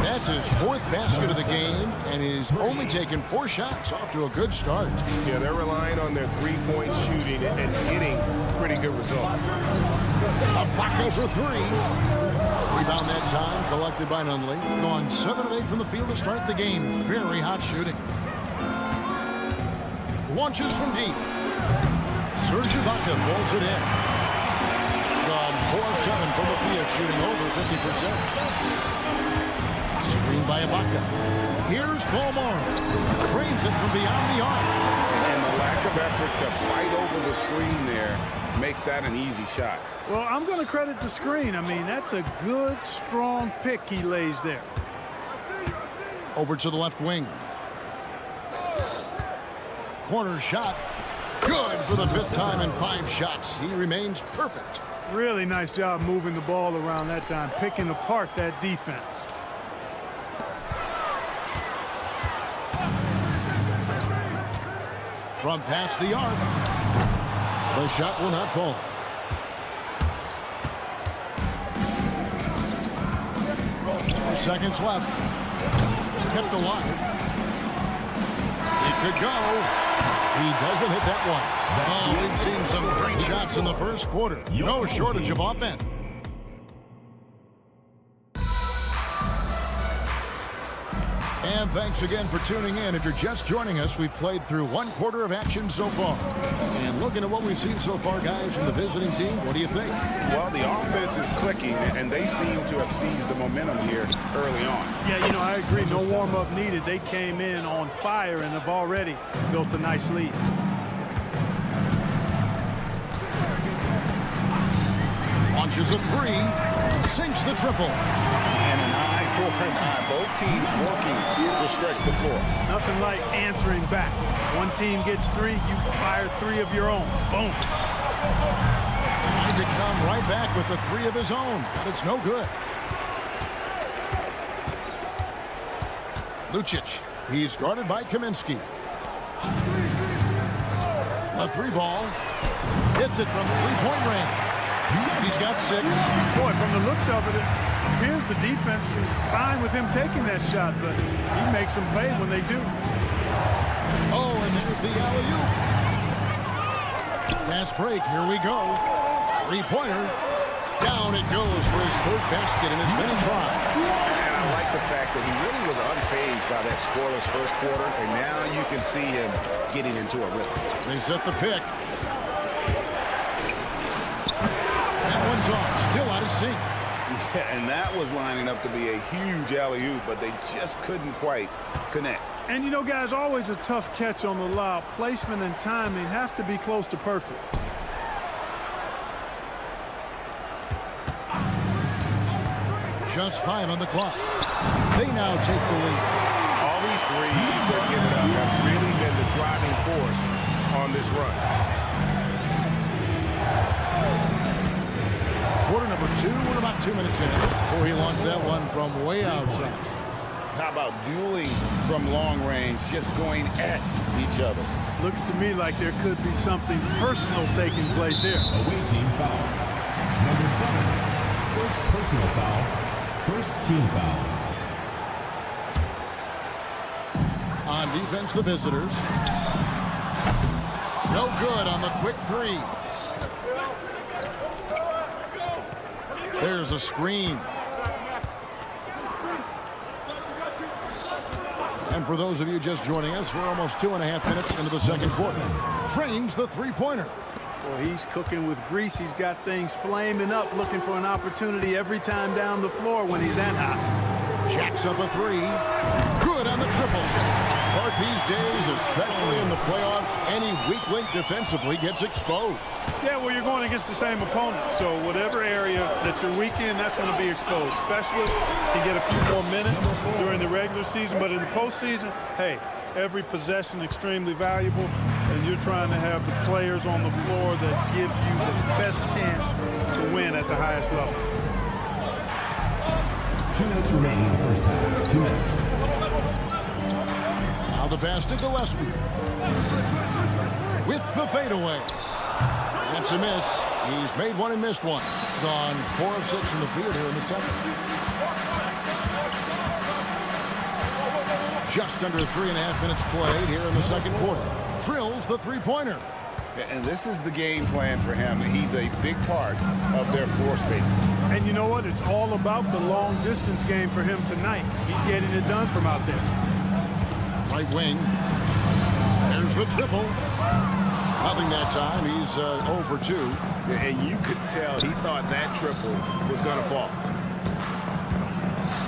That's his 4th basket of the game, and he's only taken 4 shots. Off to a good start. Yeah, they're relying on their three-point shooting and getting pretty good results. Ibaka for 3. Rebound that time, collected by Nunley. Gone 7 of 8 from the field to start the game. Very hot shooting. Launches from deep. Serge Ibaka pulls it in. Gone 4 of 7 from the field, shooting over 50%. Screen by Ibaka. Here's Beaumont. Cranes it from beyond the arc. And the lack of effort to fight over the screen there makes that an easy shot. Well, I'm going to credit the screen. I mean, that's a good, strong pick he lays there. Over to the left wing. Corner shot. Good for the 5th time in 5 shots. He remains perfect. Really nice job moving the ball around that time, picking apart that defense. from past the arc. The shot will not fall. Seconds left. Kept alive. It could go. He doesn't hit that one. Oh, we've seen some great shots in the first quarter. No shortage of offense. And thanks again for tuning in. If you're just joining us, we've played through one quarter of action so far. And looking at what we've seen so far, guys, from the visiting team, what do you think? Well, the offense is clicking, and they seem to have seized the momentum here early on. Yeah, you know, I agree. No warm-up needed. They came in on fire and have already built a nice lead. Launches a three, sinks the triple. And an eye for an eye. Both teams working to stretch the floor. Nothing like answering back. One team gets three, you fire three of your own. Boom. Trying to come right back with the three of his own, but it's no good. Lucic, he's guarded by Kaminsky. A three ball, hits it from three-point range. He's got 6. Boy, from the looks of it, it appears the defense is fine with him taking that shot, but he makes them pay when they do. Oh, and there's the alley-oop. Fast break, here we go. Three-pointer. Down it goes for his third basket in as many tries. And I like the fact that he really was unfazed by that scoreless first quarter, and now you can see him getting into a rhythm. They set the pick. That one's off, still out of sync. Yeah, and that was lining up to be a huge alley-oop, but they just couldn't quite connect. And you know, guys, always a tough catch on the lob. Placement and timing have to be close to perfect. Just 5 on the clock. They now take the lead. All these threes they're giving up have really been the driving force on this run. Quarter number 2, we're about 2 minutes in before he launched that one from way outside. How about dueling from long range, just going at each other? Looks to me like there could be something personal taking place here. Away team foul. Number 7. First personal foul. First team foul. On defense, the visitors. No good on the quick three. There's a screen. And for those of you just joining us, we're almost 2.5 minutes into the second quarter. Drains the three-pointer. Well, he's cooking with grease. He's got things flaming up, looking for an opportunity every time down the floor when he's that hot. Jacks up a three. Good on the triple. But these days, especially in the playoffs, any weak link defensively gets exposed. Yeah, well, you're going against the same opponent. So whatever area that you're weak in, that's going to be exposed. Specialists can get a few more minutes during the regular season, but in the postseason, hey, every possession extremely valuable, and you're trying to have the players on the floor that give you the best chance to win at the highest level. 2 minutes remaining in the first half. 2 minutes. Now the pass to Gillespie. With the fadeaway. That's a miss. He's made one and missed one. Gone 4 of 6 in the field here in the second. Just under 3.5 minutes played here in the second quarter. Drills the three-pointer. And this is the game plan for him. He's a big part of their floor spacing. And you know what? It's all about the long-distance game for him tonight. He's getting it done from out there. Right wing. There's the triple. Nothing that time. He's 0 for 2. And you could tell he thought that triple was going to fall.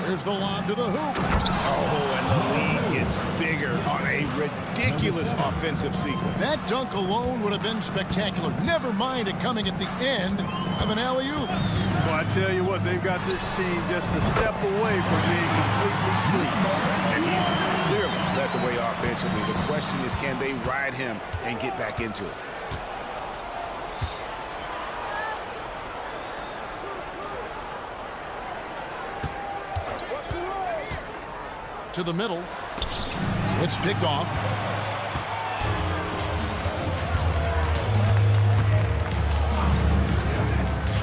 There's the lob to the hoop. Oh, and the lead gets bigger on a ridiculous offensive sequence. That dunk alone would have been spectacular. Never mind it coming at the end of an alley-oop. Well, I tell you what, they've got this team just a step away from being completely asleep. And he's clearly led the way offensively. The question is, can they ride him and get back into it? To the middle. It's picked off.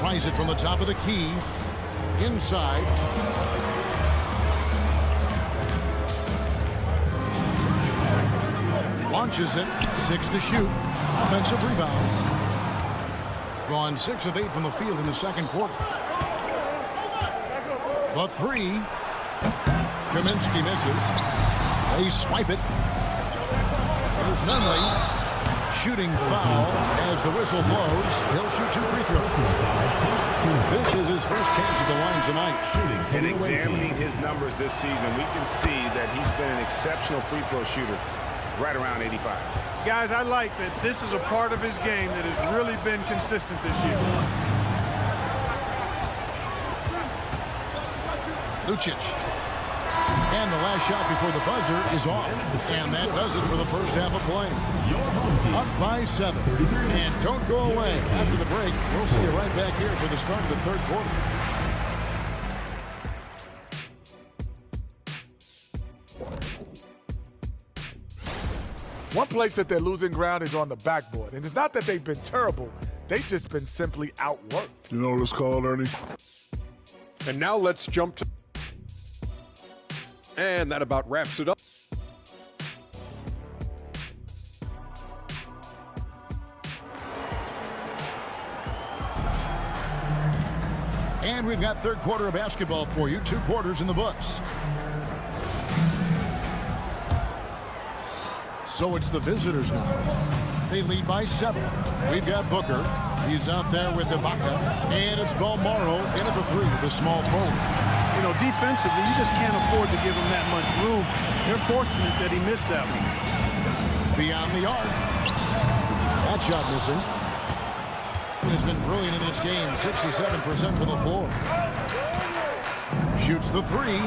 Tries it from the top of the key. Inside. Launches it. 6 to shoot. Offensive rebound. Gone 6 of 8 from the field in the second quarter. The 3. Kaminsky misses. They swipe it. There's Nunley. Shooting foul as the whistle blows. He'll shoot 2 free throws. This is his first chance at the line tonight. And examining his numbers this season, we can see that he's been an exceptional free throw shooter, right around 85. Guys, I like that this is a part of his game that has really been consistent this year. Lucic. And the last shot before the buzzer is off. And that does it for the first half of play. Up by 7. And don't go away. After the break, we'll see you right back here for the start of the third quarter. One place that they're losing ground is on the backboard. And it's not that they've been terrible. They've just been simply outworked. You know what it's called, Ernie? And now let's jump to... And that about wraps it up. And we've got third quarter of basketball for you. 2 quarters in the books. So it's the visitors now. They lead by 7. We've got Booker. He's out there with Ibaka. And it's Balmaro in at the 3, the small forward. You know, defensively, you just can't afford to give him that much room. They're fortunate that he missed that one. Beyond the arc. That shot missing. He's been brilliant in this game. 67% from the floor. Shoots the 3.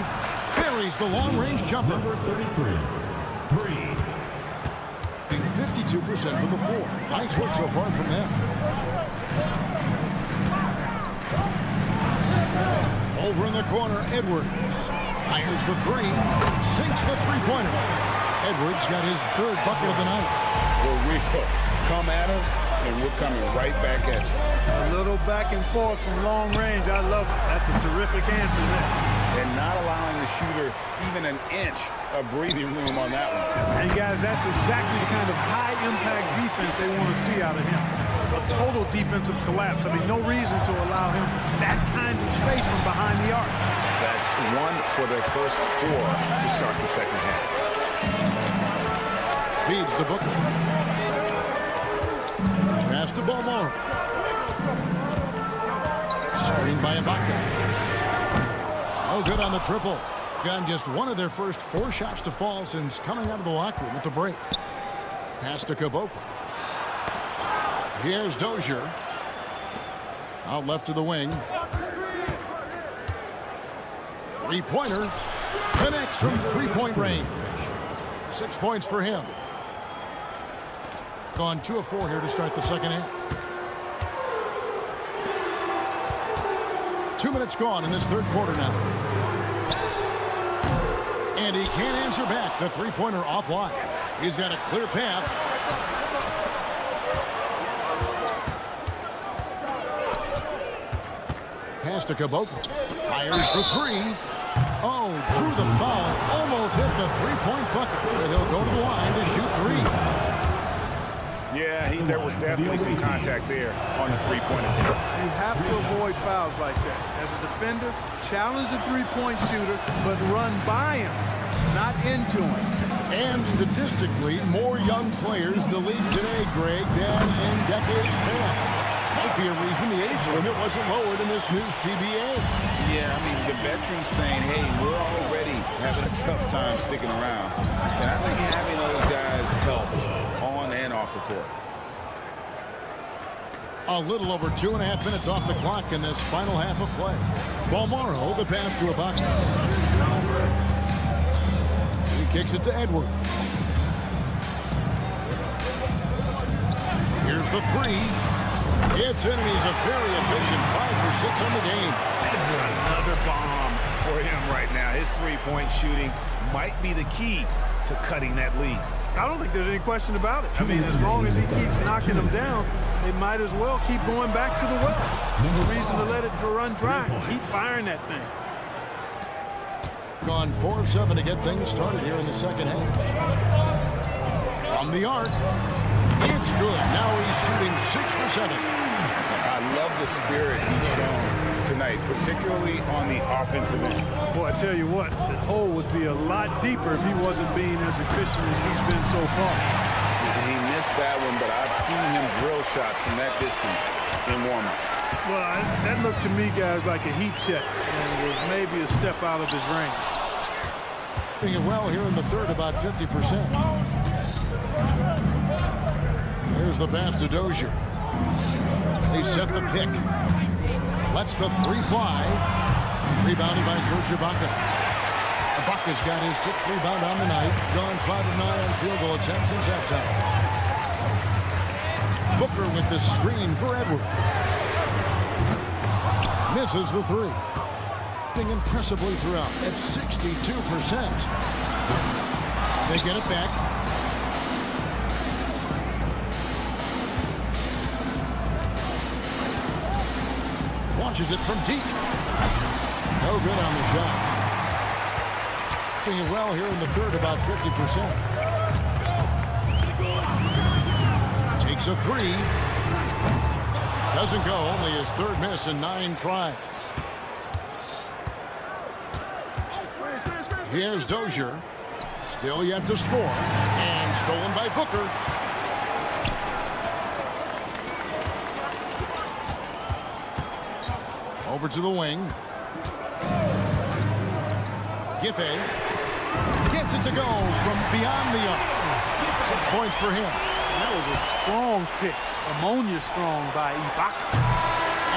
Buries the long-range jumper. Number 33. 3. 52% from the floor. Nice work so far from them. Over in the corner, Edwards fires the 3, sinks the three-pointer. Edwards got his 3rd bucket of the night. Well, we come at us, and we're coming right back at you. A little back and forth from long range. I love it. That's a terrific answer there. And not allowing the shooter even an inch of breathing room on that one. And guys, that's exactly the kind of high-impact defense they want to see out of him. A total defensive collapse. I mean, no reason to allow him that kind of space from behind the arc. That's 1 for their first 4 to start the second half. Feeds to Booker. Pass to Balmaro. Screen by Ibaka. Oh, good on the triple. Gotten just 1 of their first 4 shots to fall since coming out of the locker room at the break. Pass to Caboclo. Here's Dozier. Out left to the wing. 3-pointer. Connects from 3-point range. 6 points for him. Gone 2 of 4 here to start the second half. 2 minutes gone in this third quarter now. And he can't answer back. The 3-pointer offline. He's got a clear path. Pass to Caboclo. Fires for 3. Oh, drew the foul. Almost hit the 3-point bucket. But he'll go to the line to shoot 3. Yeah, there was definitely some contact there on the 3-point attempt. You have to avoid fouls like that. As a defender, challenge the 3-point shooter, but run by him, not into him. And statistically, more young players in the league today, Greg, than in decades past. Might be a reason the age limit wasn't lowered in this new CBA. Yeah, I mean, the veterans saying, hey, we're already having a tough time sticking around. And I think having those guys helps on and off the court. A little over 2.5 minutes off the clock in this final half of play. Balmaro, the pass to Ibaka. He kicks it to Edwards. Here's the 3. It's in, and he's a very efficient 5 for 6 on the game. Another bomb for him right now. His 3-point shooting might be the key to cutting that lead. I don't think there's any question about it. I mean, as long as he keeps knocking them down, they might as well keep going back to the well. No reason to let it run dry. Keep firing that thing. Gone 4 of 7 to get things started here in the second half. From the arc, it's good. Now he's shooting 6 for 7. I love the spirit he's shown tonight, particularly on the offensive end. Boy, I tell you what, the hole would be a lot deeper if he wasn't being as efficient as he's been so far. He missed that one, but I've seen him drill shots from that distance in warm-up. Well, that looked to me, guys, like a heat check, and was maybe a step out of his range. Doing it well here in the third, about 50%. Here's the pass to Dozier. They set the pick. Lets the 3 fly. Rebounded by Serge Ibaka. Ibaka's got his 6th rebound on the night. Gone 5 of 9 on field goal attempts since halftime. Booker with the screen for Edwards. Misses the 3. Impressively throughout at 62%. They get it back. Launches it from deep. No good on the shot. Doing it well here in the third, about 50%. Takes a 3. Doesn't go, only his 3rd miss in 9 tries. Here's Dozier. Still yet to score. And stolen by Booker. Over to the wing. Giffey gets it to go from beyond the arc. 6 points for him. That was a strong pick. Ammonia strong by Ibaka.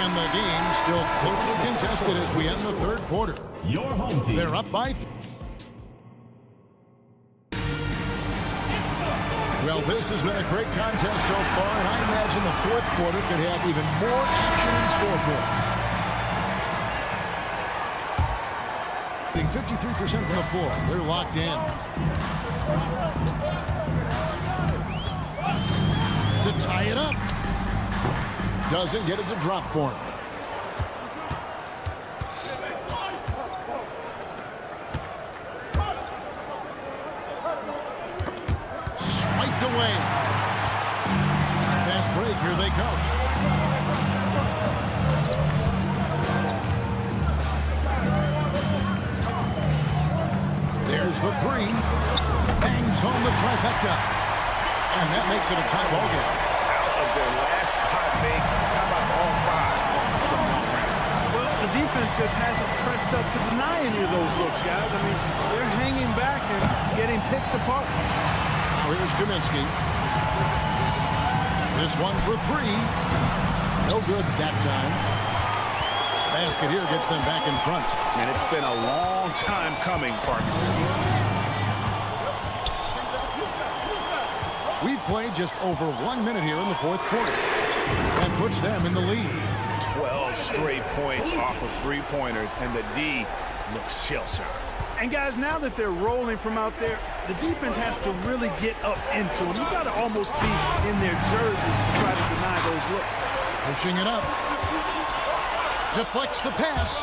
And the game still closely contested as we end the third quarter. Your home team. They're up by 3. Well, this has been a great contest so far, and I imagine the fourth quarter could have even more action in store for us. 53% from the floor. They're locked in. To tie it up. Doesn't get it to drop for him. Swiped away. Fast break. Here they come. There's the 3. Bangs home the trifecta. And that makes it a tie ball game. Out of their last 5 makes, how about all 5? Well, the defense just hasn't pressed up to deny any of those looks, guys. I mean, they're hanging back and getting picked apart. Now here's Kaminsky. This one for 3. No good that time. Basket here gets them back in front. And it's been a long time coming, partner. We've played just over 1 minute here in the fourth quarter. That puts them in the lead. 12 straight points off of 3-pointers, and the D looks shell-shocked. And guys, now that they're rolling from out there, the defense has to really get up into them. You've got to almost be in their jerseys to try to deny those looks. Pushing it up. Deflects the pass.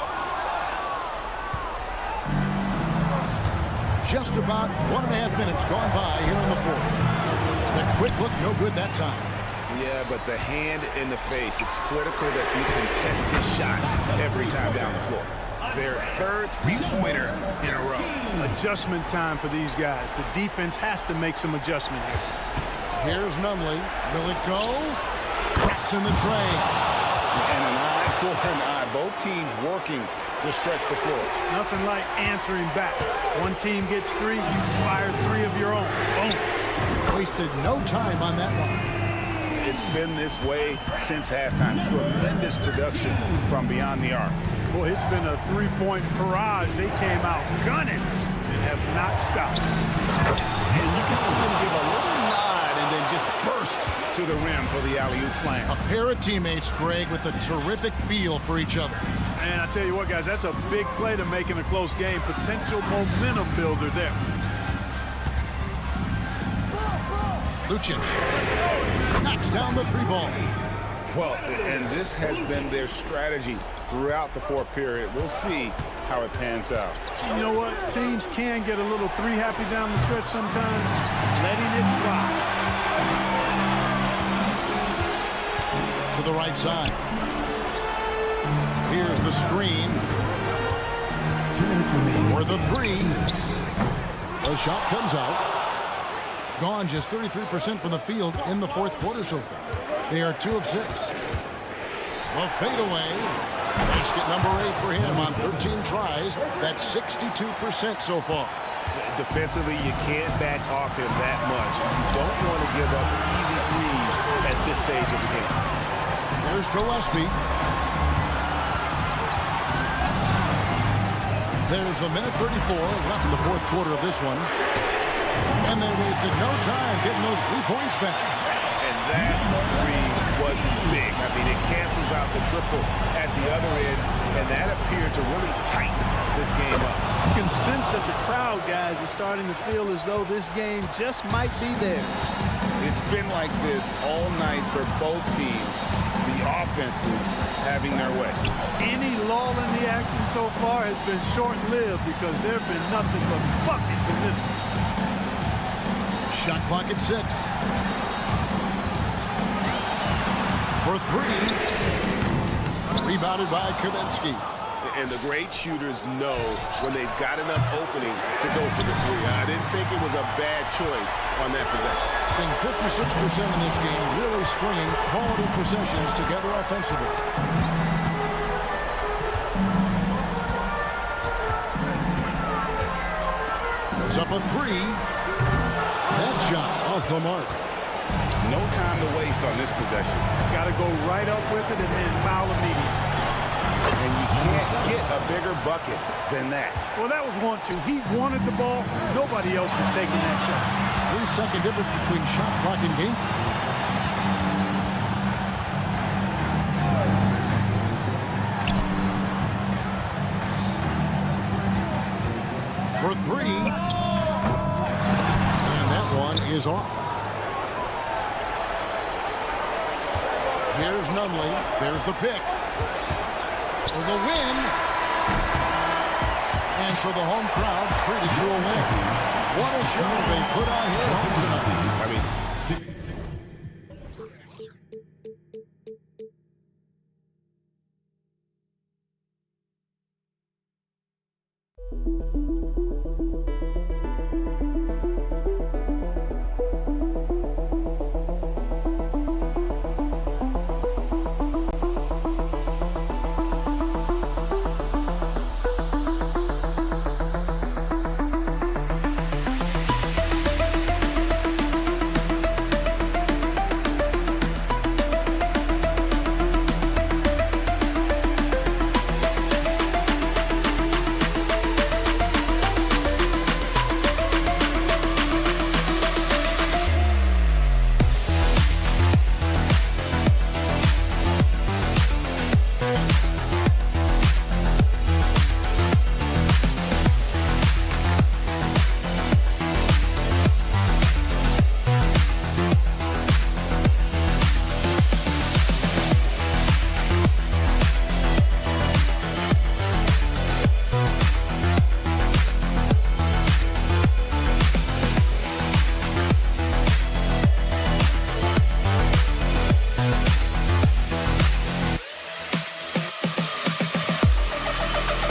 Just about 1.5 minutes gone by here in the fourth. The quick look, no good that time. Yeah, but the hand in the face, it's critical that you contest his shots every time down the floor. Their 3rd 3-pointer in a row. Adjustment time for these guys. The defense has to make some adjustment here. Here's Nunley. Will it go? Traps in the tray. And an eye for an eye. Both teams working to stretch the floor. Nothing like answering back. One team gets 3, you fire 3 of your own. Boom. Wasted no time on that one. It's been this way since halftime. Tremendous production from beyond the arc. Boy, it's been a 3-point barrage. They came out gunning and have not stopped. And you can see them give a little nod and then just burst to the rim for the alley-oop slam. A pair of teammates, Greg, with a terrific feel for each other. And I tell you what, guys, that's a big play to make in a close game. Potential momentum builder there. Lucic knocks down the 3-ball. Well, and this has been their strategy throughout the fourth period. We'll see how it pans out. You know what? Teams can get a little three-happy down the stretch sometimes, letting it fly. To the right side. Here's the screen. For the 3. The shot comes out. Gone just 33% from the field in the fourth quarter so far. They are 2 of 6. A fadeaway. Basket number 8 for him on 13 tries. That's 62% so far. Defensively, you can't back off him that much. You don't want to give up easy threes at this stage of the game. There's Gillespie. There's a minute 34 left in the fourth quarter of this one. And they wasted no time getting those 3 points back. And that three was big. I mean, it cancels out the triple at the other end, and that appeared to really tighten this game up. You can sense that the crowd, guys, is starting to feel as though this game just might be theirs. It's been like this all night for both teams. The offenses having their way. Any lull in the action so far has been short-lived because there have been nothing but buckets in this one. Shot clock at 6. For 3. Rebounded by Kaminsky. And the great shooters know when they've got enough opening to go for the 3. I didn't think it was a bad choice on that possession. In 56% in this game, really stringing quality possessions together offensively. It's up a 3. That shot off the mark. No time to waste on this possession. Got to go right up with it and then foul immediately. And you can't get a bigger bucket than that. Well, that was 1-2. He wanted the ball. Nobody else was taking that shot. 3-second difference between shot clock and game. For 3. And that one is off. Here's Nunley. There's the pick. For the win. And so the home crowd treated to a win. What a show they put on